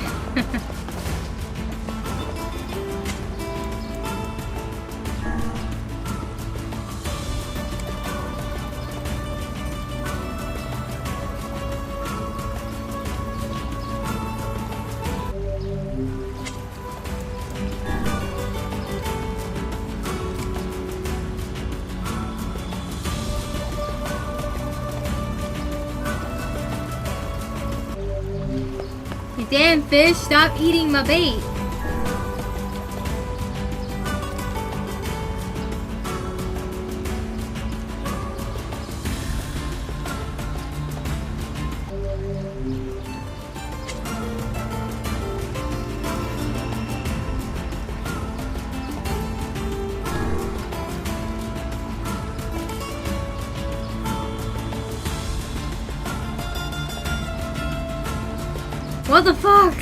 Damn fish, stop eating my bait. What the fuck?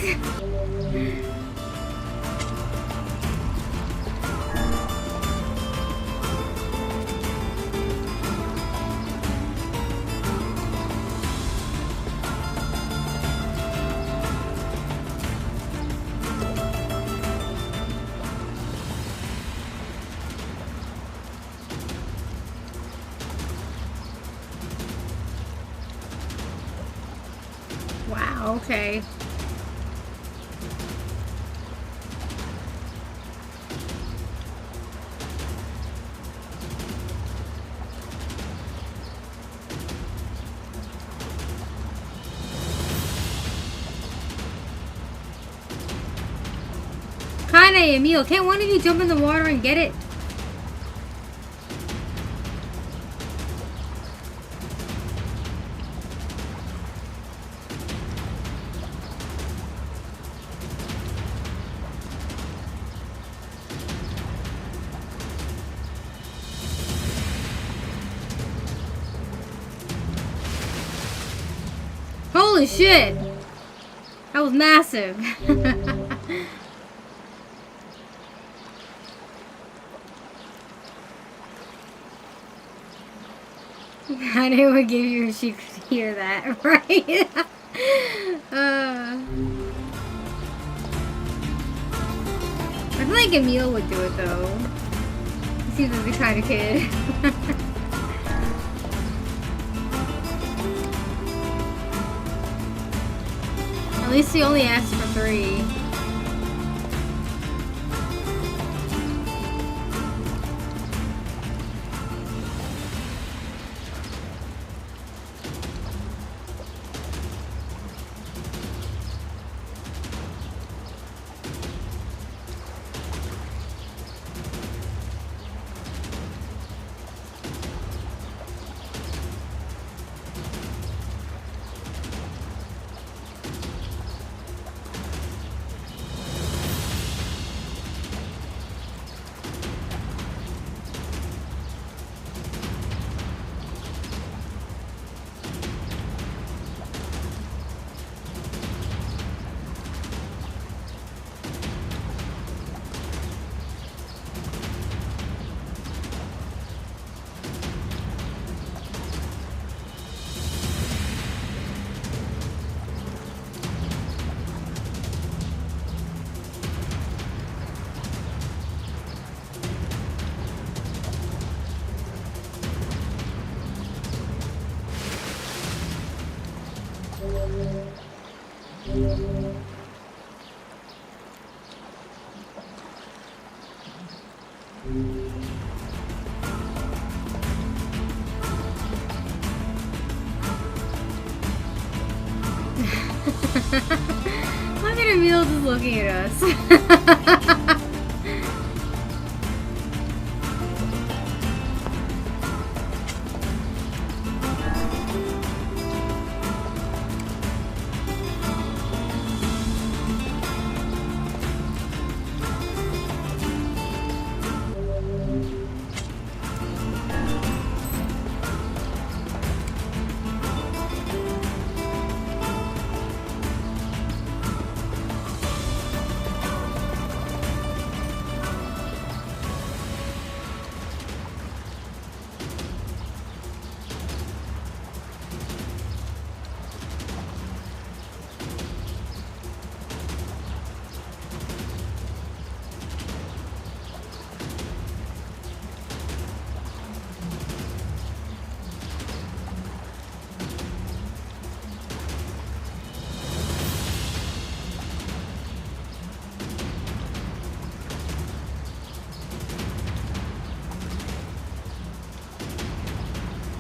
Wow, okay. Kinda, Emil, can't one of you jump in the water and get it? Holy shit! That was massive. I knew it would give you if she could hear that, right? I feel like Emil would do it though. He seems like the kind of kid. At least he only asked for 3. Look at Emil just looking at us.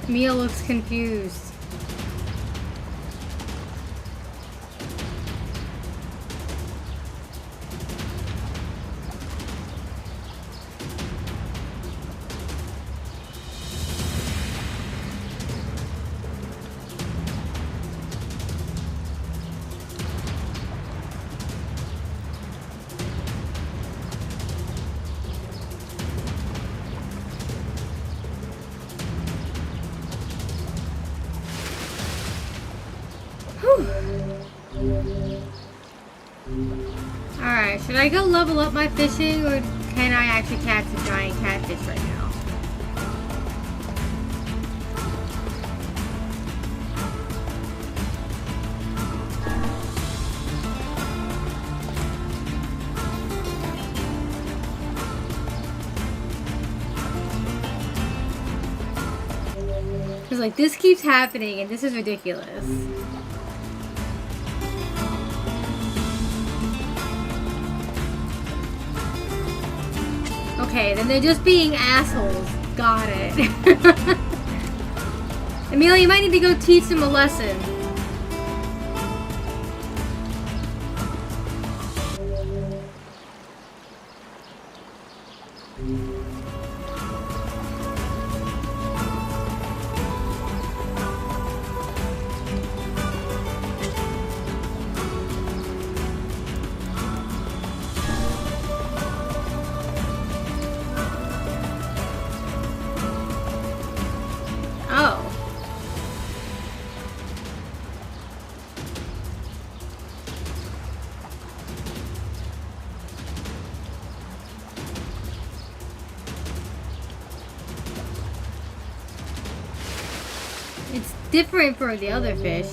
Mia looks confused. Alright, should I go level up my fishing, or can I actually catch a giant catfish right now? Because, like, this keeps happening, and this is ridiculous. Okay, then they're just being assholes. Got it. Emil, you might need to go teach them a lesson. It's different for the other fish.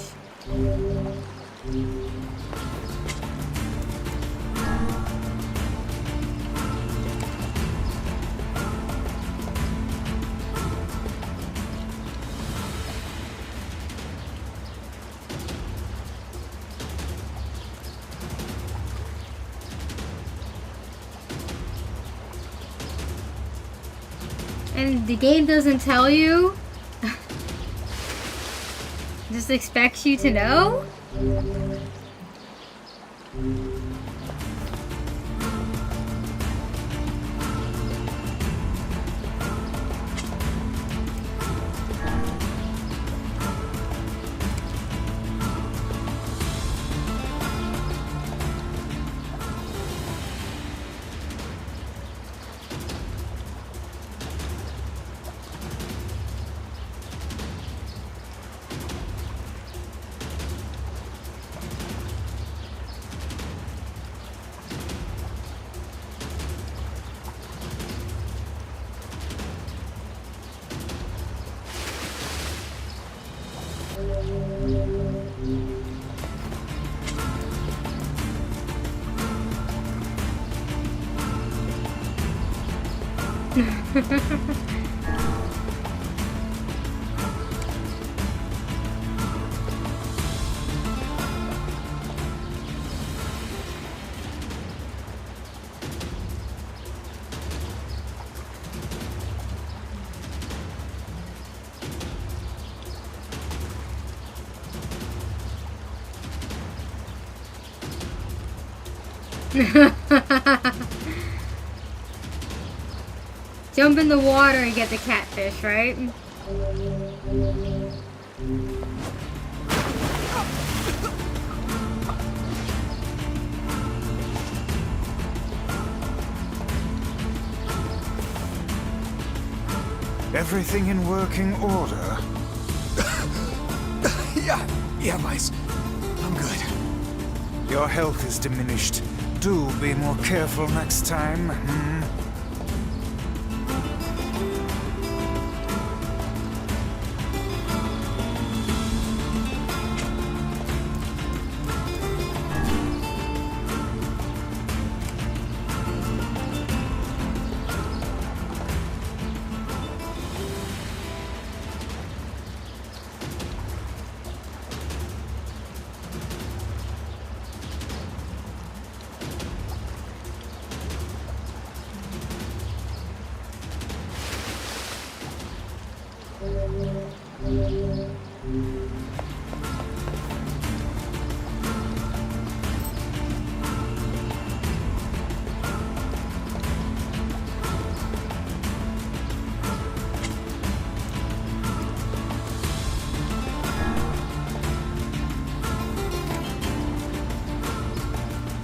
And the game doesn't tell you? Just expects you to know? Jump in the water and get the catfish, right? Everything in working order? Yeah, Vice. I'm good. Your health is diminished. Do be more careful next time.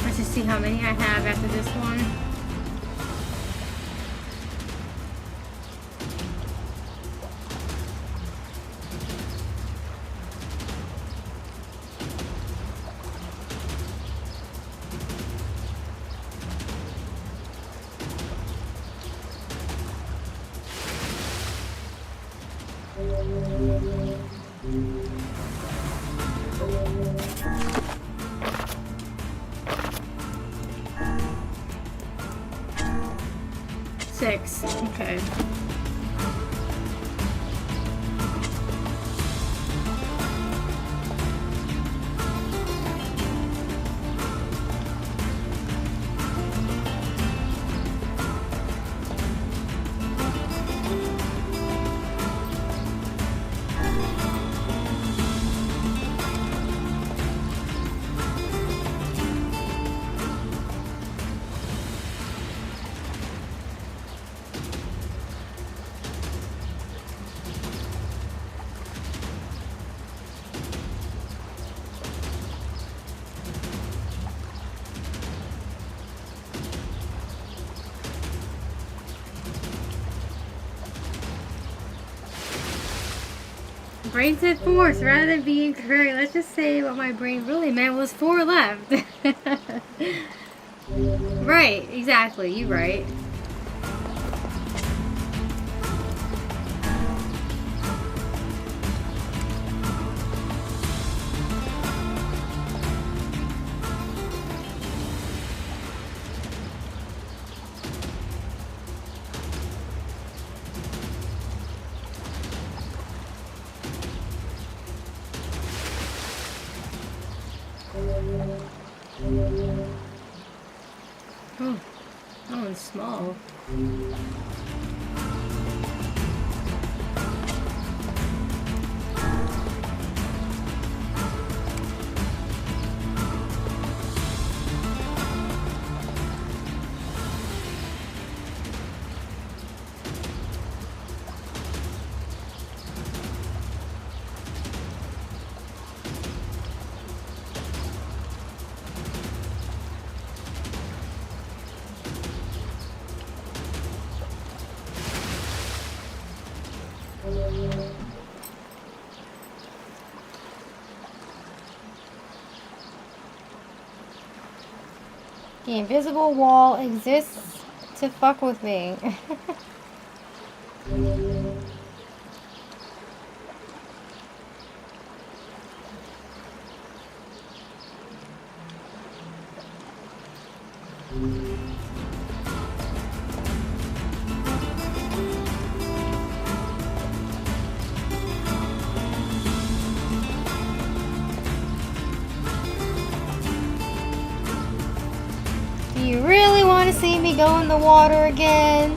Let's just see how many I have after this one. Six. Okay. Brain said 4, so rather than being correct, let's just say what my brain really meant was 4 left. Right, exactly, you're right. Oh, that one's small. The invisible wall exists to fuck with me. Do you really want to see me go in the water again?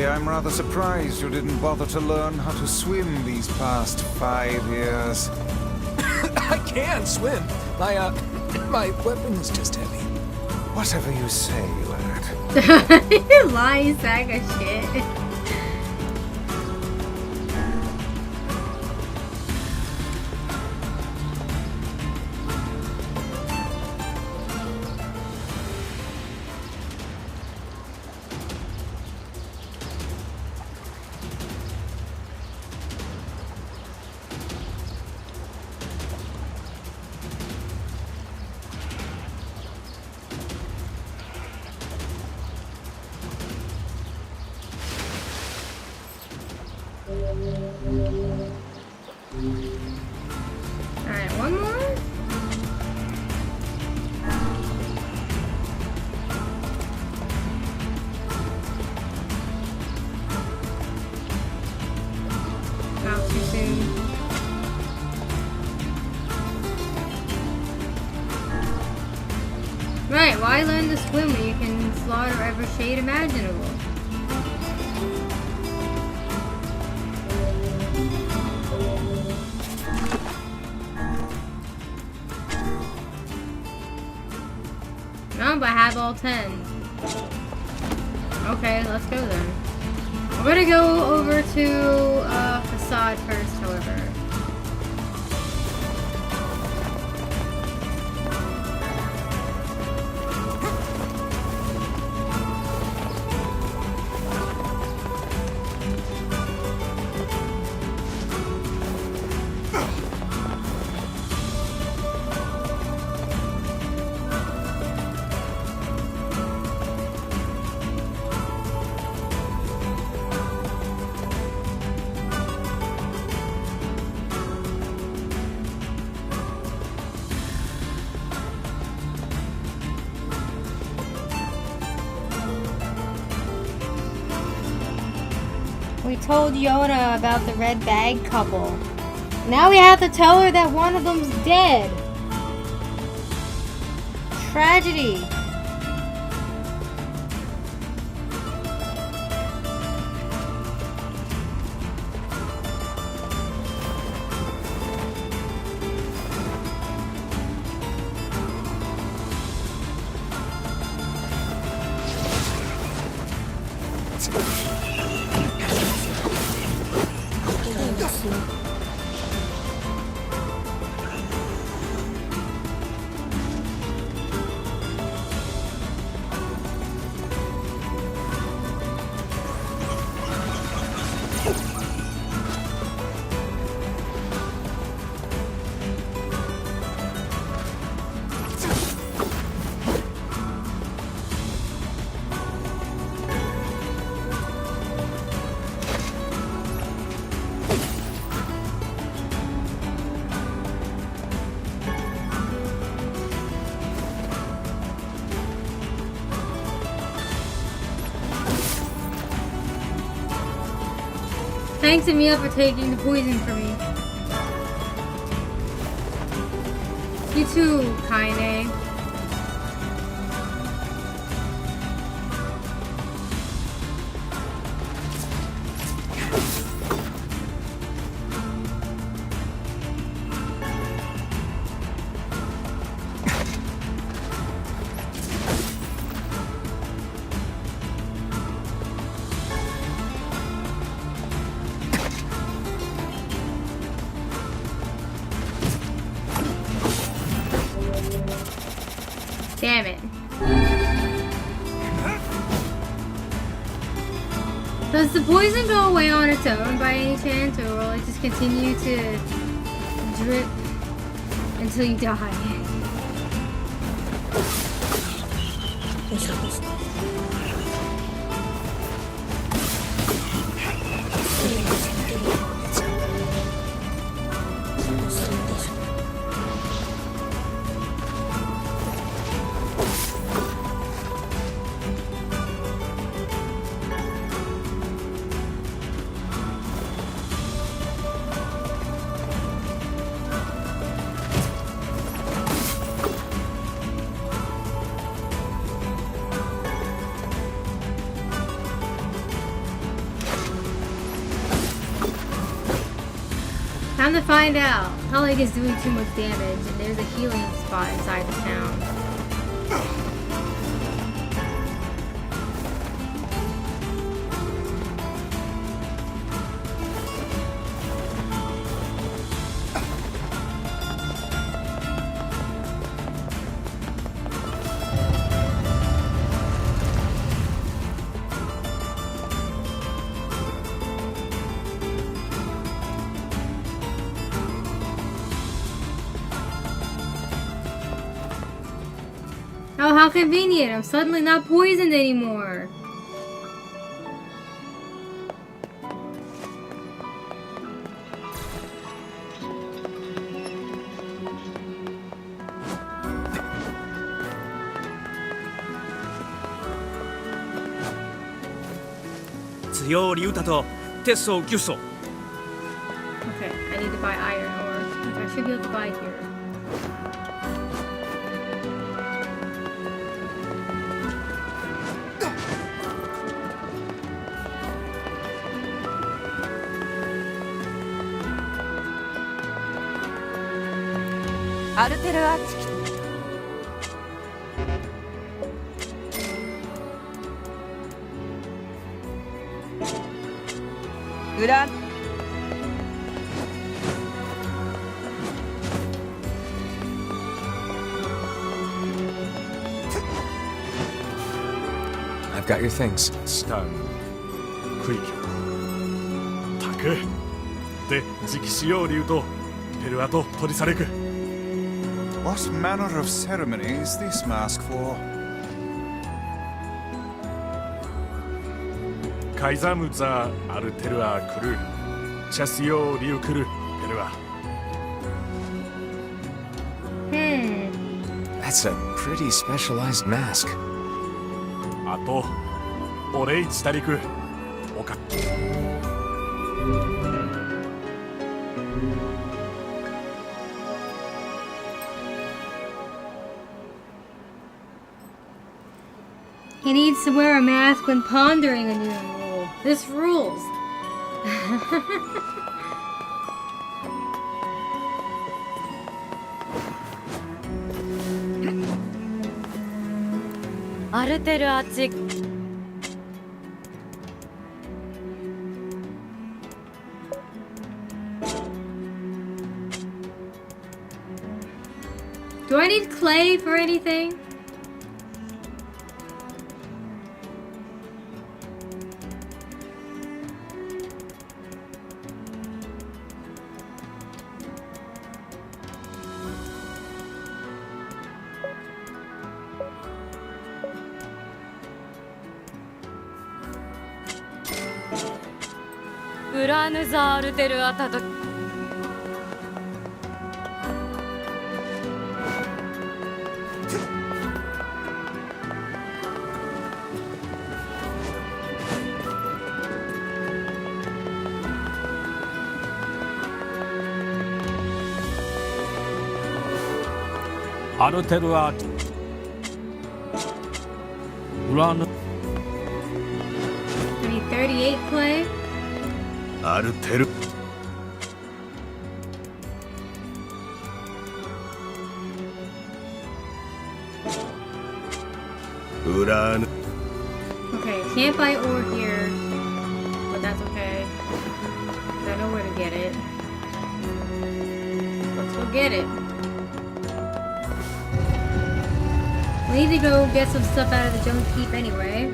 I'm rather surprised you didn't bother to learn how to swim these past 5 years. I can swim. My weapon is just heavy. Whatever you say, lad. Lying sack of shit. Alright, one more? Not too soon. Right, why learn to swim when you can slaughter every shade imaginable? No, but I have all 10. Okay, let's go then. We're gonna go over to Facade first, however. We told Yona about the red bag couple. Now we have to tell her that one of them's dead. Tragedy. Thanks Emilia for taking the poison for me. You too, Kaine. Damn it. Does the poison go away on its own by any chance, or will it just continue to drip until you die? Time to find out. Helig is doing too much damage, and there's a healing spot inside the town. Oh, how convenient. I'm suddenly not poisoned anymore. Okay, I need to buy iron ore. I should be able to buy here. I've got your things. Stone. Creek. たく。で、次期使用流とペルアと取り去れく。What manner of ceremony is this mask for? カイザムザアルテルアクル。チャスヨーリュクルペルア。That's a pretty specialized mask. あと、お礼したりく。おか。He needs to wear a mask when pondering a new rule. This rules. Do I need clay for anything? I need 38 clay. アルテル。ウラヌ。Okay, can't buy ore here, but that's okay. 'Cause I know where to get it. Let's go get it. We need to go get some stuff out of the Jones Keep anyway.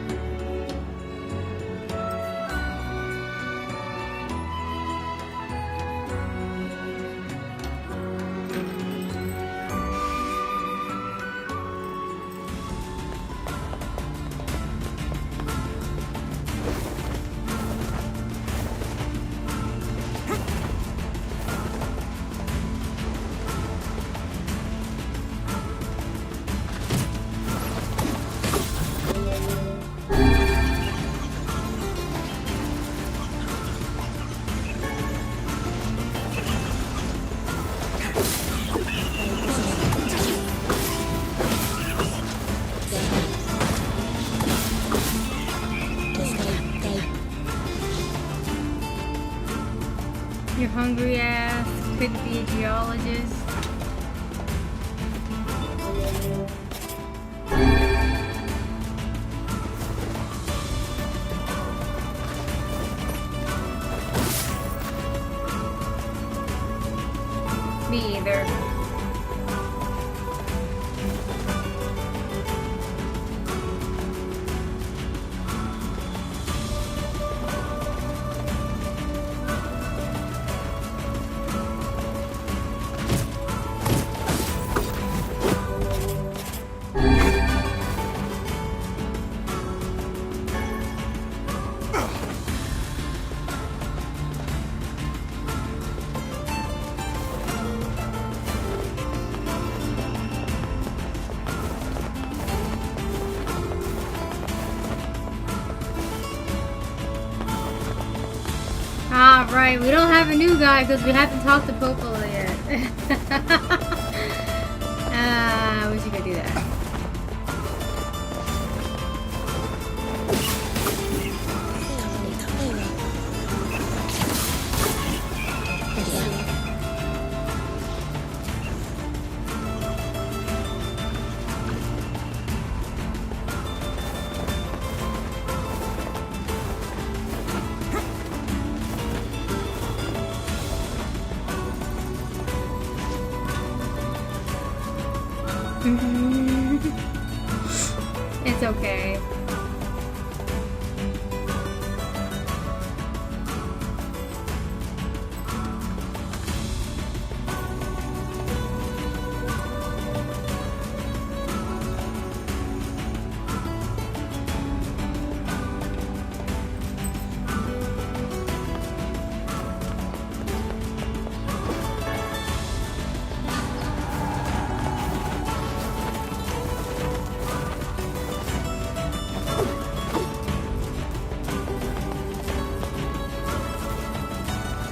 Your hungry ass could be a geologist. Me either. Ah, right. We don't have a new guy because we haven't talked to Popola yet. I wish you could do that. It's okay.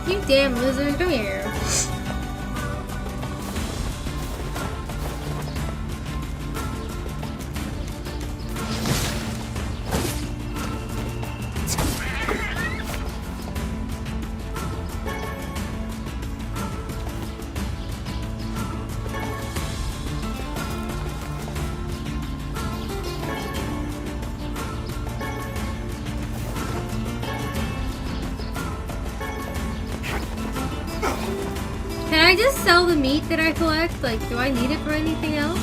You damn lizard, come here. Can I just sell the meat that I collect? Like, do I need it for anything else?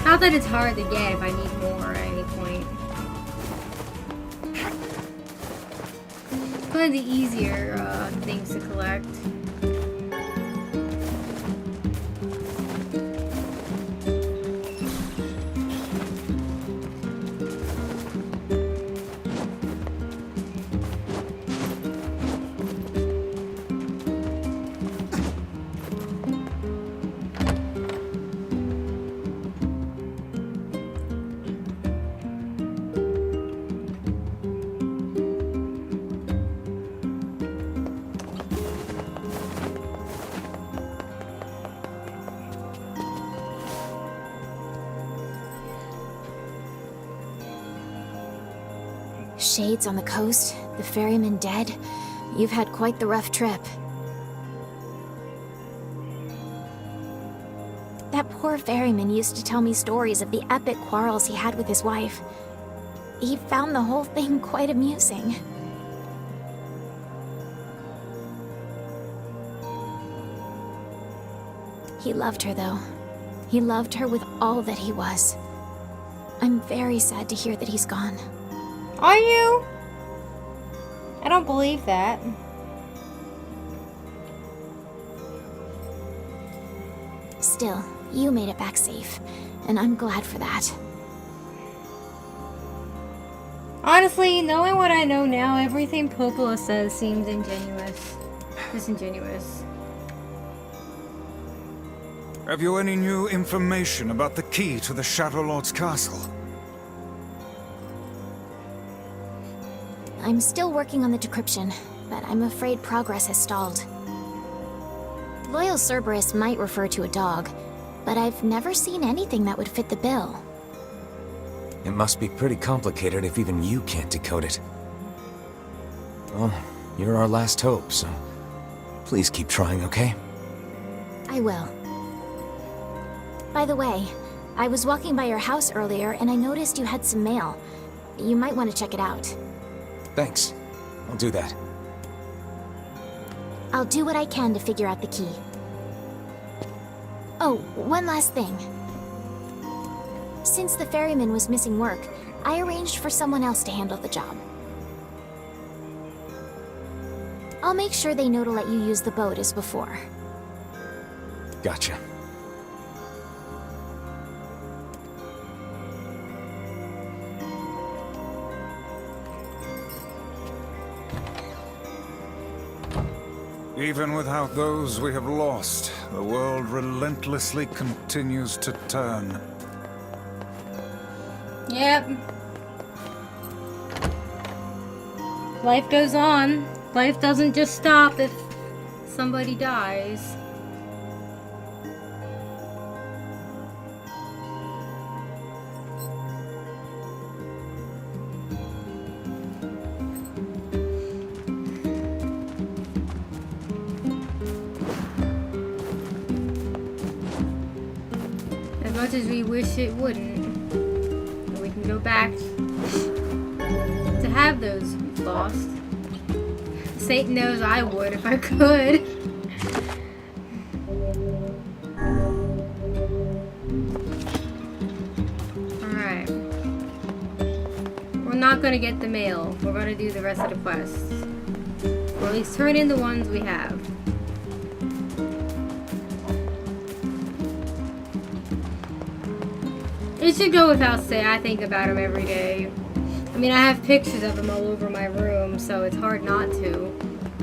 Not that it's hard to get if I need more at any point. One of the easier things to collect. Shades on the coast, the ferryman dead. You've had quite the rough trip. That poor ferryman used to tell me stories of the epic quarrels he had with his wife. He found the whole thing quite amusing. He loved her, though. He loved her with all that he was. I'm very sad to hear that he's gone. Are you? I don't believe that. Still, you made it back safe, and I'm glad for that. Honestly, knowing what I know now, everything Popola says seems disingenuous. Have you any new information about the key to the Shadow Lord's castle? I'm still working on the decryption, but I'm afraid progress has stalled. Loyal Cerberus might refer to a dog, but I've never seen anything that would fit the bill. It must be pretty complicated if even you can't decode it. Well, you're our last hope, so please keep trying, okay? I will. By the way, I was walking by your house earlier and I noticed you had some mail. You might want to check it out. Thanks. I'll do that. I'll do what I can to figure out the key. Oh, one last thing. Since the ferryman was missing work, I arranged for someone else to handle the job. I'll make sure they know to let you use the boat as before. Gotcha. Even without those we have lost, the world relentlessly continues to turn. Yep. Life goes on. Life doesn't just stop if somebody dies. As much as we wish it wouldn't, we can go back to have those lost. Satan knows I would if I could. Alright. We're not gonna get the mail. We're gonna do the rest of the quests. Or at least turn in the ones we have. It should go without saying, I think about him every day. I mean, I have pictures of him all over my room, so it's hard not to.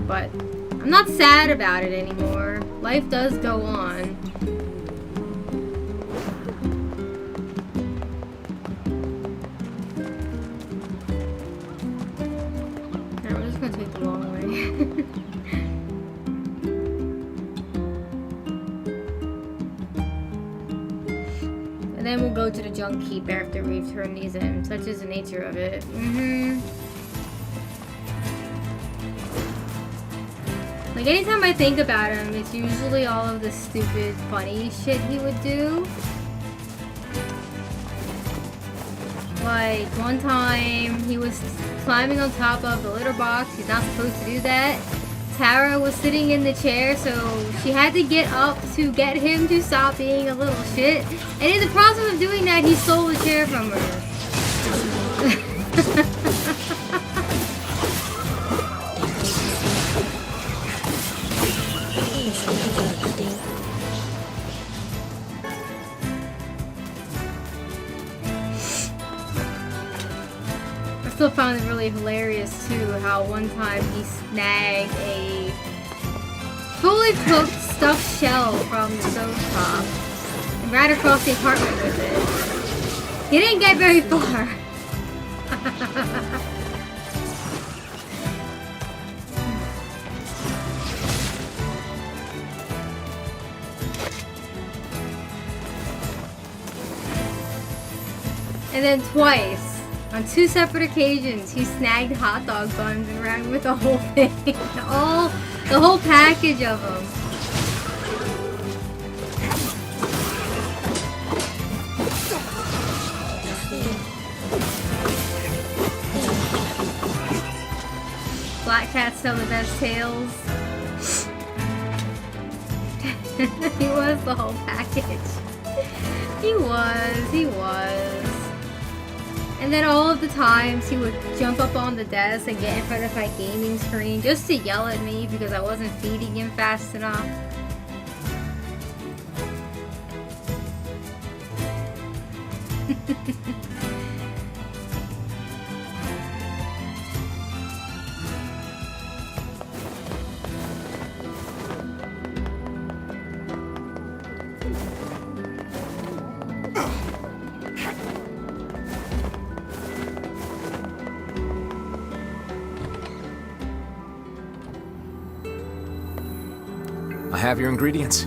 But I'm not sad about it anymore. Life does go on. Alright, we're just gonna take the long way. And then we'll go to the junk heap after we've turned these in. Such is the nature of it. Like, anytime I think about him, it's usually all of the stupid, funny shit he would do. Like, one time, he was climbing on top of the litter box. He's not supposed to do that. Tara was sitting in the chair, so she had to get up to get him to stop being a little shit. And in the process of doing that, he stole the chair from her. I still found it really hilarious too how one time he snagged a fully cooked stuffed shell from the stovetop and ran across the apartment with it. He didn't get very far. And then twice, on two separate occasions, he snagged hot dog buns and ran with the whole thing. The whole package of them. Black cats tell the best tales. He was the whole package. He was. And then all of the times he would jump up on the desk and get in front of my gaming screen just to yell at me because I wasn't feeding him fast enough. I have your ingredients.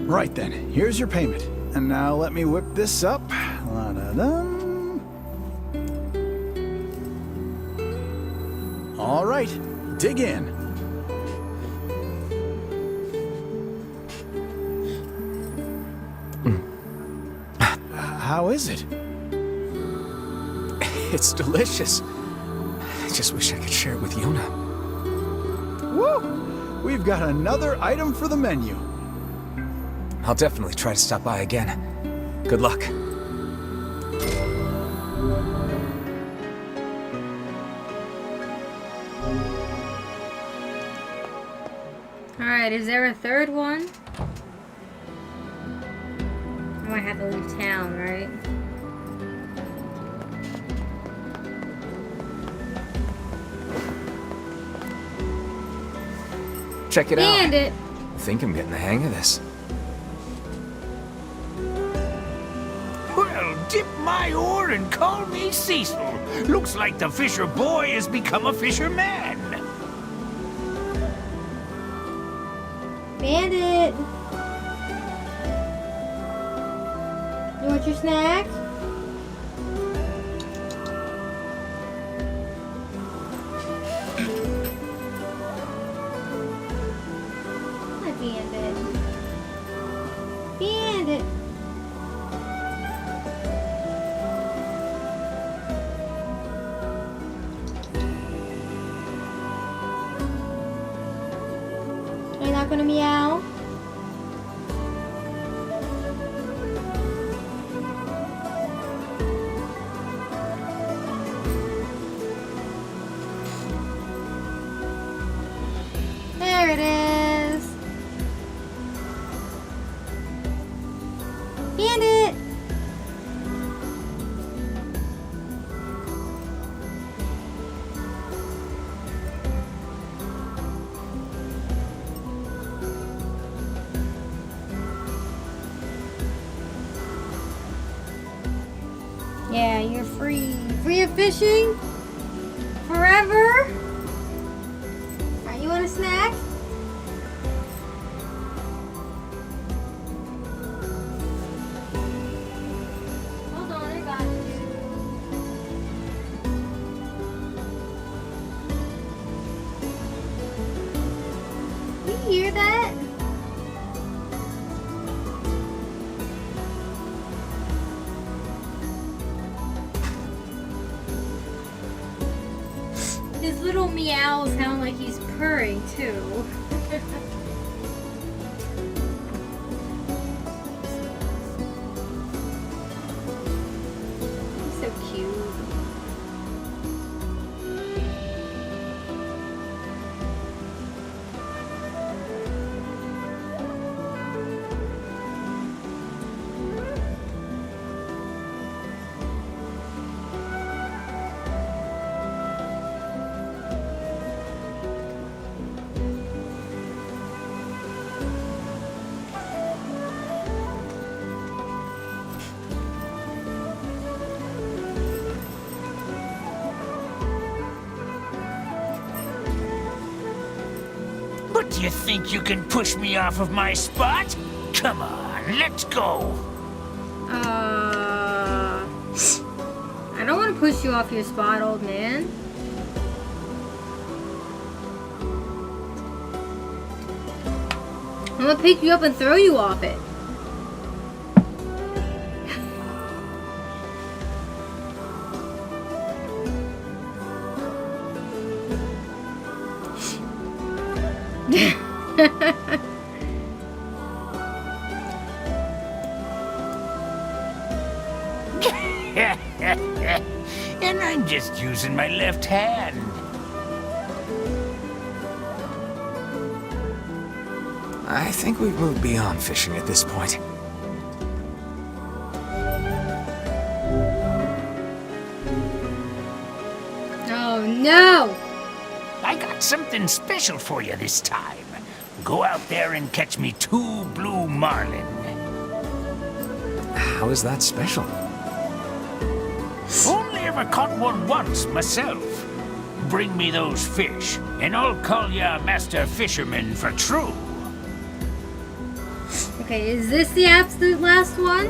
Right then, here's your payment. And now let me whip this up. La-da-dum. All right, dig in. How is it? It's delicious. I just wish I could share it with Yona. Woo! We've got another item for the menu. I'll definitely try to stop by again. Good luck. Alright, is there a third one? I might have to leave town, right? Check it out. And it. I think I'm getting the hang of this. Well, dip my oar and call me Cecil. Looks like the fisher boy has become a fisherman. Bandit! You want your snack? Hi, Bandit. Bandit! Are you not gonna meow? There it is. Bandit! Yeah, you're free. Free of fishing? Forever? Alright, you want a snack? Hold on, I got you. You hear that? His little meows sound like he's purring too. He's so cute. But do you think you can push me off of my spot? Come on, let's go. I don't want to push you off your spot, old man. I'm gonna pick you up and throw you off it. And I'm just using my left hand. I think we've moved beyond fishing at this point. Oh no! I got something special for you this time. Go out there and catch me 2 blue marlin. How is that special? Only ever caught one once myself. bring me those fish, and I'll call ya Master Fisherman for true. Okay, is this the absolute last one?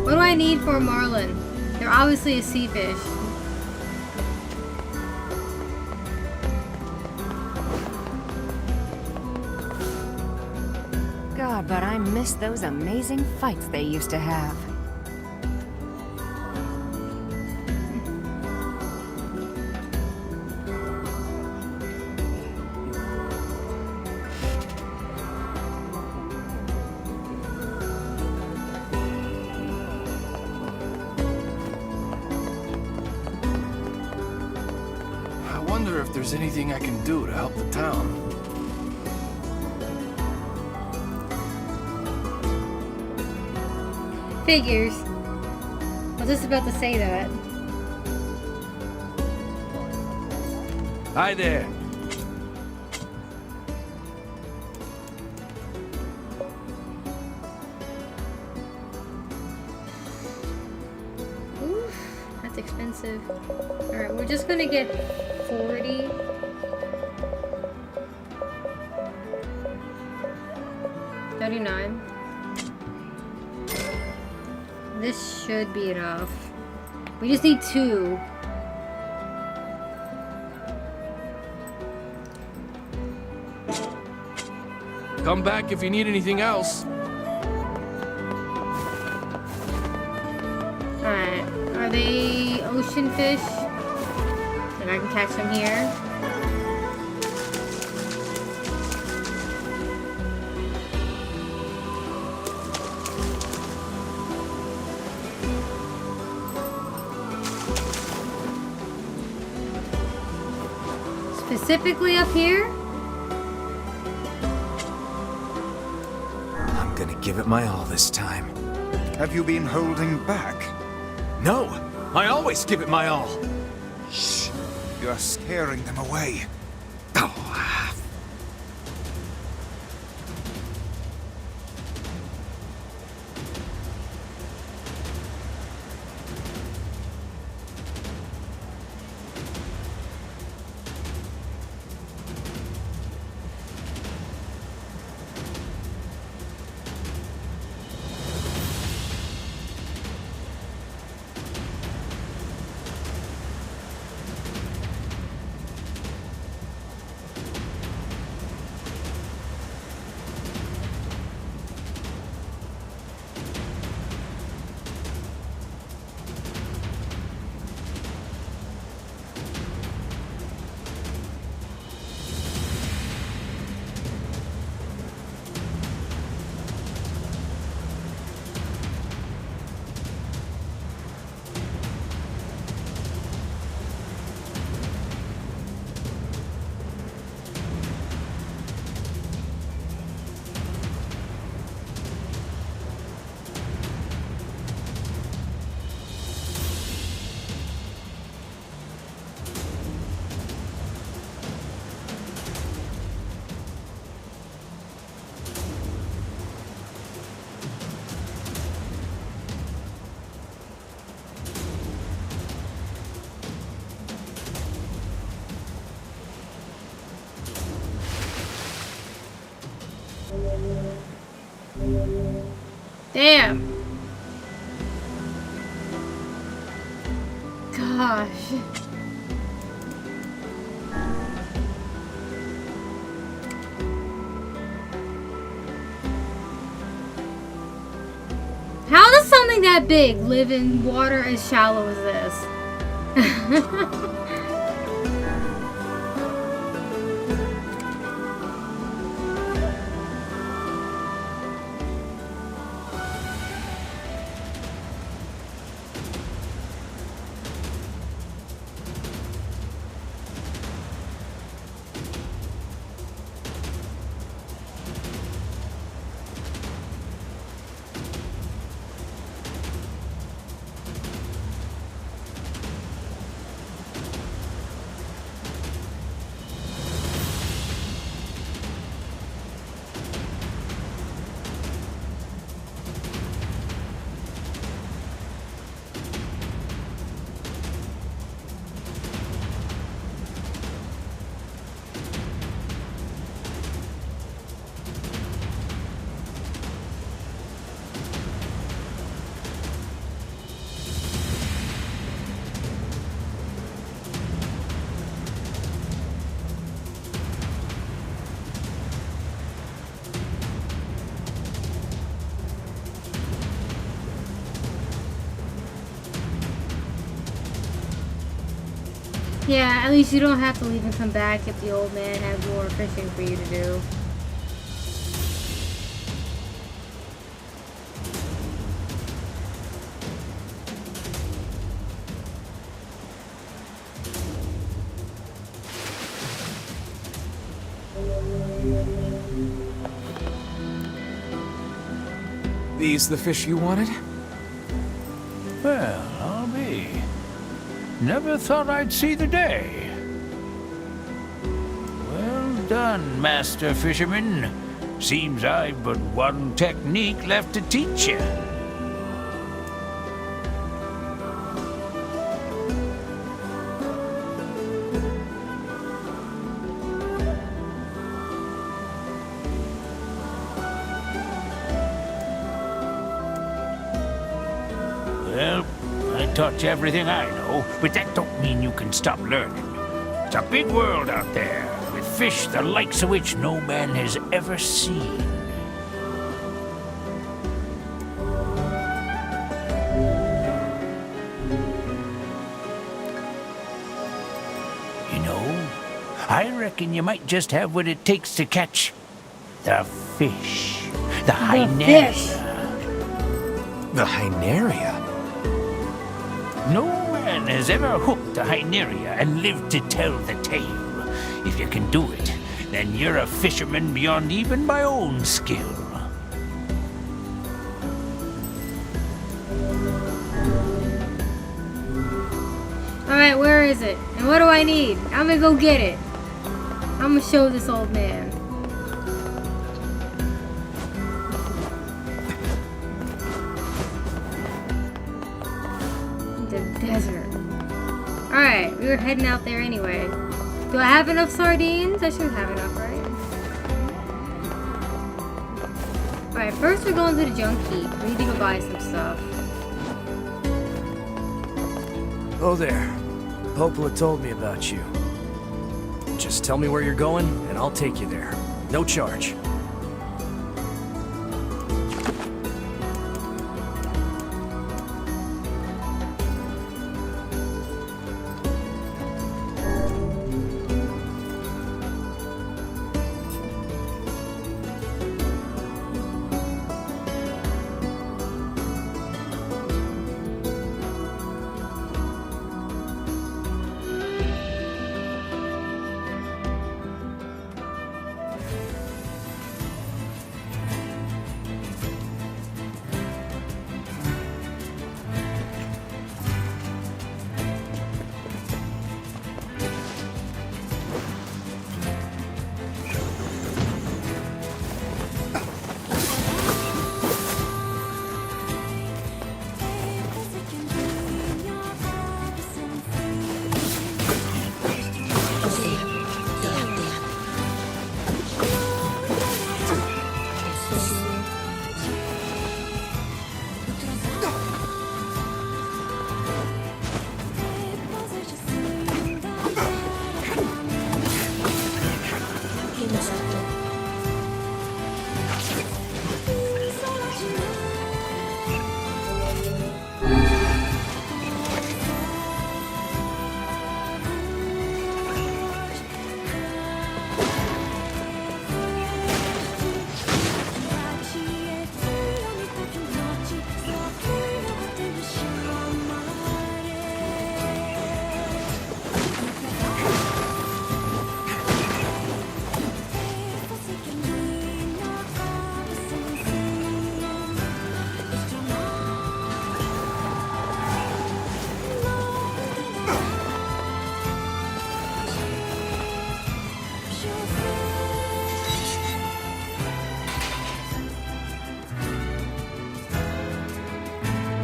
What do I need for a marlin? They're obviously a sea fish. God, but I miss those amazing fights they used to have. I wonder if there's anything I can do to help the town. Figures. I was just about to say that. Hi there. Oof, that's expensive. Alright, we're just gonna get 40. $39. This should be enough. We just need 2. Come back if you need anything else. Alright, are they ocean fish? And I can catch them here. Specifically up here? I'm gonna give it my all this time. Have you been holding back? No! I always give it my all! Shh! You're scaring them away. Damn. Gosh. How does something that big live in water as shallow as this? Yeah, at least you don't have to leave and come back if the old man has more fishing for you to do. These the fish you wanted? Well, I'll be. Never thought I'd see the day. Well done, Master Fisherman. Seems I've but one technique left to teach you. Well, I taught you everything I know, but that don't mean you can stop learning. It's a big world out there, with fish the likes of which no man has ever seen. You know, I reckon you might just have what it takes to catch the fish. The Hyneria. The Hyneria? No man has ever hooked a Hyneria and lived to tell the tale. If you can do it, then you're a fisherman beyond even my own skill. Alright, where is it? And what do I need? I'm gonna go get it. I'm gonna show this old man. Desert. Alright, we were heading out there anyway. Do I have enough sardines? I should have enough, right? Alright, first we're going to the junk heap. We need to go buy some stuff. Oh there. Popola told me about you. Just tell me where you're going, and I'll take you there. No charge.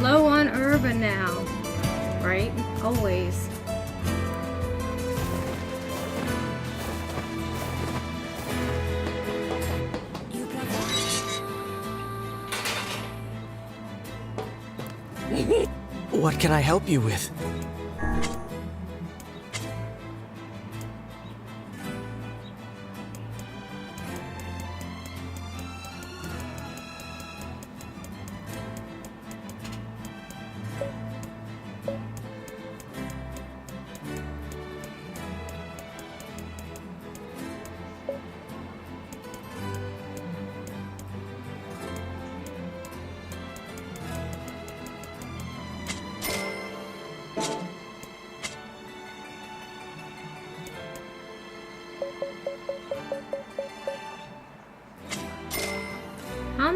Low on urban now, right? Always. What can I help you with?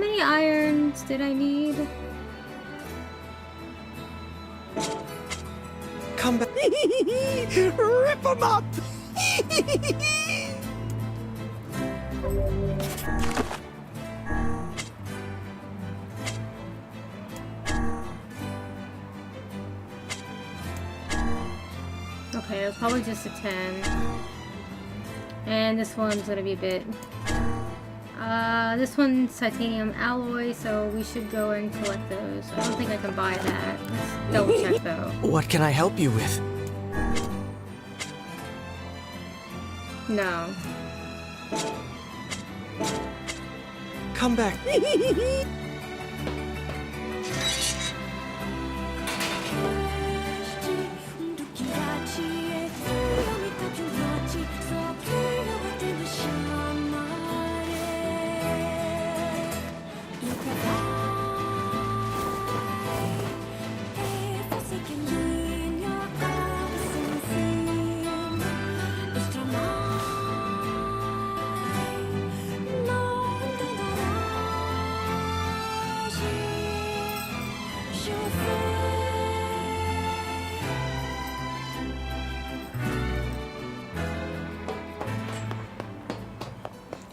many irons did I need? Come back. Rip them up! Okay, it was probably just a 10. And this one's gonna be a bit... this one's titanium alloy, so we should go and collect those. I don't think I can buy that. Let's double check though. What can I help you with? No. Come back.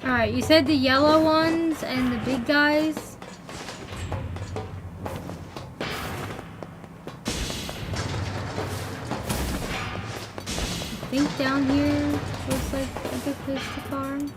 Alright, you said the yellow ones and the big guys? I think down here was like a good place to farm.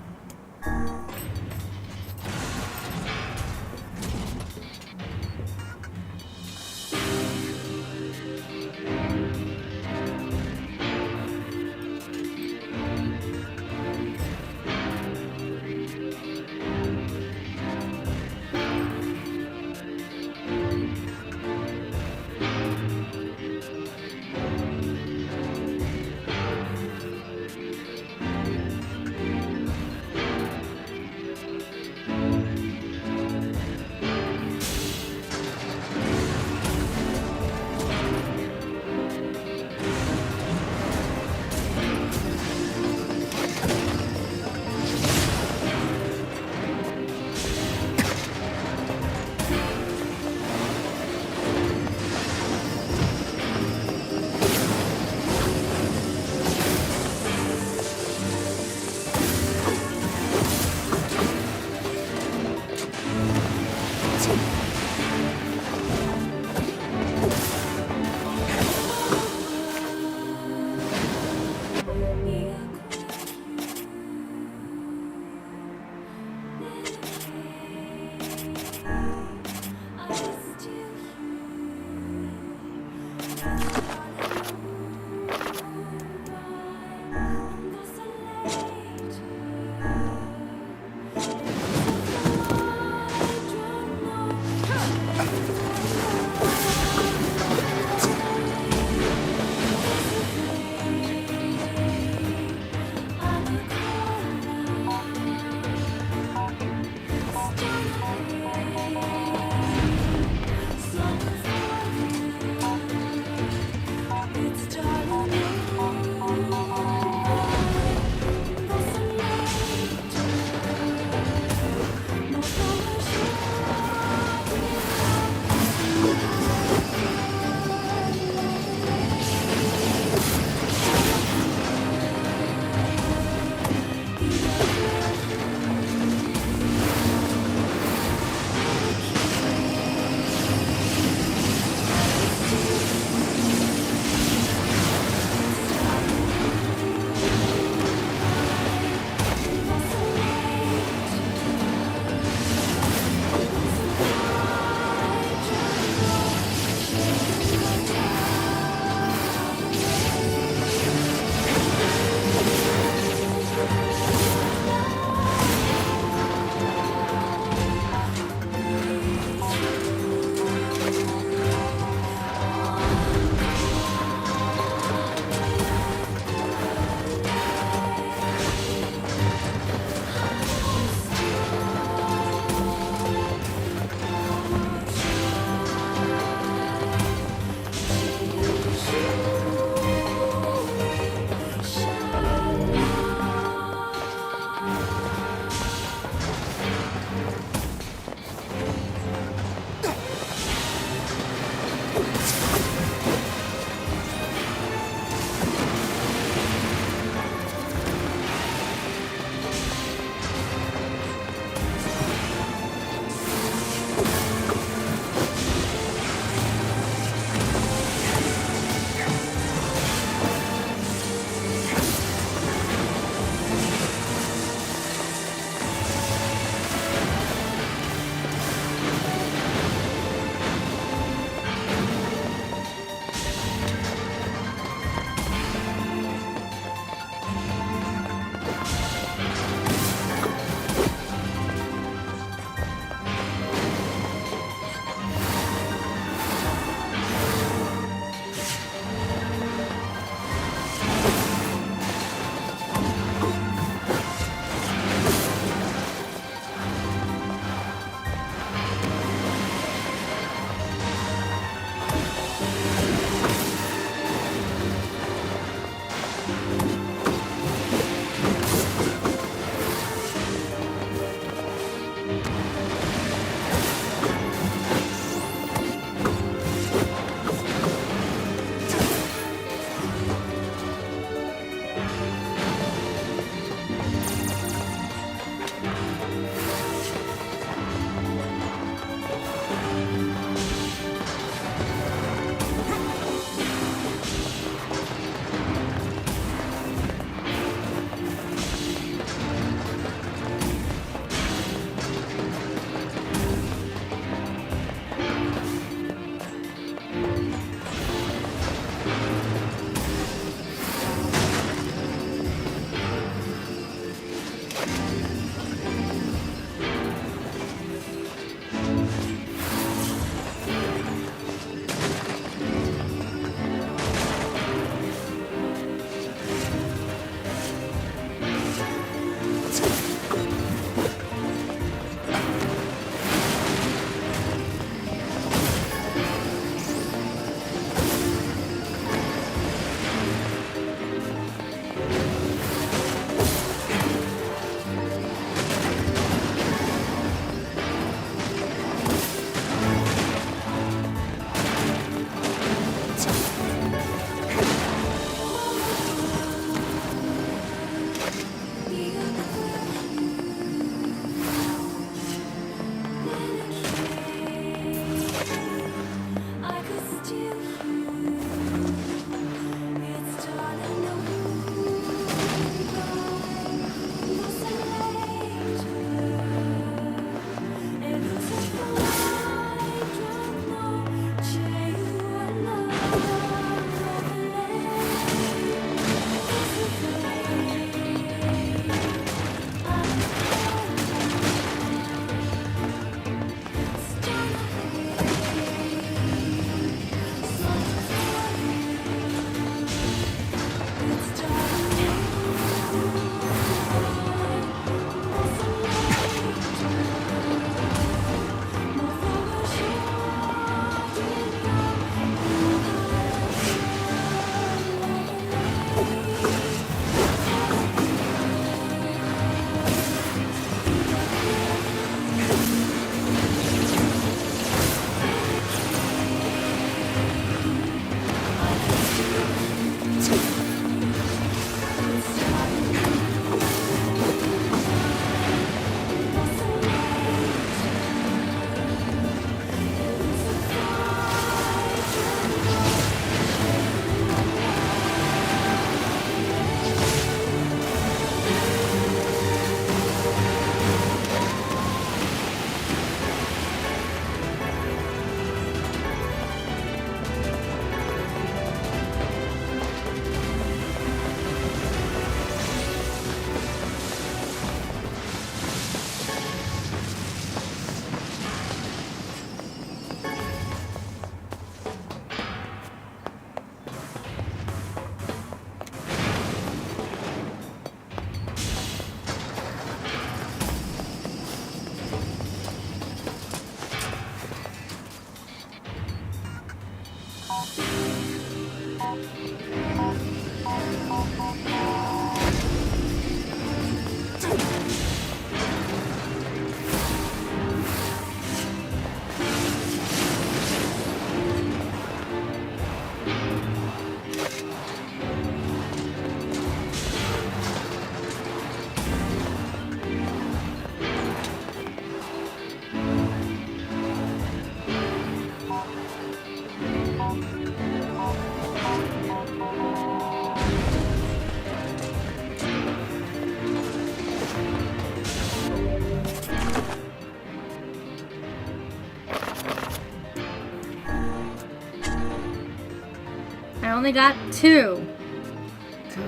only got 2.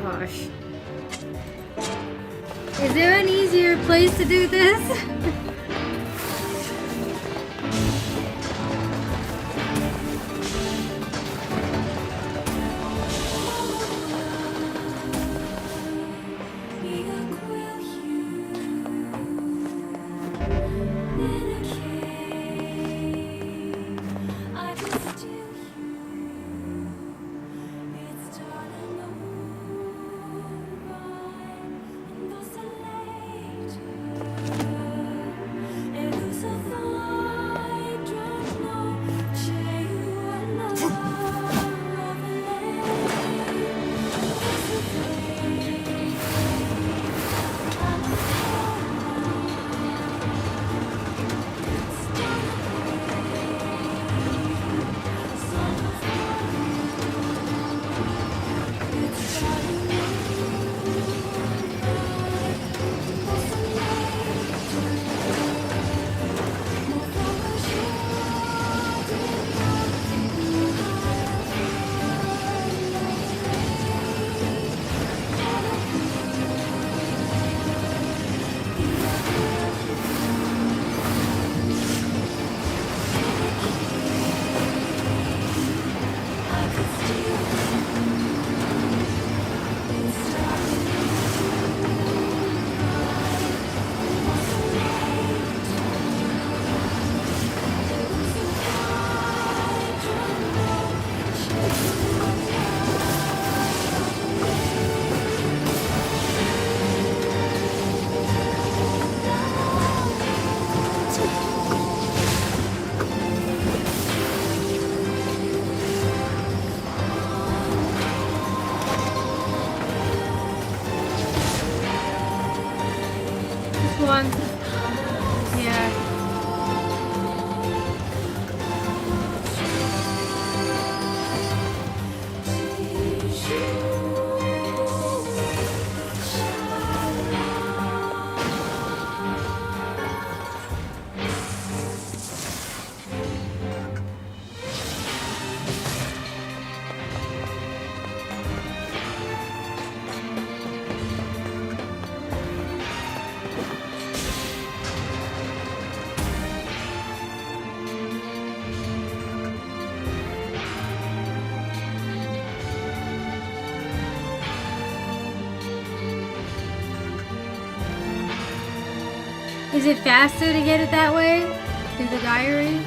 Gosh. Is there an easier place to do this? One. Yeah. Is it faster to get it that way? Through the diary?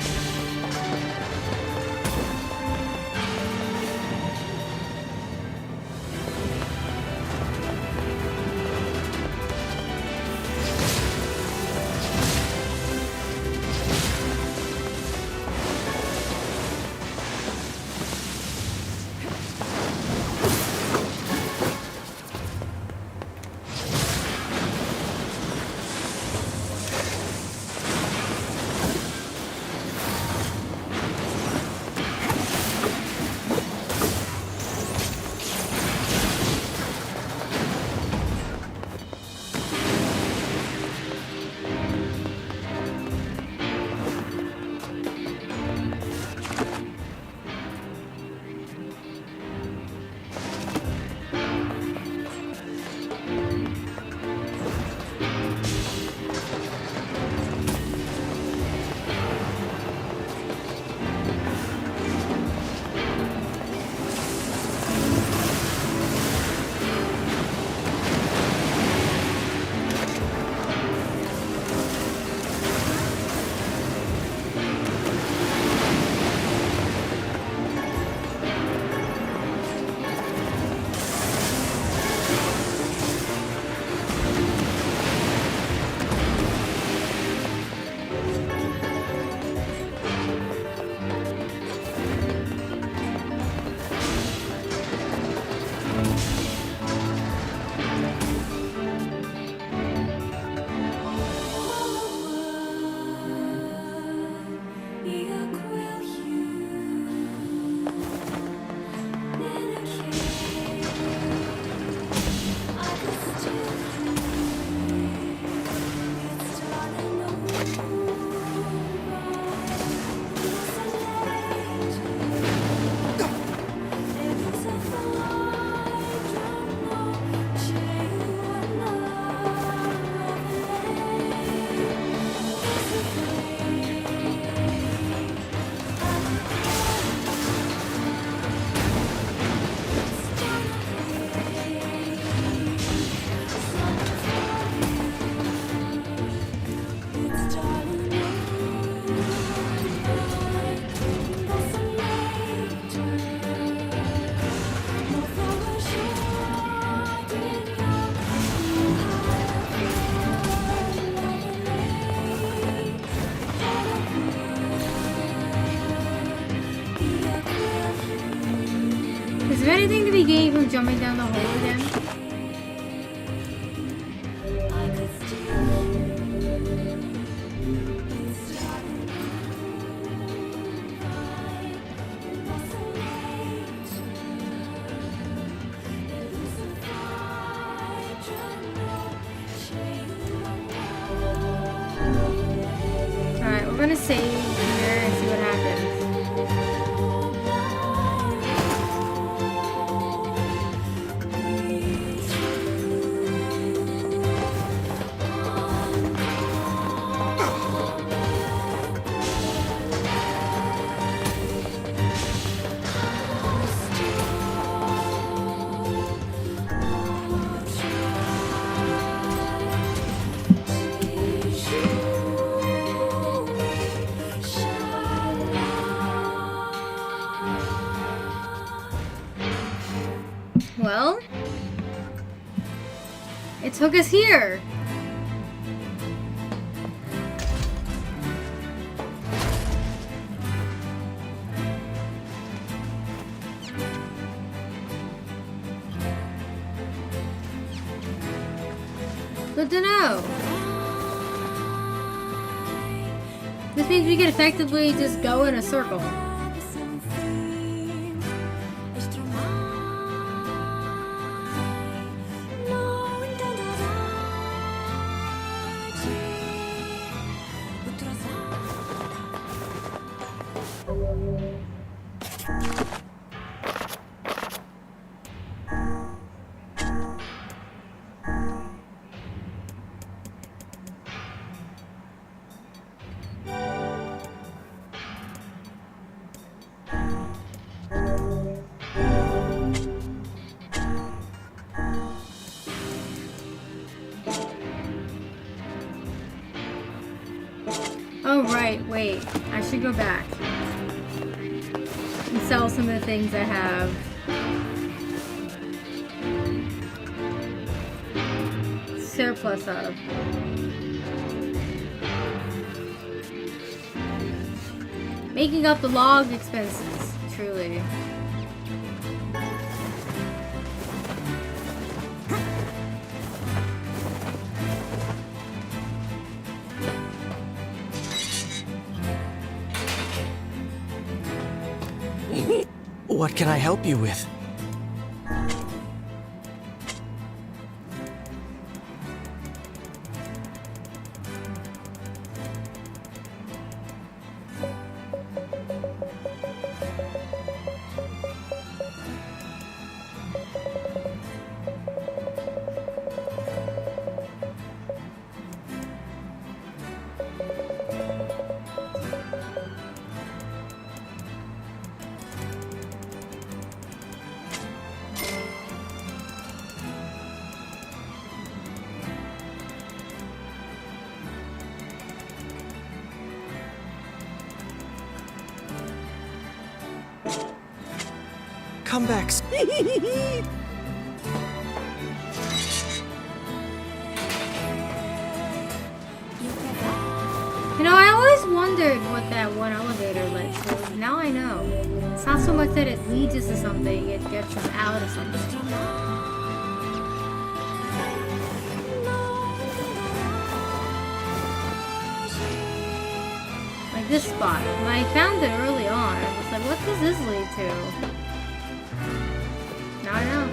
jumping down the hole again? Alright, we're gonna save here and see what happens. Well, it took us here. Good to know. This means we can effectively just go in a circle. Oh, right, wait. I should go back and sell some of the things I have. Surplus of. Making up the log expenses, truly. What can I help you with? Come back. You know, I always wondered what that one elevator led to. Now I know. It's not so much that it leads us to something, it gets us out of something. Like this spot. When I found it early on, I was like, what does this lead to? Now I know.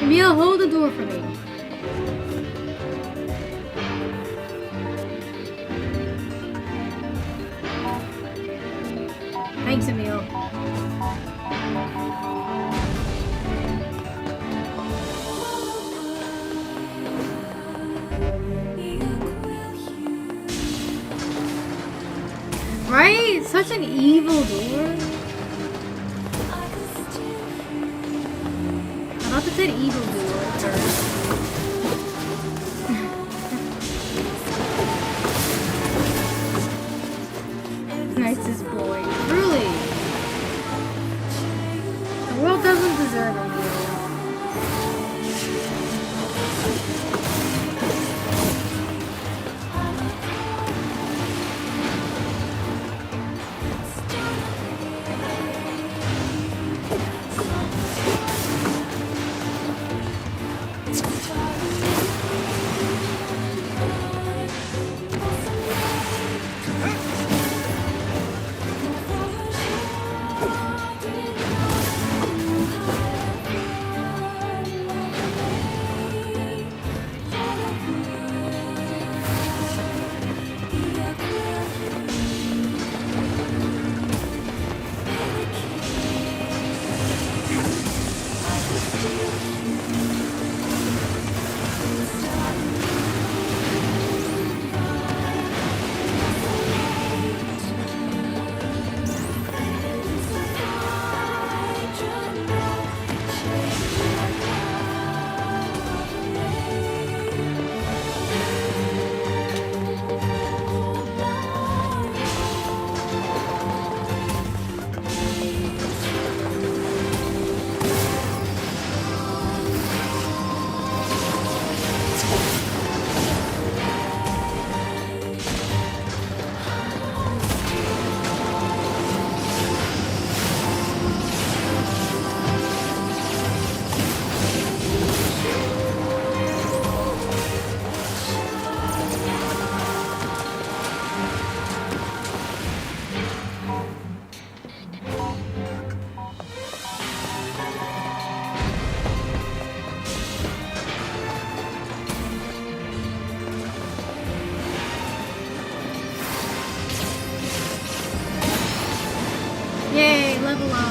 Emil, hold the door for me. Thanks, Emil. Right? Such an evil door. I thought it said evil door at first. Nicest boy. Truly. The world doesn't deserve him. Yay, level up.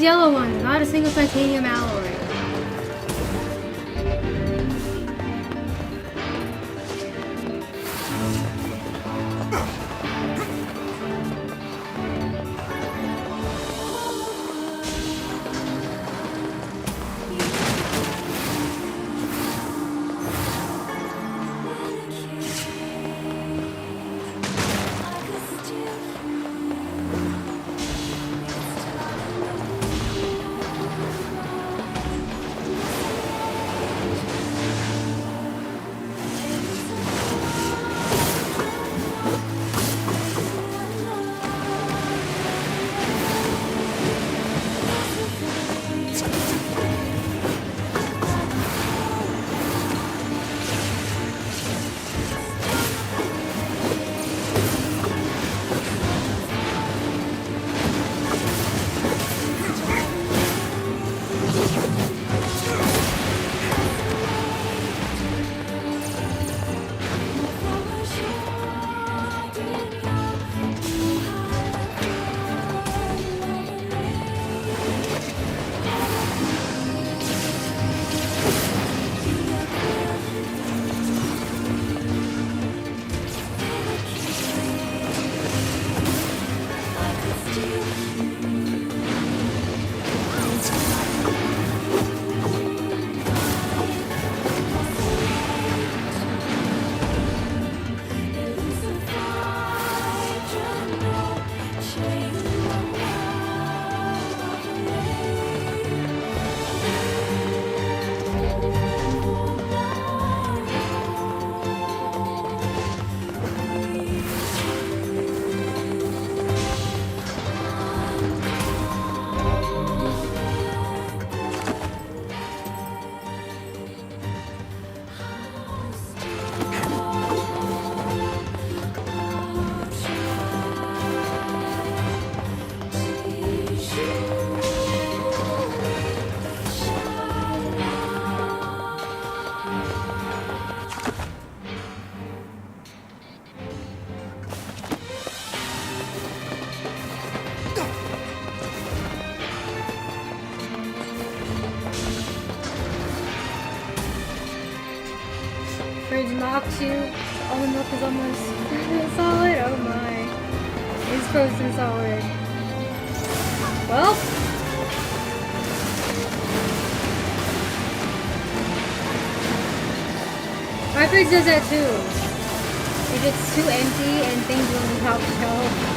these yellow ones. Not a single titanium alloy. Fridge knocks you. All the milk is almost solid. Oh my. It's frozen solid. Well. My fridge does that too. If it's too empty and things on the top shelf.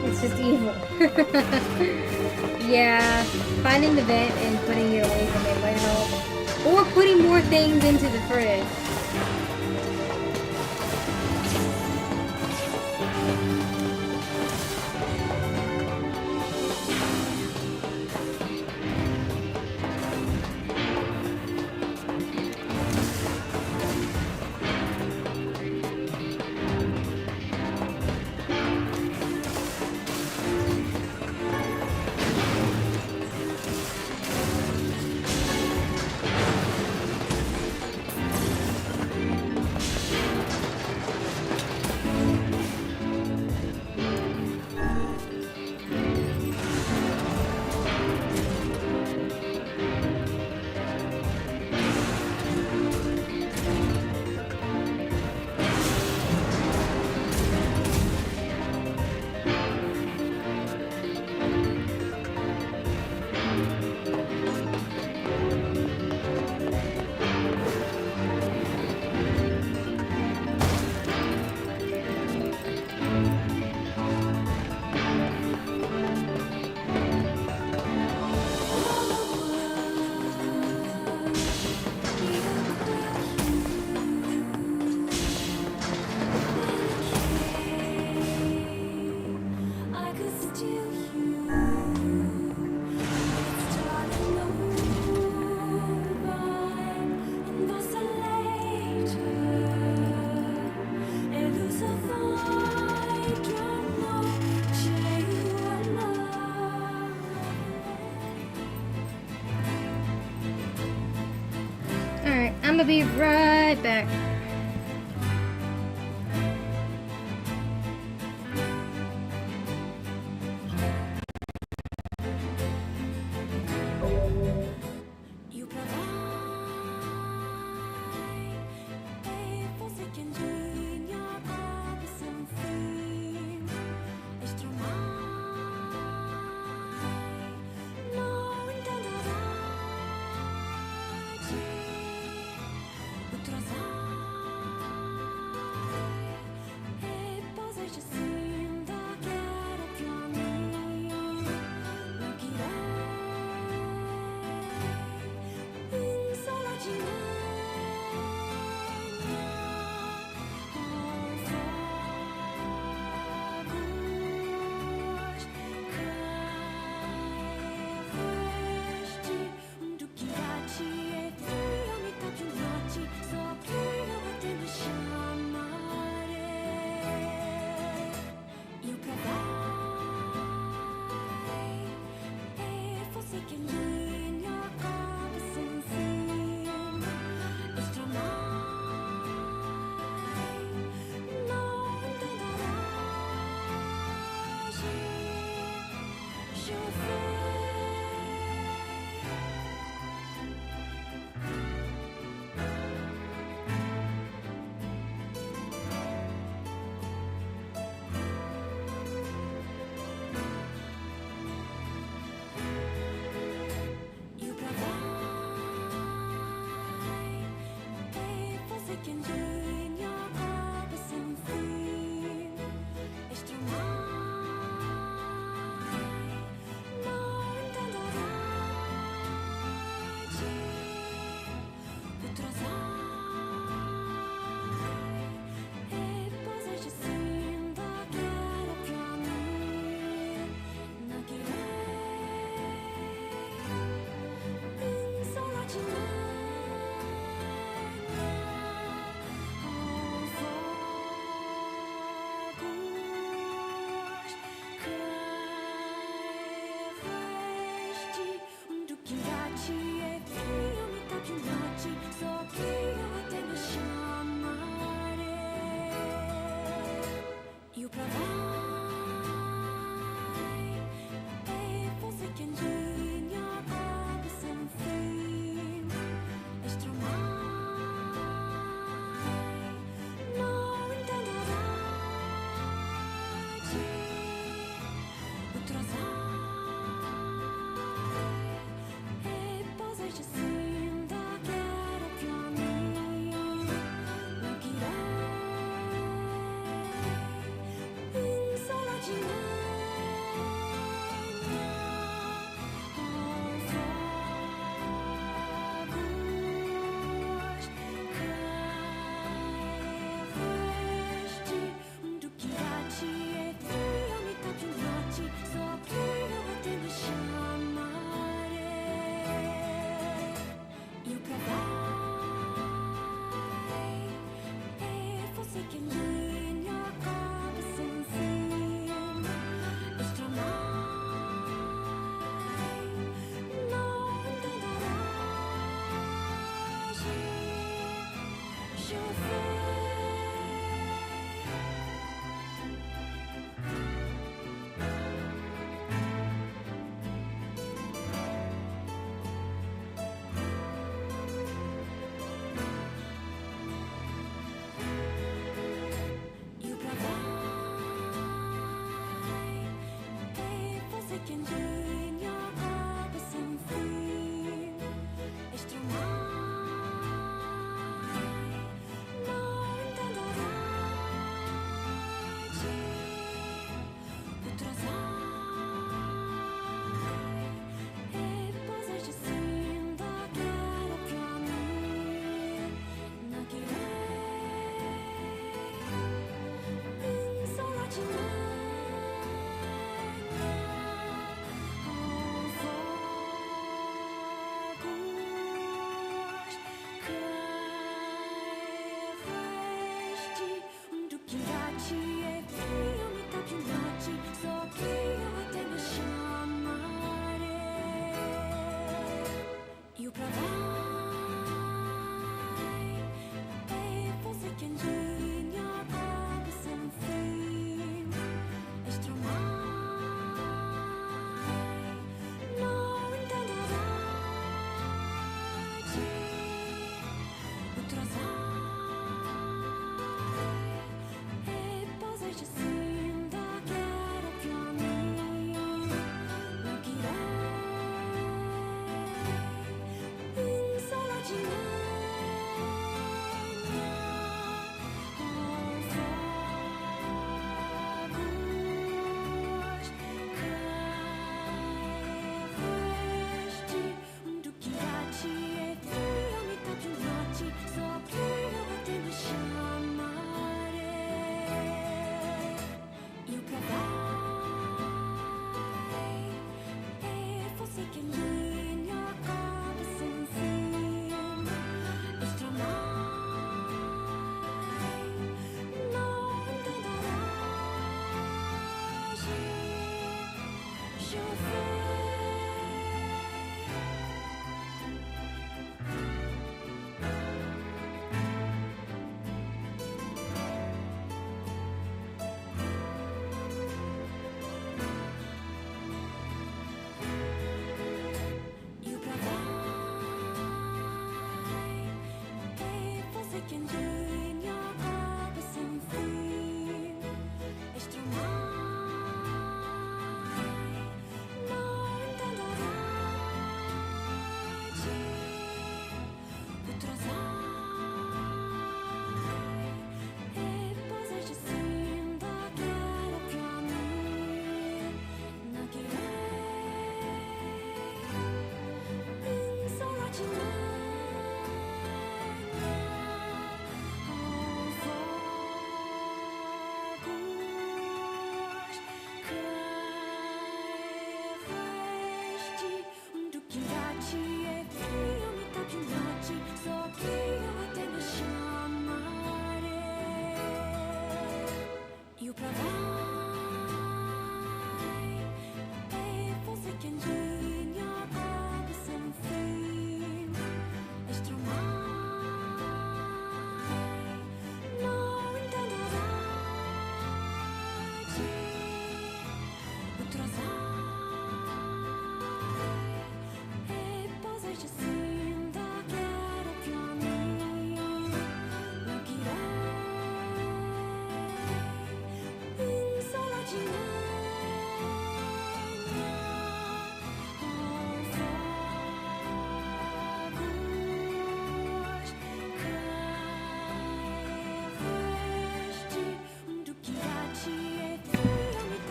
It's just evil. Yeah, finding the vent and putting it away from it might help. Or putting more things into the fridge. gonna be right back.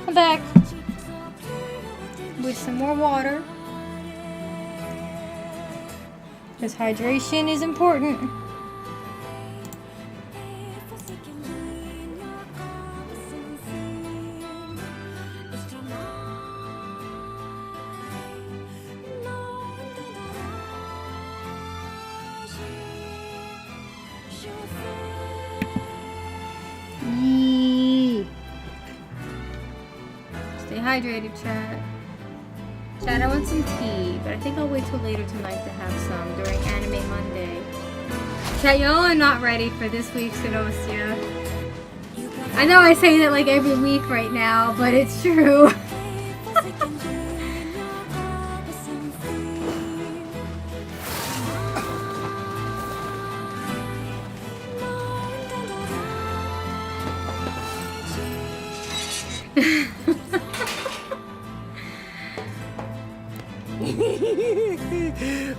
I'm back with some more water, because hydration is important. Stay hydrated, chat. Chat, I want some tea, but I think I'll wait till later tonight to have some during Anime Monday. Chat, y'all are not ready for this week's Gnosia. I know I say that like every week right now, but it's true.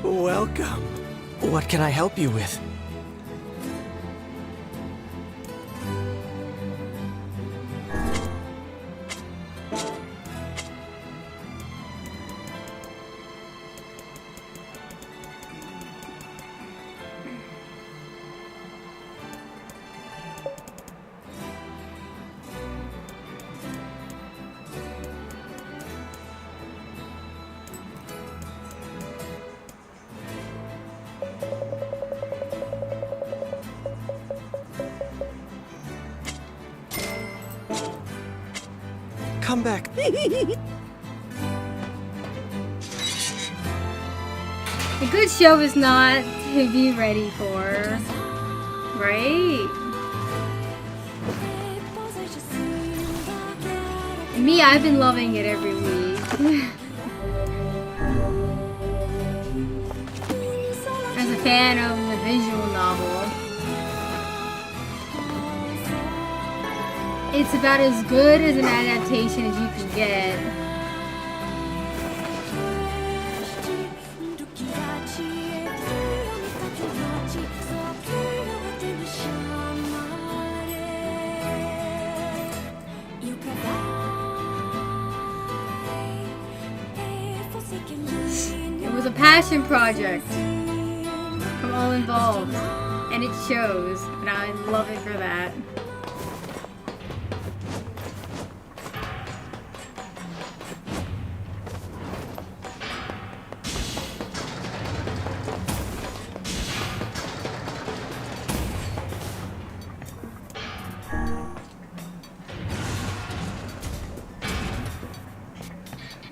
Welcome. What can I help you with? Come back. A good show is not to be ready for, right? And me, I've been loving it every week. As a fan of the visual novel, it's about as good as an adaptation as you can get. It was a passion project from all involved, and it shows, and I love it for that.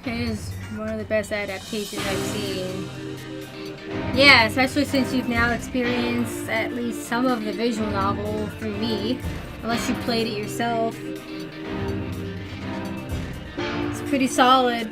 It is one of the best adaptations I've seen. Yeah, especially since you've now experienced at least some of the visual novel through me, unless you played it yourself. It's pretty solid.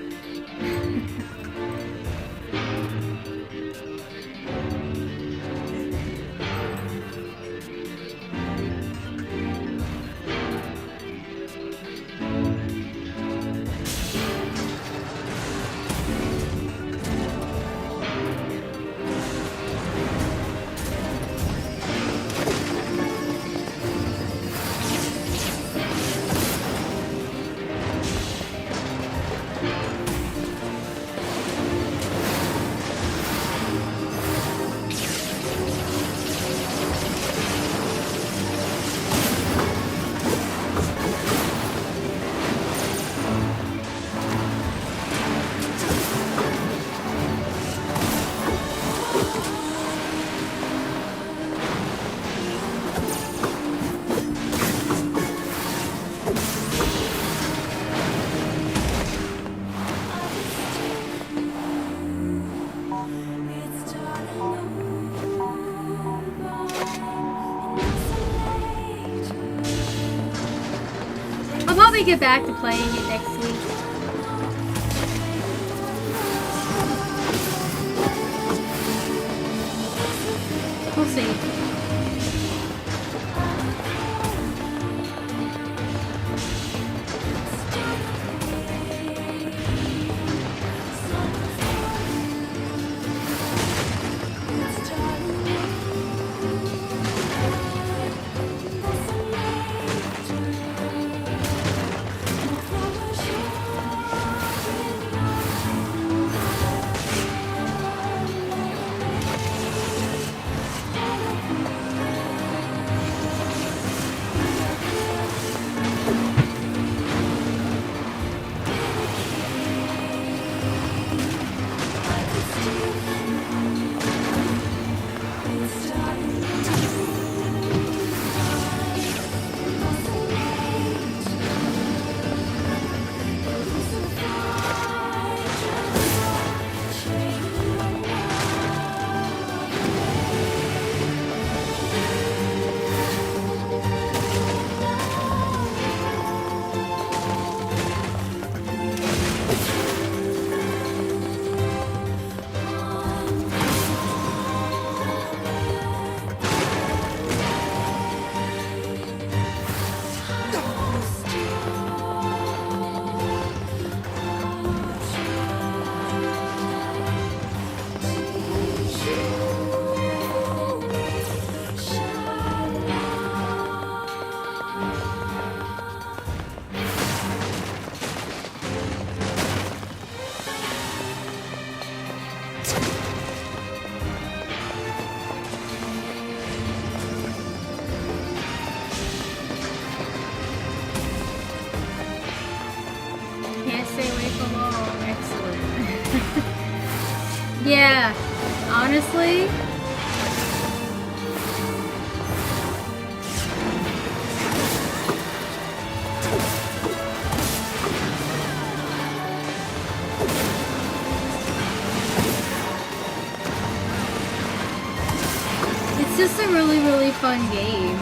probably get back to playing it next week. We'll see. Yeah, honestly, it's just a really, really fun game.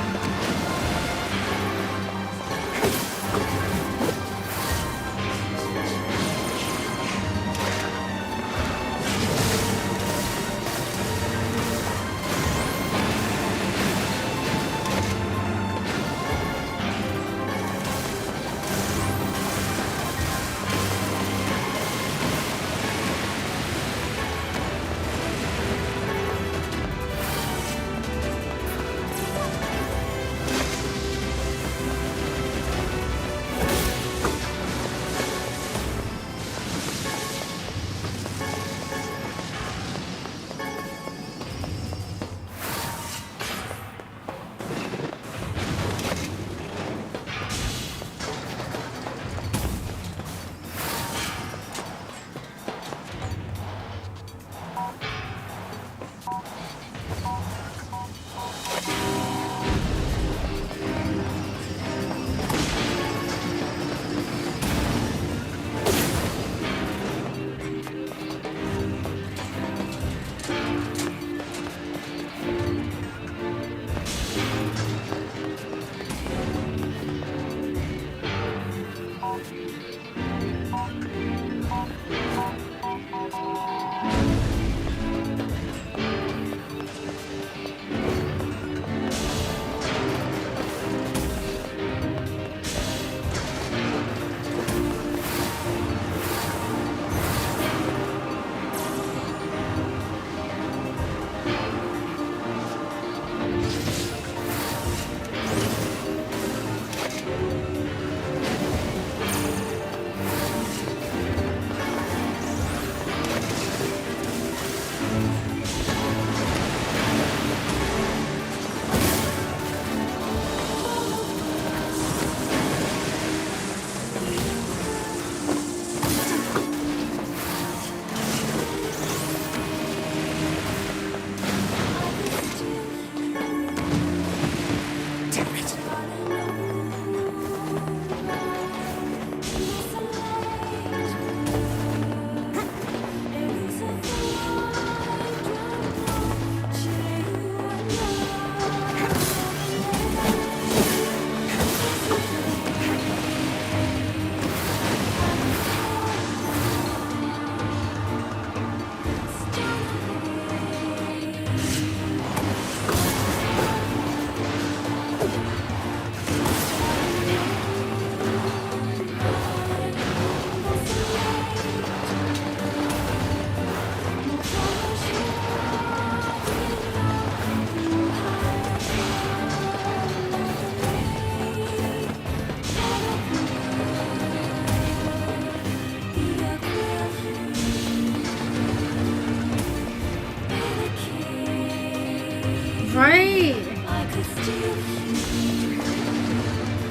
Right?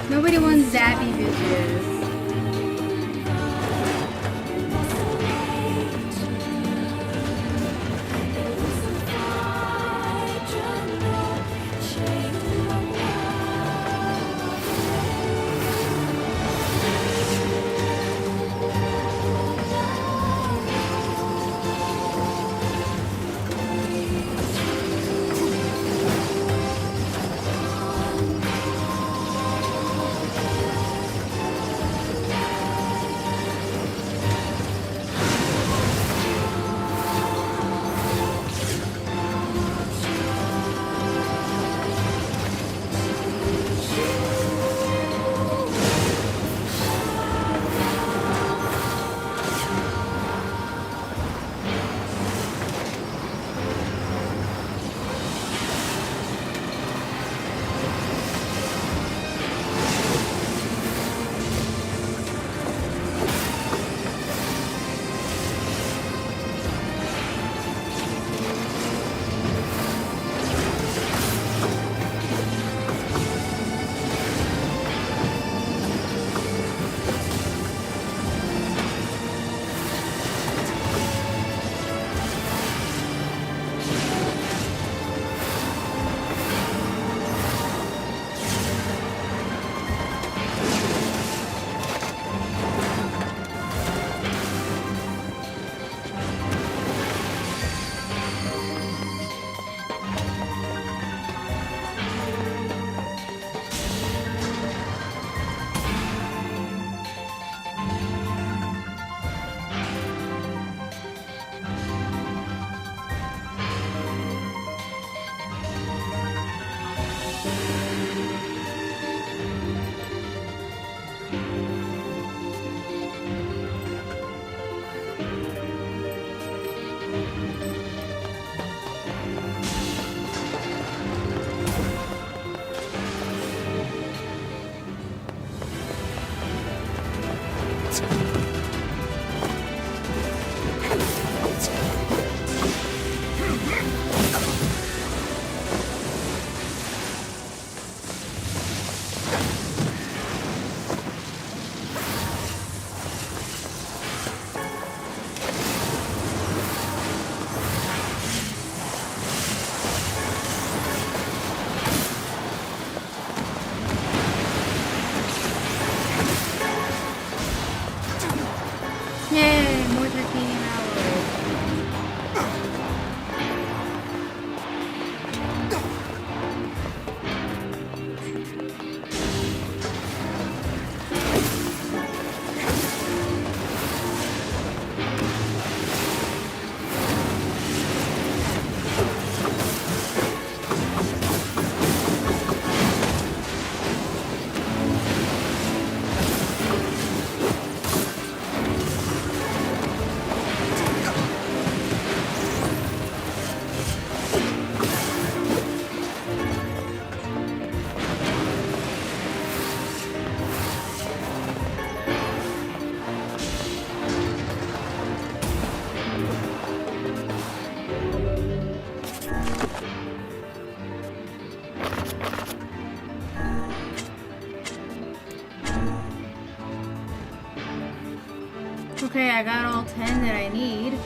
Nobody wants zappy bitches. Yay, more titanium alloy. Okay, I got all 10 that I need.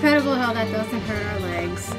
incredible how that doesn't hurt our legs.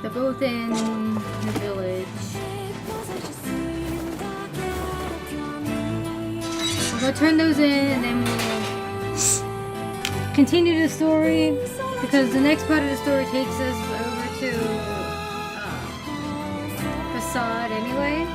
They're both in the village. We'll go turn those in and then we'll continue the story, because the next part of the story takes us over to Facade anyway.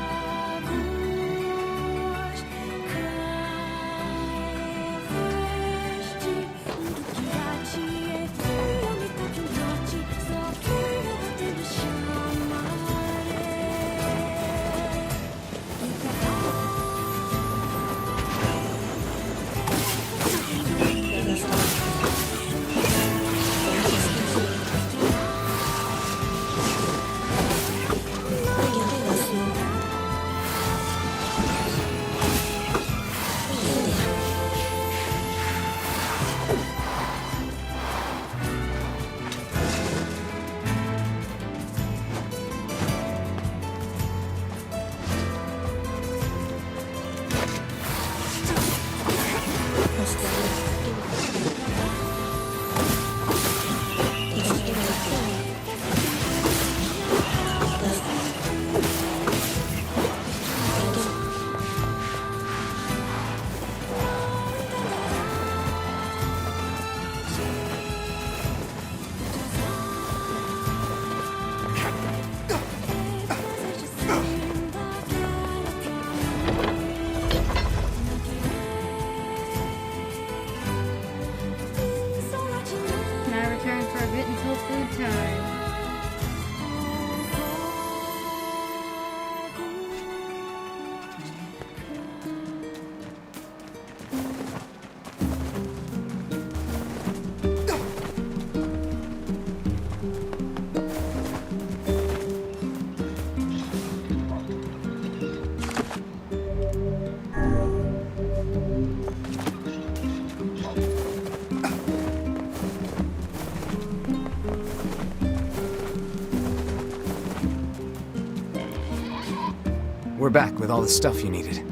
We're back with all the stuff you needed.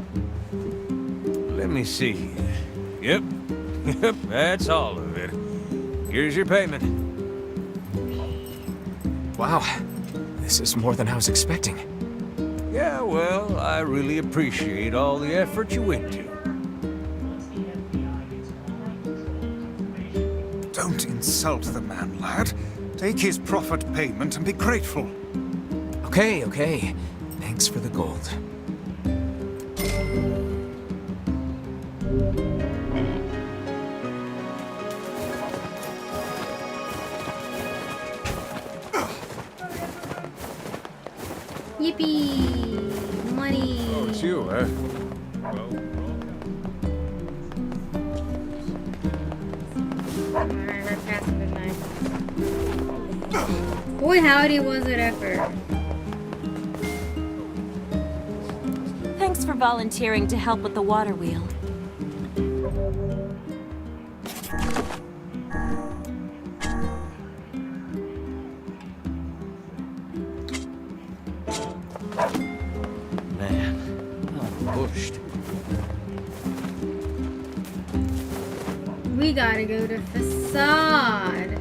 Let me see. Yep. Yep, that's all of it. Here's your payment. Wow. This is more than I was expecting. Yeah, well, I really appreciate all the effort you went to. Don't insult the man, lad. Take his proffered payment and be grateful. Okay, okay. Thanks for the gold. Yippee! Money! Oh, it's you, eh? Alright, we're past midnight. Boy, howdy was it ever. Thanks for volunteering to help with the water wheel. Man, I'm pushed. We gotta go to Facade.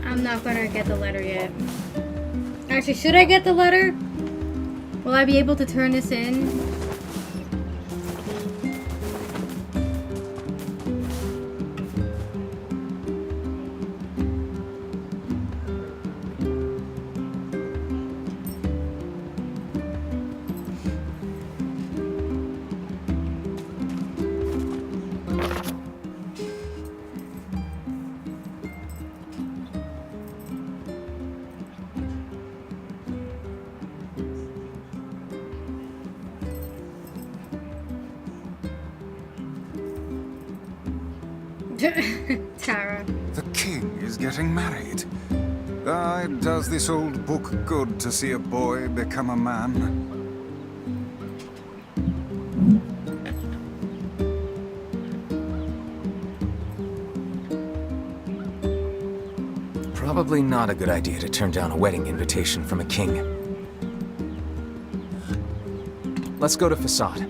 I'm not gonna get the letter yet. Actually, should I get the letter? Will I be able to turn this in? Tara. The king is getting married. Does this old book good to see a boy become a man? Probably not a good idea to turn down a wedding invitation from a king. Let's go to Facade.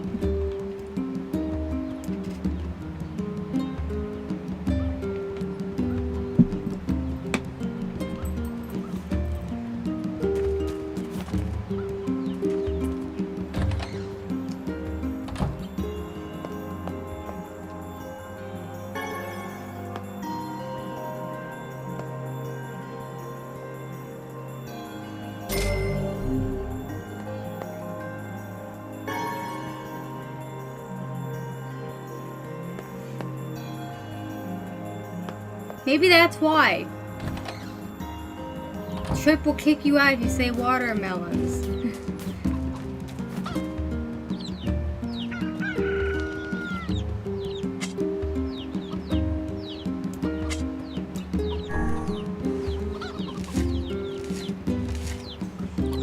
Maybe that's why. Trip will kick you out if you say watermelons.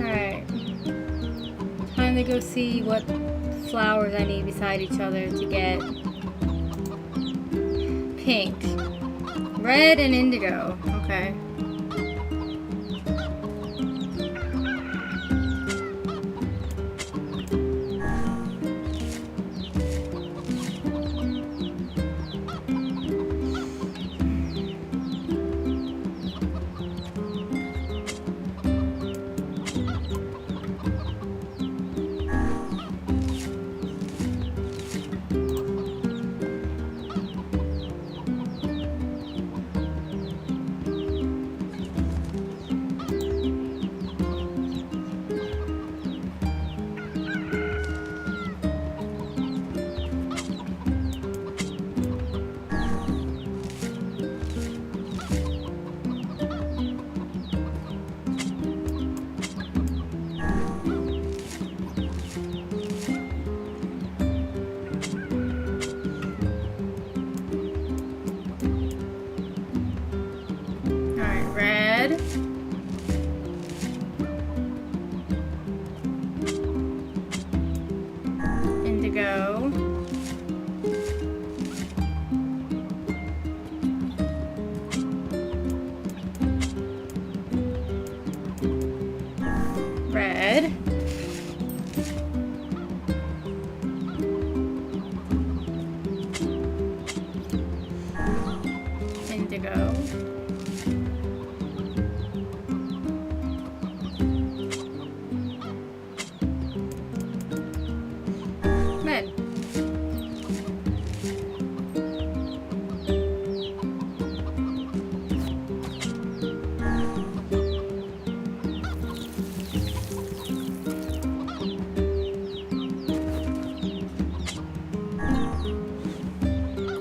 Alright. Time to go see what flowers I need beside each other to get pink. Red and indigo. Okay.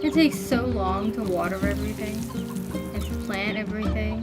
It takes so long to water everything and to plant everything.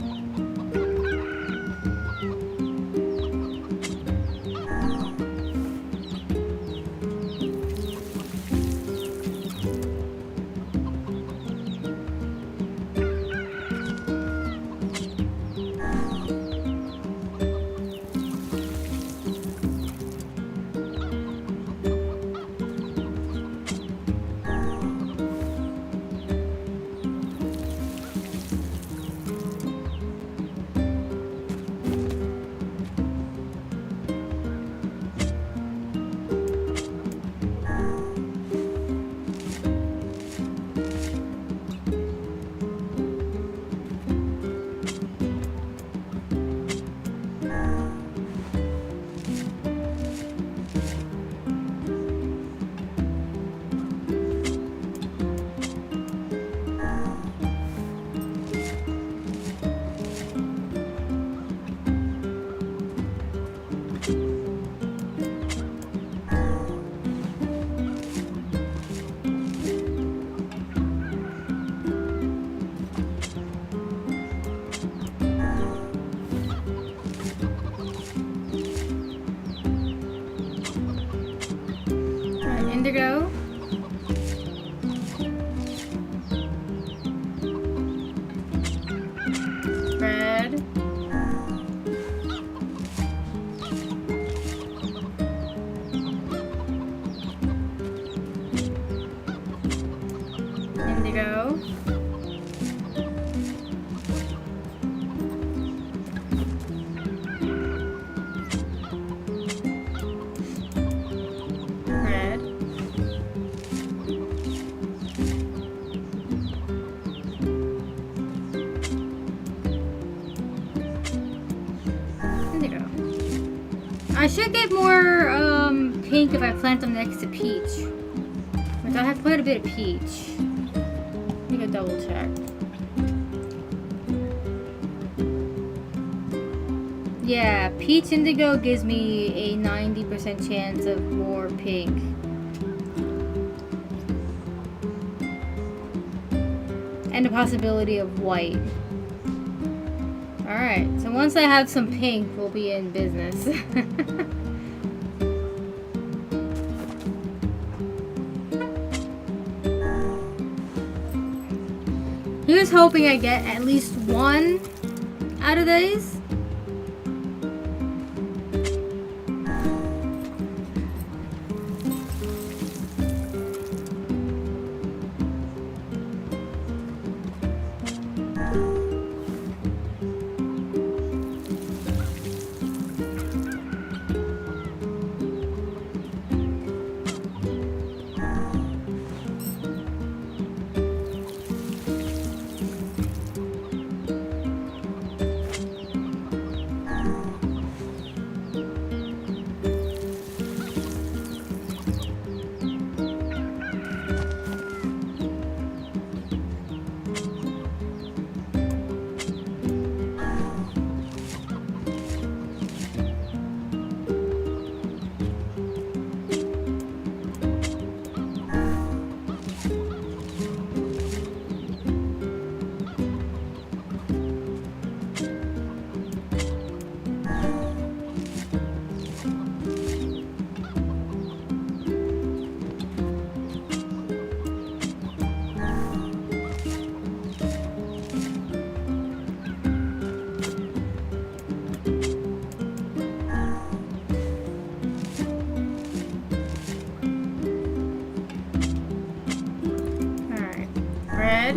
Indigo. Red. Indigo. Red. Indigo. I should get more pink if I plant them next to peach. Which I have quite a bit of peach. Let me go double check. Yeah, peach indigo gives me a 90% chance of more pink. And a possibility of white. Alright, so once I have some pink, we'll be in business. Here's hoping I get at least one out of these. Red.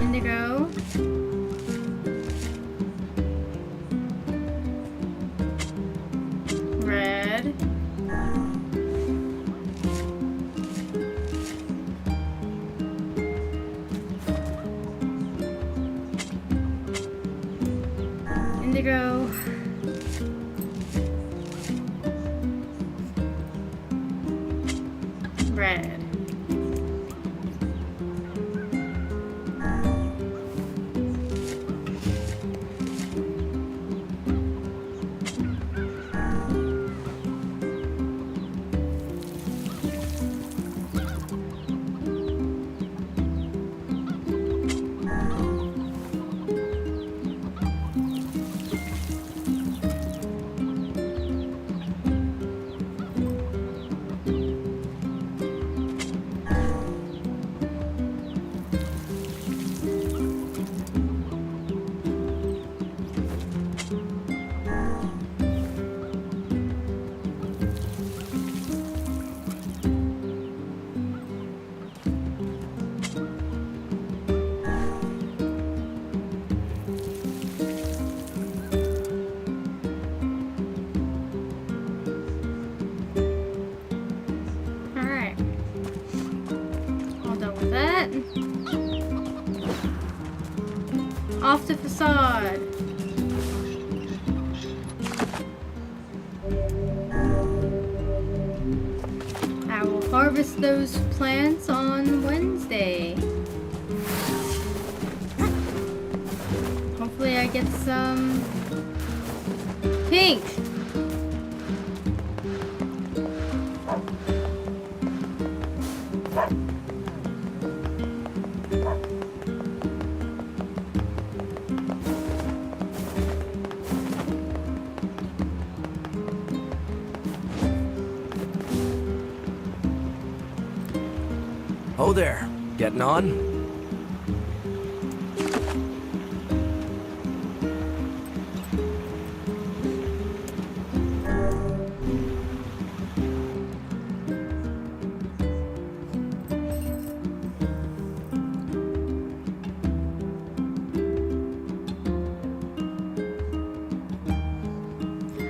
Indigo. Red. Indigo. Red. Off the facade. I will harvest those plants on Wednesday. Hopefully I get some pink. Oh there. Getting on?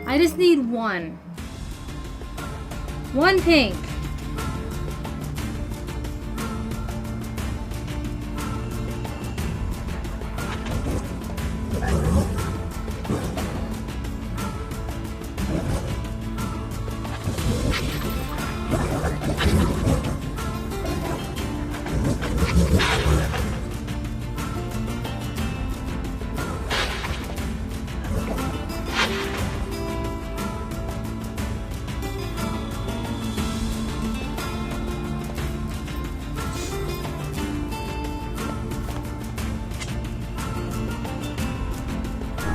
I just need one. One pink.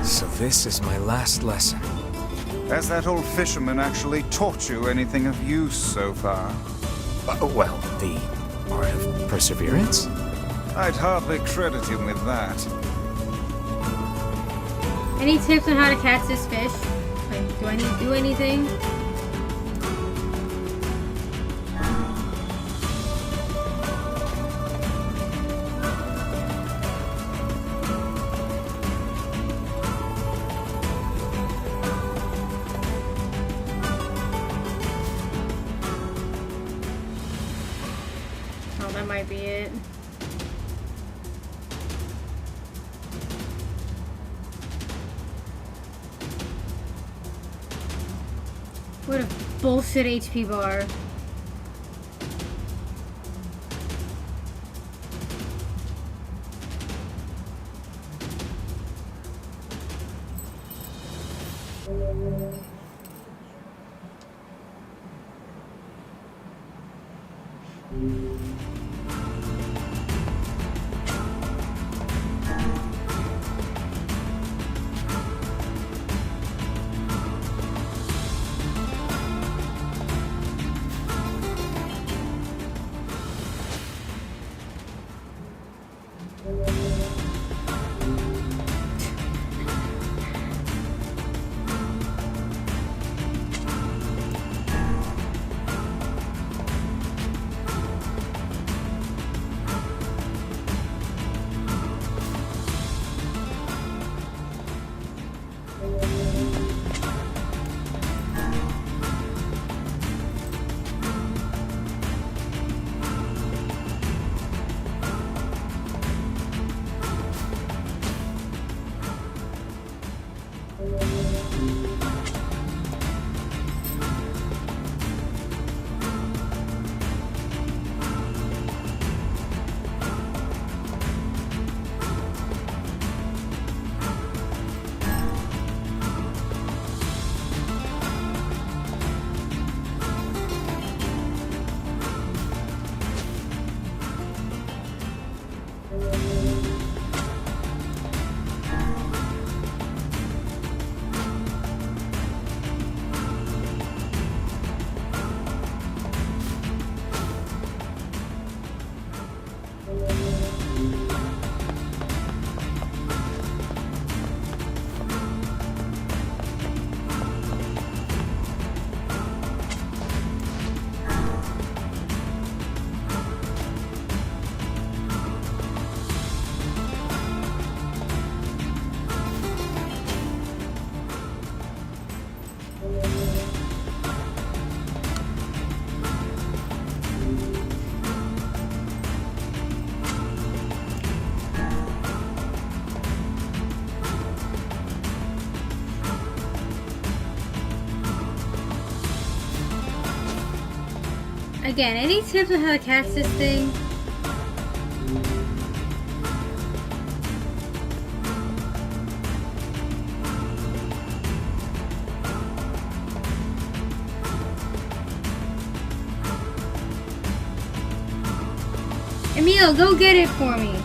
So this is my last lesson. Has that old fisherman actually taught you anything of use so far? Well, the art of perseverance? I'd hardly credit him with that. Any tips on how to catch this fish? Like, do I need to do anything? Oh, that might be it. What a bullshit HP bar. Again, any tips on how to catch this thing? Emil, go get it for me.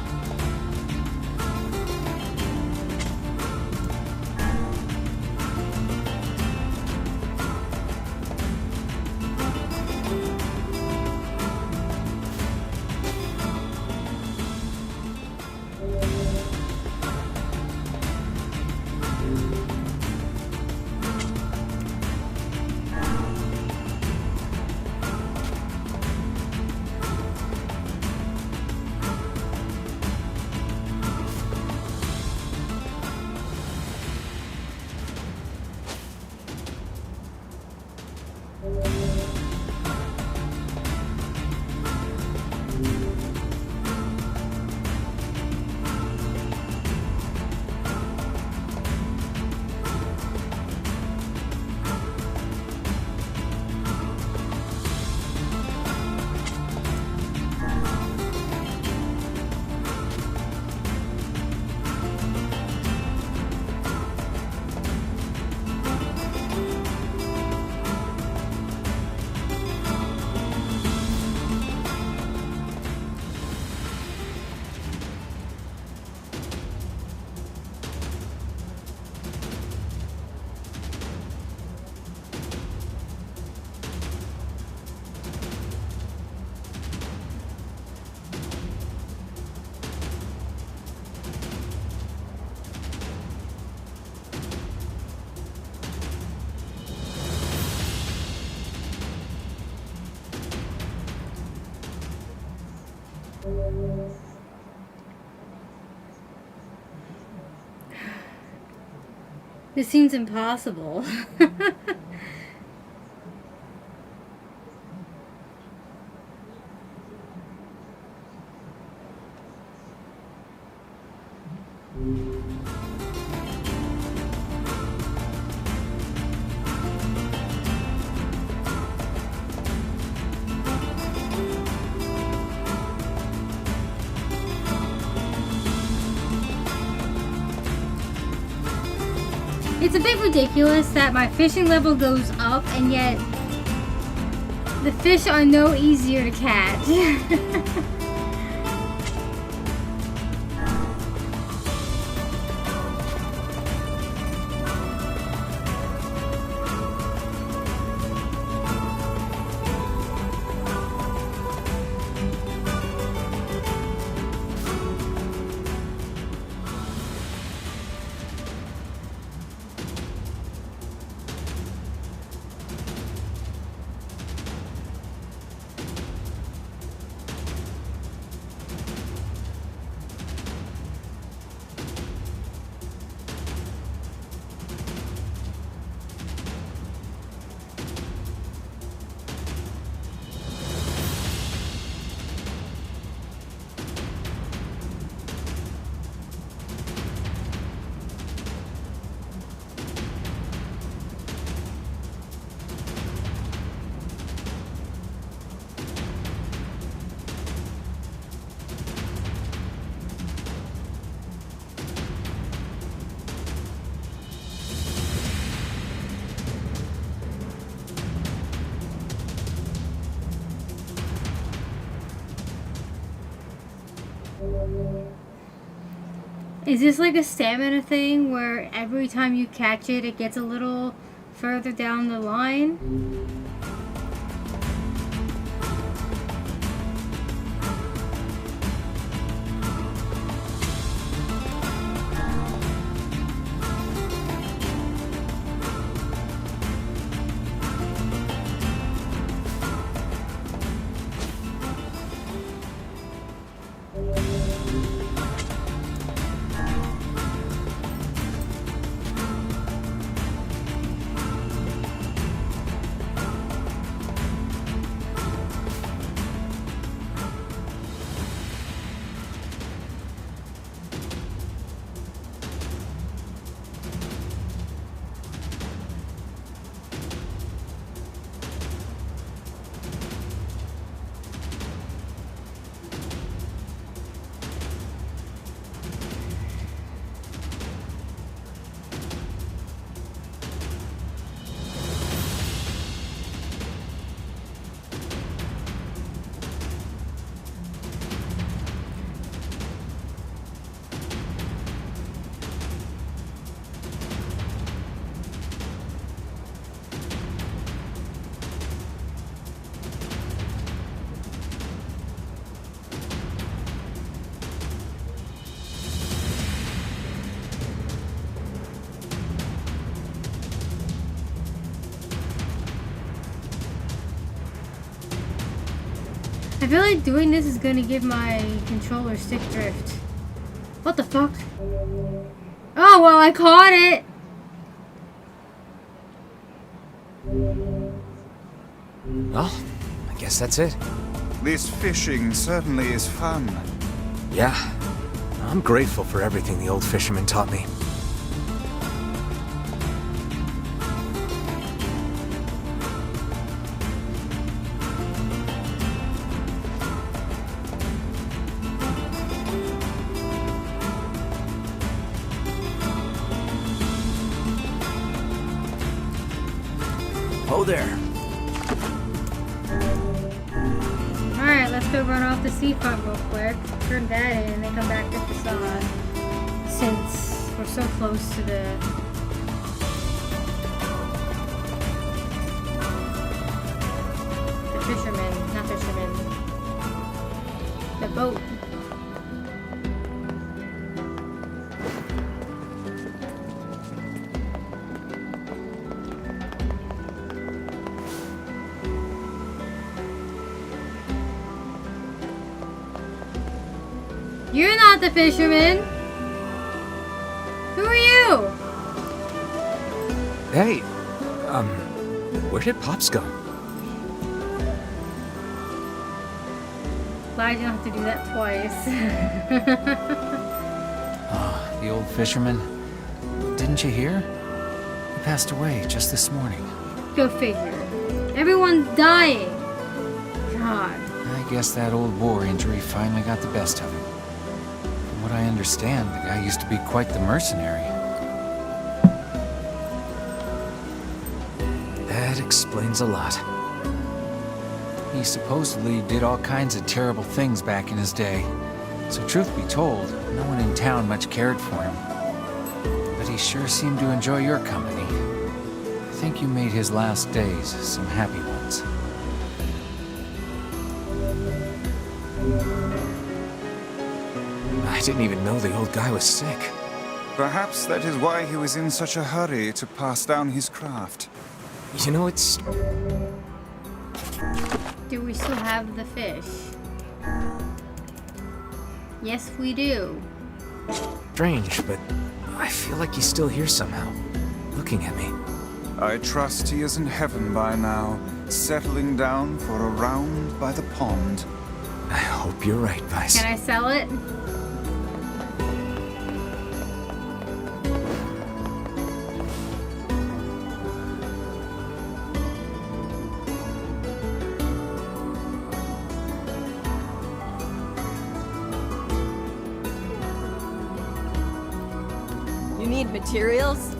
This seems impossible. It's a bit ridiculous that my fishing level goes up and yet the fish are no easier to catch. Is this like a stamina thing where every time you catch it, it gets a little further down the line? I feel like doing this is gonna give my controller stick drift. What the fuck? Oh, well, I caught it! Well, I guess that's it. This fishing certainly is fun. Yeah, I'm grateful for everything the old fisherman taught me. Oh there. Alright, let's go run off the seafront real quick. Turn that in and then come back to the facade. Since we're so close to the... fisherman, not fisherman. The boat. You're not the fisherman. Who are you? Hey, where did Pops go? Glad you don't have to do that twice. The old fisherman. Didn't you hear? He passed away just this morning. Go figure. Everyone's dying. God. I guess that old war injury finally got the best of him. From what I understand, the guy used to be quite the mercenary. That explains a lot. He supposedly did all kinds of terrible things back in his day. So truth be told, no one in town much cared for him. But he sure seemed to enjoy your company. I think you made his last days some happy ones. I didn't even know the old guy was sick. Perhaps that is why he was in such a hurry to pass down his craft. You know, it's... Do we still have the fish? Yes, we do. strange, but I feel like he's still here somehow, looking at me. I trust he is in heaven by now, settling down for a round by the pond. I hope you're right, Vice. Can I sell it? You need materials?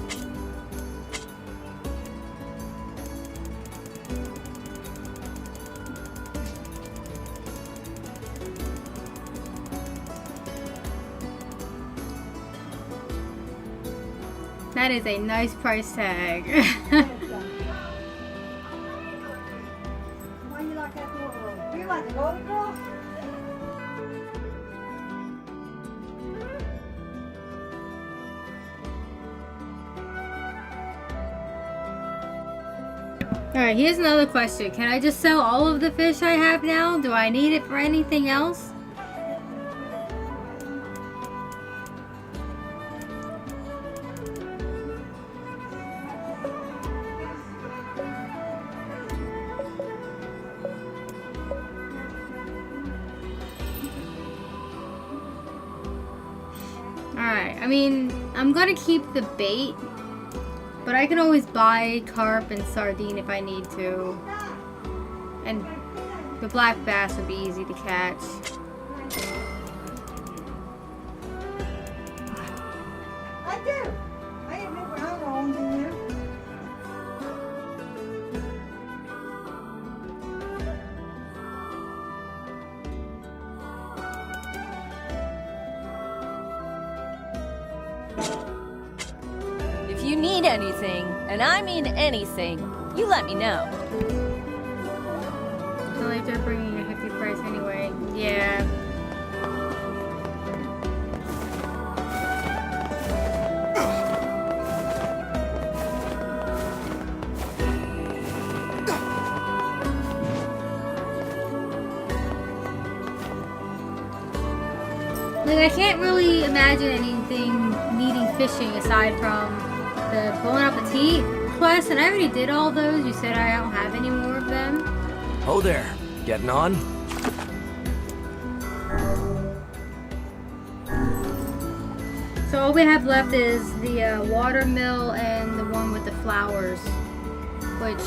That is a nice price tag. Alright, here's another question. Can I just sell all of the fish I have now? Do I need it for anything else? Alright, I mean, I'm gonna keep the bait, but I can always buy carp and sardine if I need to. And the black bass would be easy to catch. If you need anything, and I mean anything, you let me know. I feel like they're bringing a hefty price anyway. Yeah. Like, I can't really imagine anything needing fishing aside from the Bon Appetit quest, and I already did all those. You said I don't have any more of them. Oh there, getting on? So all we have left is the watermill and the one with the flowers, which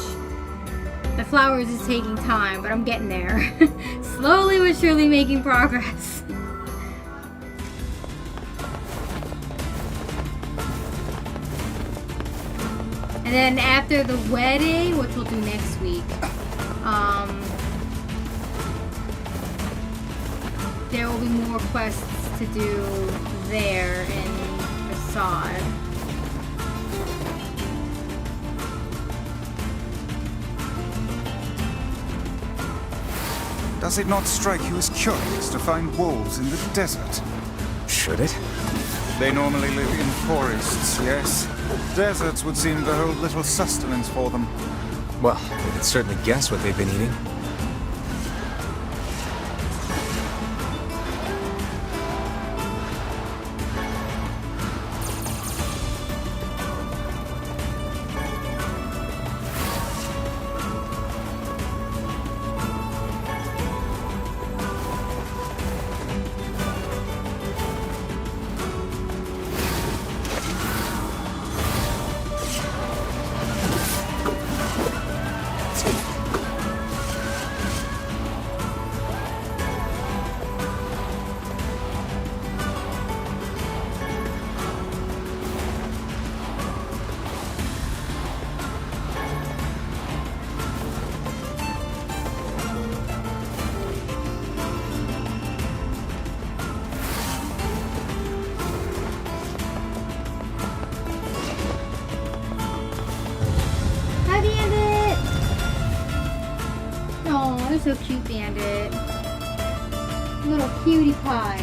the flowers is taking time, but I'm getting there. Slowly but surely making progress. And then after the wedding, which we'll do next week, there will be more quests to do there in Facade. Does it not strike you as curious to find wolves in the desert? Should it? They normally live in forests, yes. Deserts would seem to hold little sustenance for them. Well, we could certainly guess what they've been eating. You're so cute, Bandit. Little cutie pie.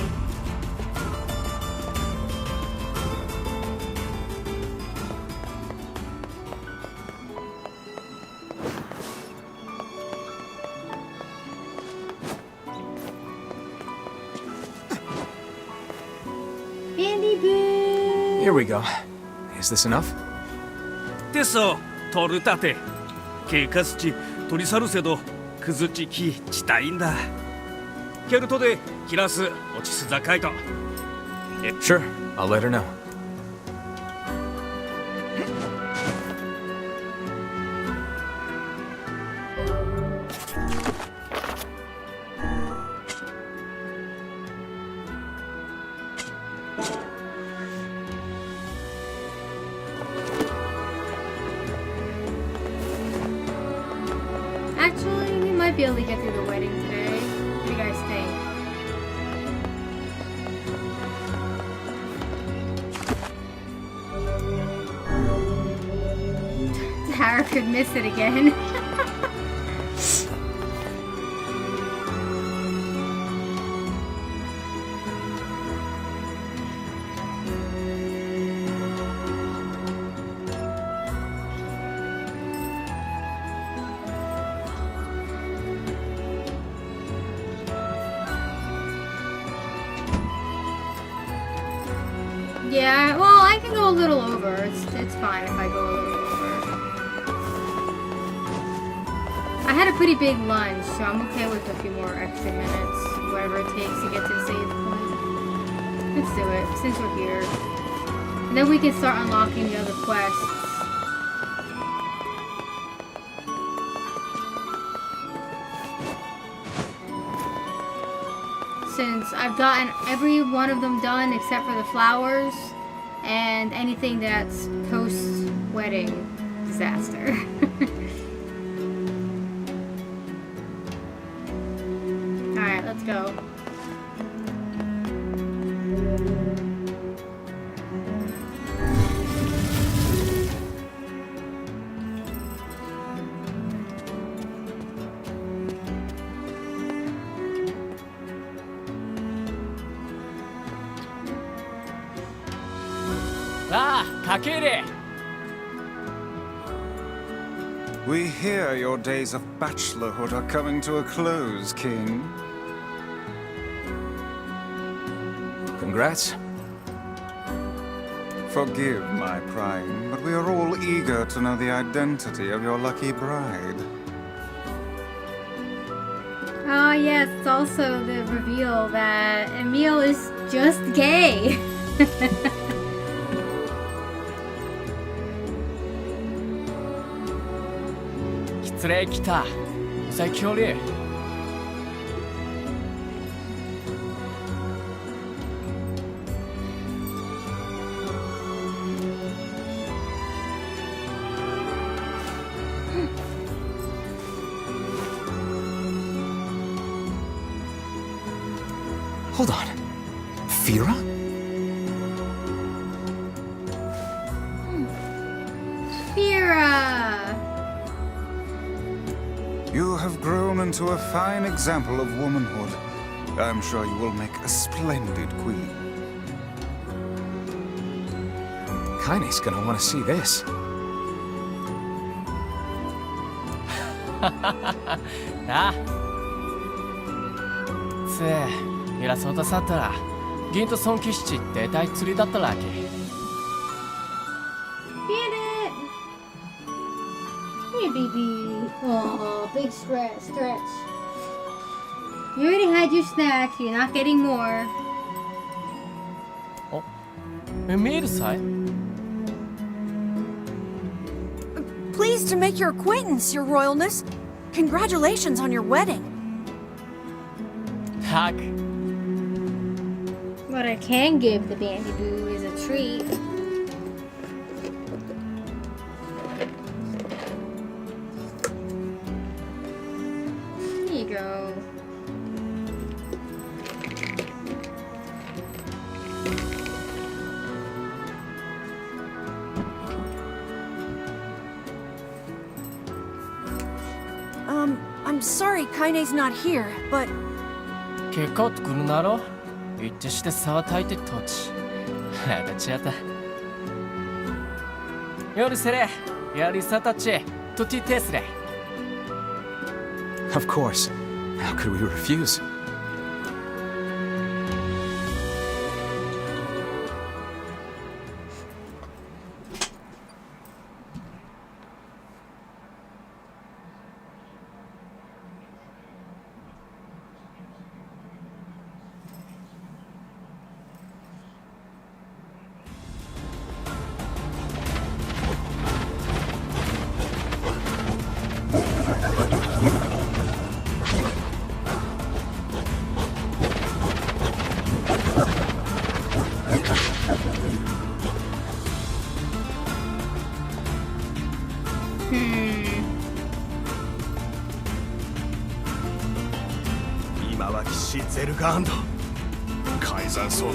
Bandy Boo! Here we go. Is this enough? ですを取るたて経過土取り去るせどくずちきちたいんだケルトでキラス落ちすざかいと Sure, I'll let her know. Actually, we might be able to get through the wedding today. What do you guys think? Tara could miss it again. Yeah, well, I can go a little over. It's fine if I go a little over. I had a pretty big lunch, so I'm okay with a few more extra minutes, whatever it takes to get to the save point. Let's do it, since we're here. And then we can start unlocking the other quests. Since I've gotten every one of them done except for the flowers and anything that's post-wedding disaster. Alright, let's go. We hear your days of bachelorhood are coming to a close, King. Congrats. Forgive my prying, but we are all eager to know the identity of your lucky bride. Oh yes, it's also the reveal that Emil is just gay. Hold on. Fira? Fira! You have grown into a fine example of womanhood. I'm sure you will make a splendid queen. Kaine's gonna want to see this. Get it! Here, baby. Oh, big stretch. You already had your snack. You're not getting more. Pleased to make your acquaintance, Your Royalness. Congratulations on your wedding. What I can give the Bandy Boo is a treat. Here you go. I'm sorry Kaine's not here, but... 結構来るなろ一致して差はたいて土地なんかちやった夜せれやりさたちとてテスレ Of course. How could we refuse? Zelgand 改ざんそう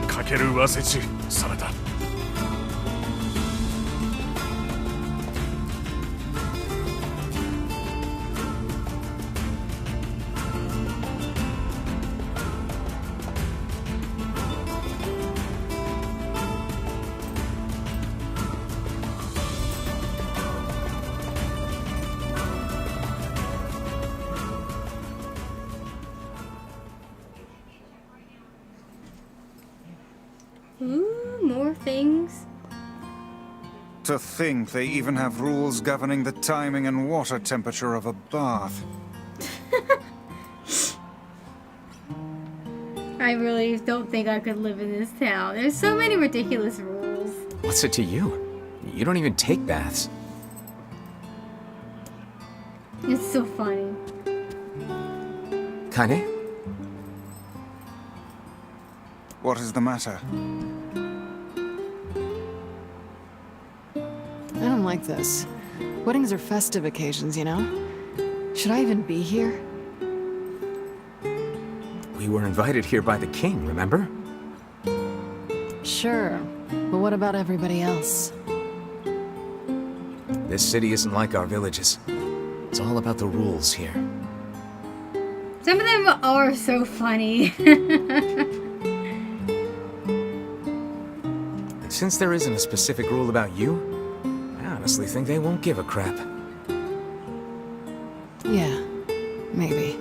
かけるわせちされたOoh, more things. To think they even have rules governing the timing and water temperature of a bath. I really don't think I could live in this town. There's so many ridiculous rules. What's it to you? You don't even take baths. It's so funny. Kaine? What is the matter? I don't like this. Weddings are festive occasions, you know? Should I even be here? We were invited here by the king, remember? Sure, but what about everybody else? This city isn't like our villages. It's all about the rules here. Some of them are so funny. And since there isn't a specific rule about you, I honestly think they won't give a crap. Yeah, maybe.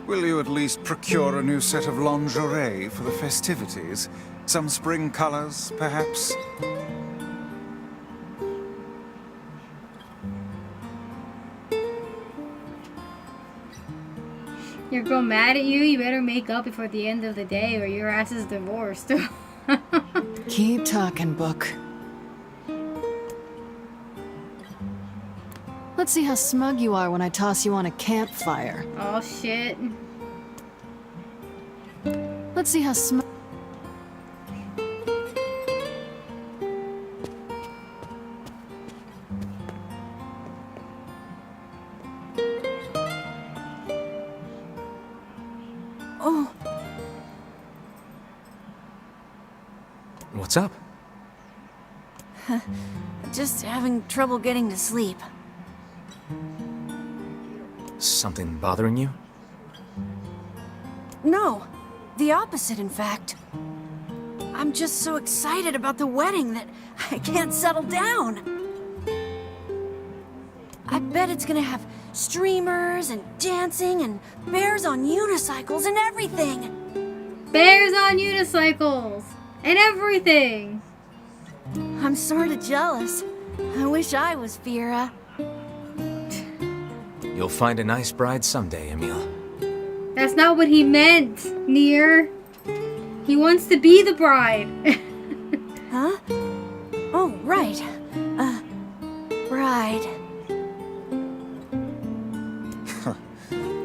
Will you at least procure a new set of lingerie for the festivities? Some spring colors, perhaps? Your girl mad at you? You better make up before the end of the day or your ass is divorced. Keep talking, book. Let's see how smug you are when I toss you on a campfire. Oh shit. Let's see how smug... Oh. What's up? Just having trouble getting to sleep. Something bothering you? No, the opposite, in fact. I'm just so excited about the wedding that I can't settle down. I bet it's gonna have streamers and dancing and bears on unicycles and everything. Bears on unicycles and everything. I'm sorta jealous. I wish I was Fira. You'll find a nice bride someday, Emil. That's not what he meant, Nier. He wants to be the bride. Huh? Oh, right. Bride.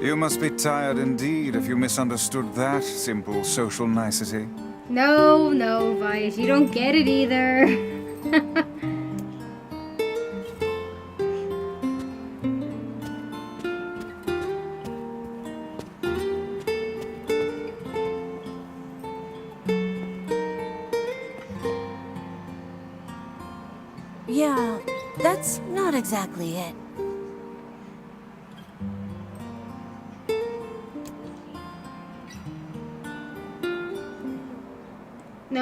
You must be tired indeed if you misunderstood that simple social nicety. No, Vice, you don't get it either. Yeah, that's not exactly it.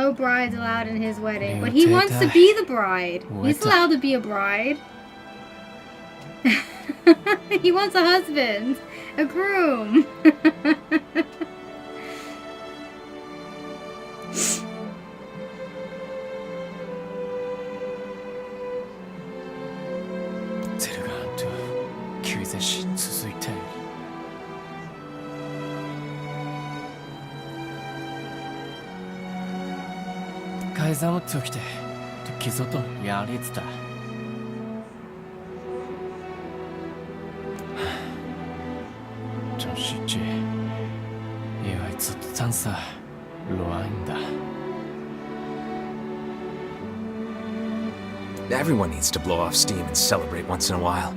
no brides allowed in his wedding. But he wants to be the bride. He's allowed to be a bride. He wants a husband. A groom. tukte to kizoto yaritsuta. Jonshichi, iwaitsutsu tansa loainda. Everyone needs to blow off steam and celebrate once in a while.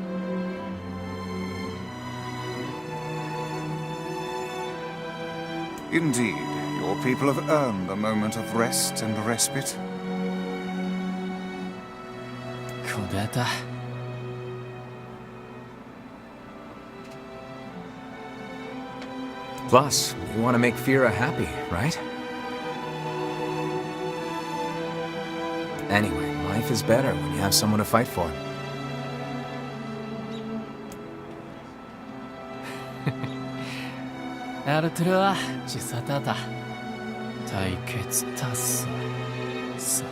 Indeed, your people have earned a moment of rest and respite. Kodeta. Plus, you want to make Fira happy, right? Anyway, life is better when you have someone to fight for. Aruturu chisatata. Taiketsu tasu. Sa.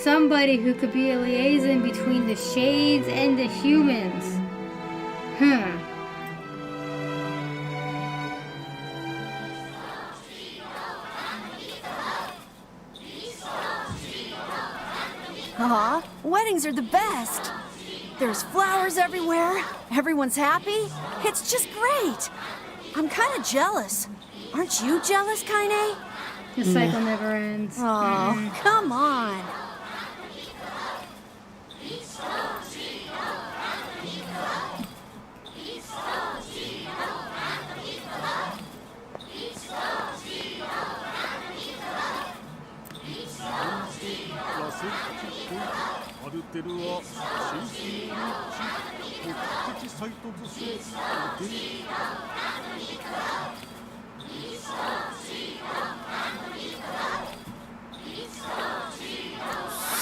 Somebody who could be a liaison between the shades and the humans. Aw, weddings are the best. There's flowers everywhere. Everyone's happy. It's just great. I'm kind of jealous. Aren't you jealous, Kaine? The cycle never ends. Oh, come on.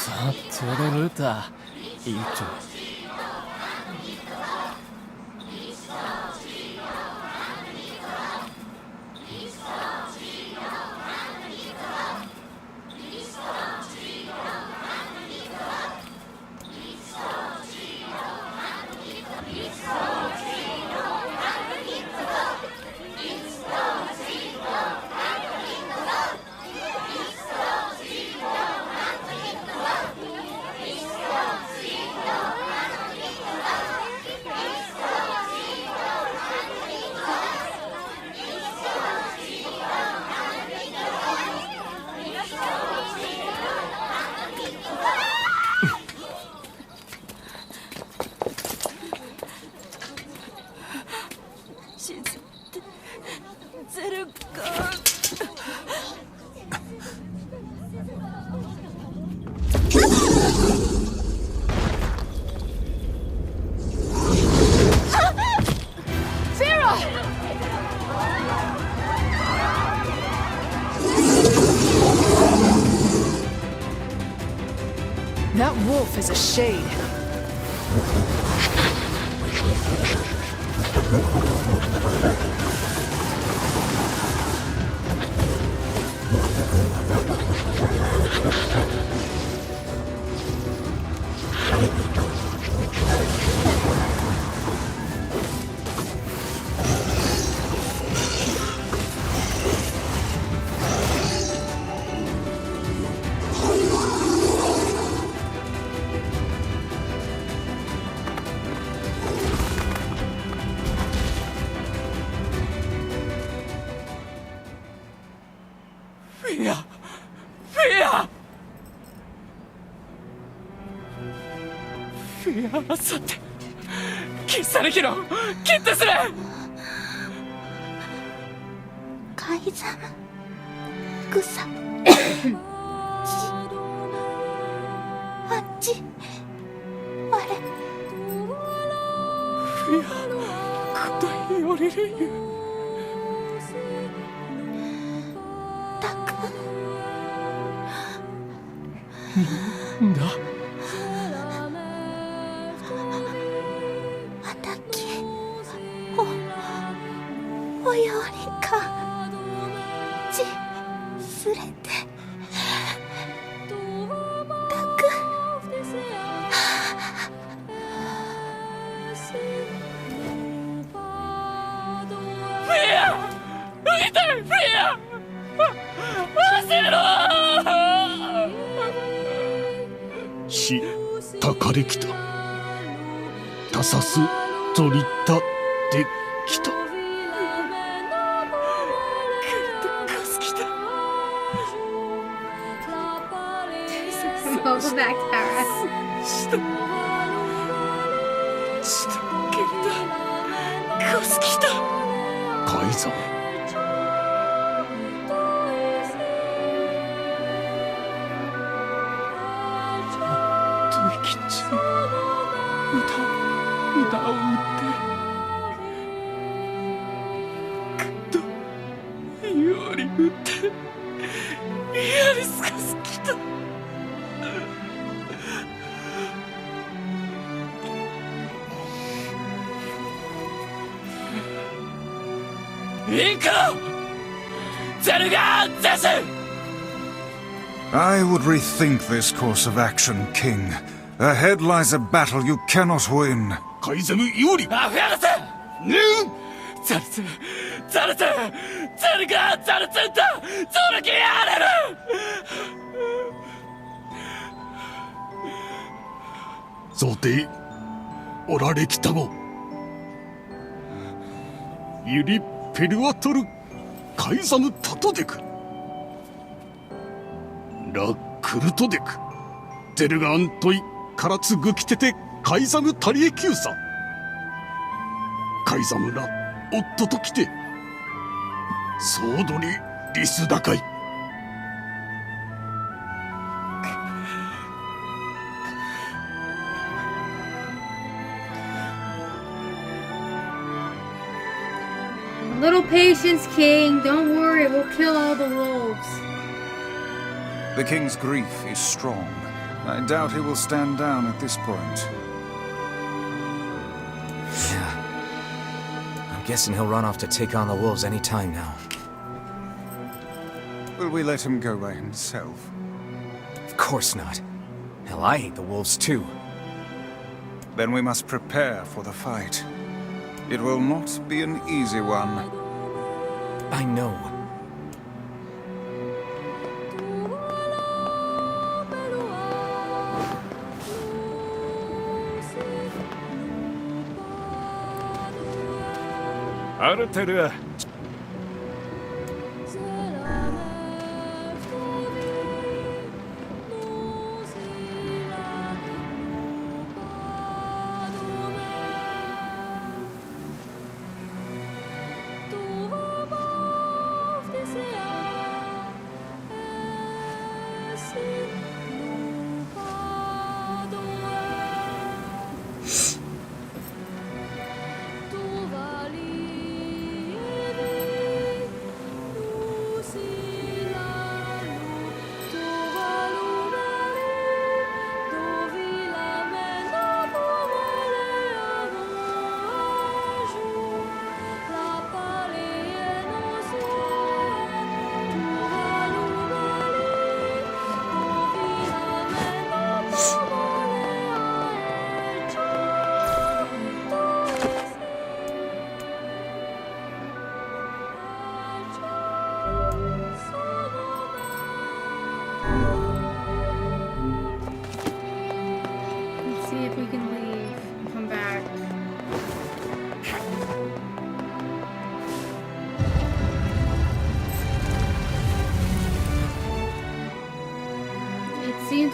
Saturuta, Icho. 沈んでゼルがThat wolf is a shade. Satyn! Kissanekiron! Kittesure! 海ザム草あっちあれフィア答えよりるゆたくんだおよりかちすれてたくフィア見てフィアし、たかれきた。たさす、とりた、できた。Welcome back, Tara. Kaiza. 歌を打ってぐっとより打ってやりすかすきたインコゼルガーゼス I would rethink this course of action, King. Ahead lies a battle you cannot win. カイザムイオリアフヤルセザルツザルツゼルガーザルツンだゾルキアレルゾテオラレキタゴユリペルアトルカイザムタトデクラクルトデクゼルガアントイカラツグキテテカイザムタリエキューサカイザムラオットときてソードリリスダカイA little patience, King. Don't worry, we'll kill all the wolves. The king's grief is strong. I doubt he will stand down at this point. Yeah. I'm guessing he'll run off to take on the wolves any time now. Will we let him go by himself? Of course not. Hell, I hate the wolves too. Then we must prepare for the fight. It will not be an easy one. I know. Arteru.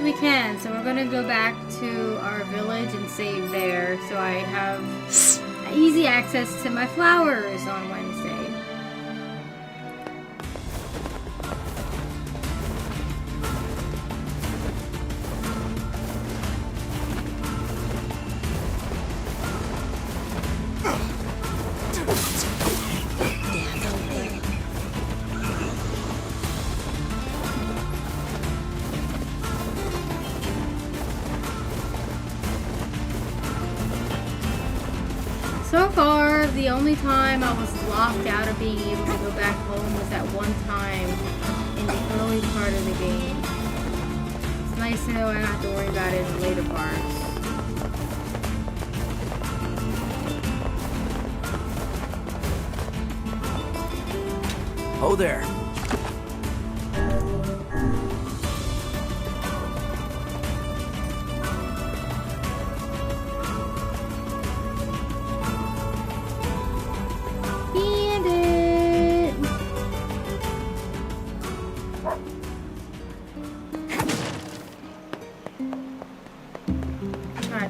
think we can. So we're gonna go back to our village and save there, so I have easy access to my flowers on Wednesday. So far, the only time I was locked out of being able to go back home was that one time in the early part of the game. It's nice to know I don't have to worry about it in the later parts. Oh there.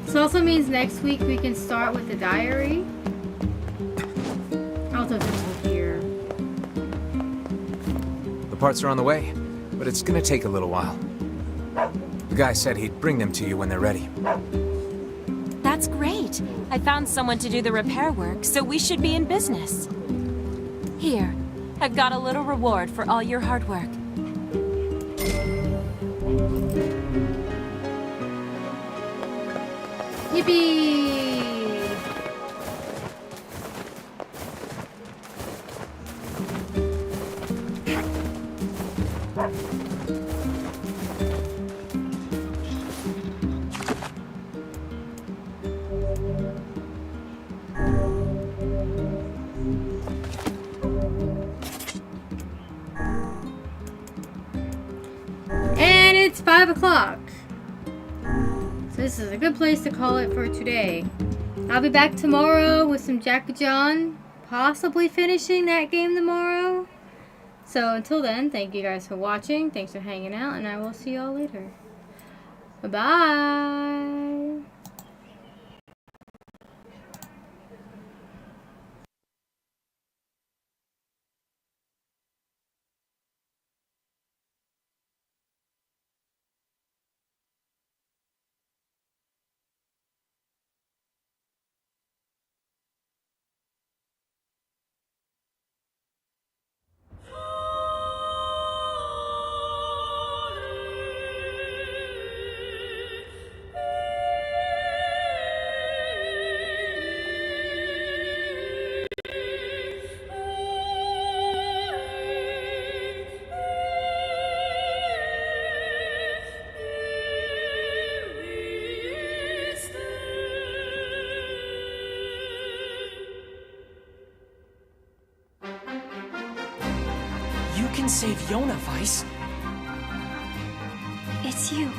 This also means next week we can start with the diary. I'll do this here. The parts are on the way, but it's gonna take a little while. The guy said he'd bring them to you when they're ready. That's great. I found someone to do the repair work, so we should be in business. Here, I've got a little reward for all your hard work. Yippee! And it's 5 o'clock. So this is a good place to call it for today. I'll be back tomorrow with some Jack John, possibly finishing that game tomorrow. So until then, thank you guys for watching. Thanks for hanging out, and I will see y'all later. Bye-bye. Save Yona, Vice. It's you,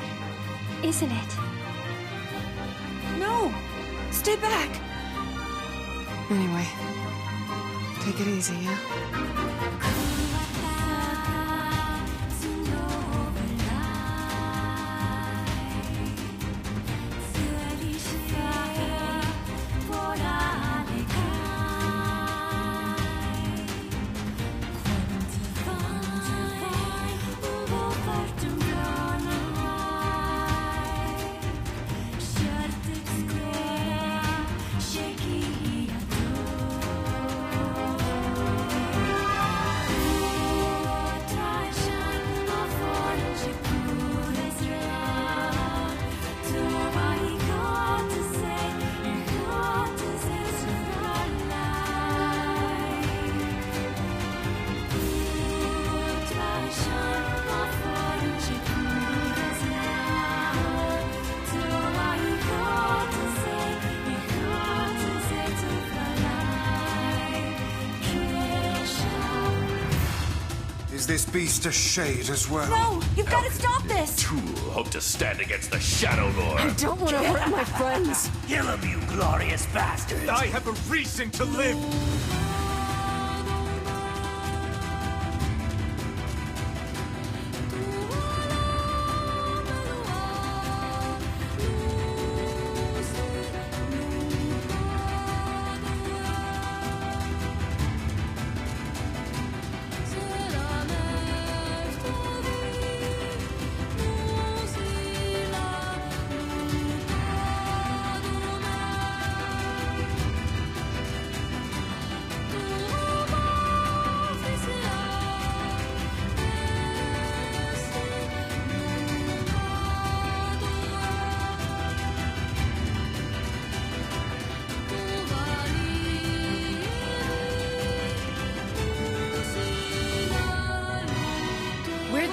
isn't it? No! Stay back! Anyway, take it easy, yeah? Is this beast a shade as well? No! You've got to stop this! Tool hope to stand against the Shadow Lord. I don't want to hurt my friends. Kill him, you glorious bastard! I have a reason to live!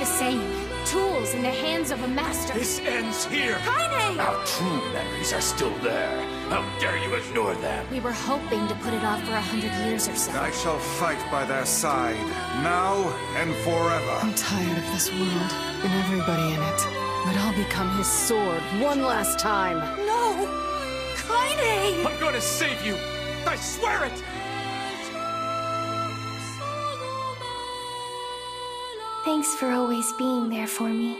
same. Tools in the hands of a master. This ends here. Kaine! Our true memories are still there. How dare you ignore them? We were hoping to put it off for 100 years or so. I shall fight by their side, now and forever. I'm tired of this world and everybody in it. But I'll become his sword one last time. No! Kaine! I'm gonna save you! I swear it! Thanks for always being there for me.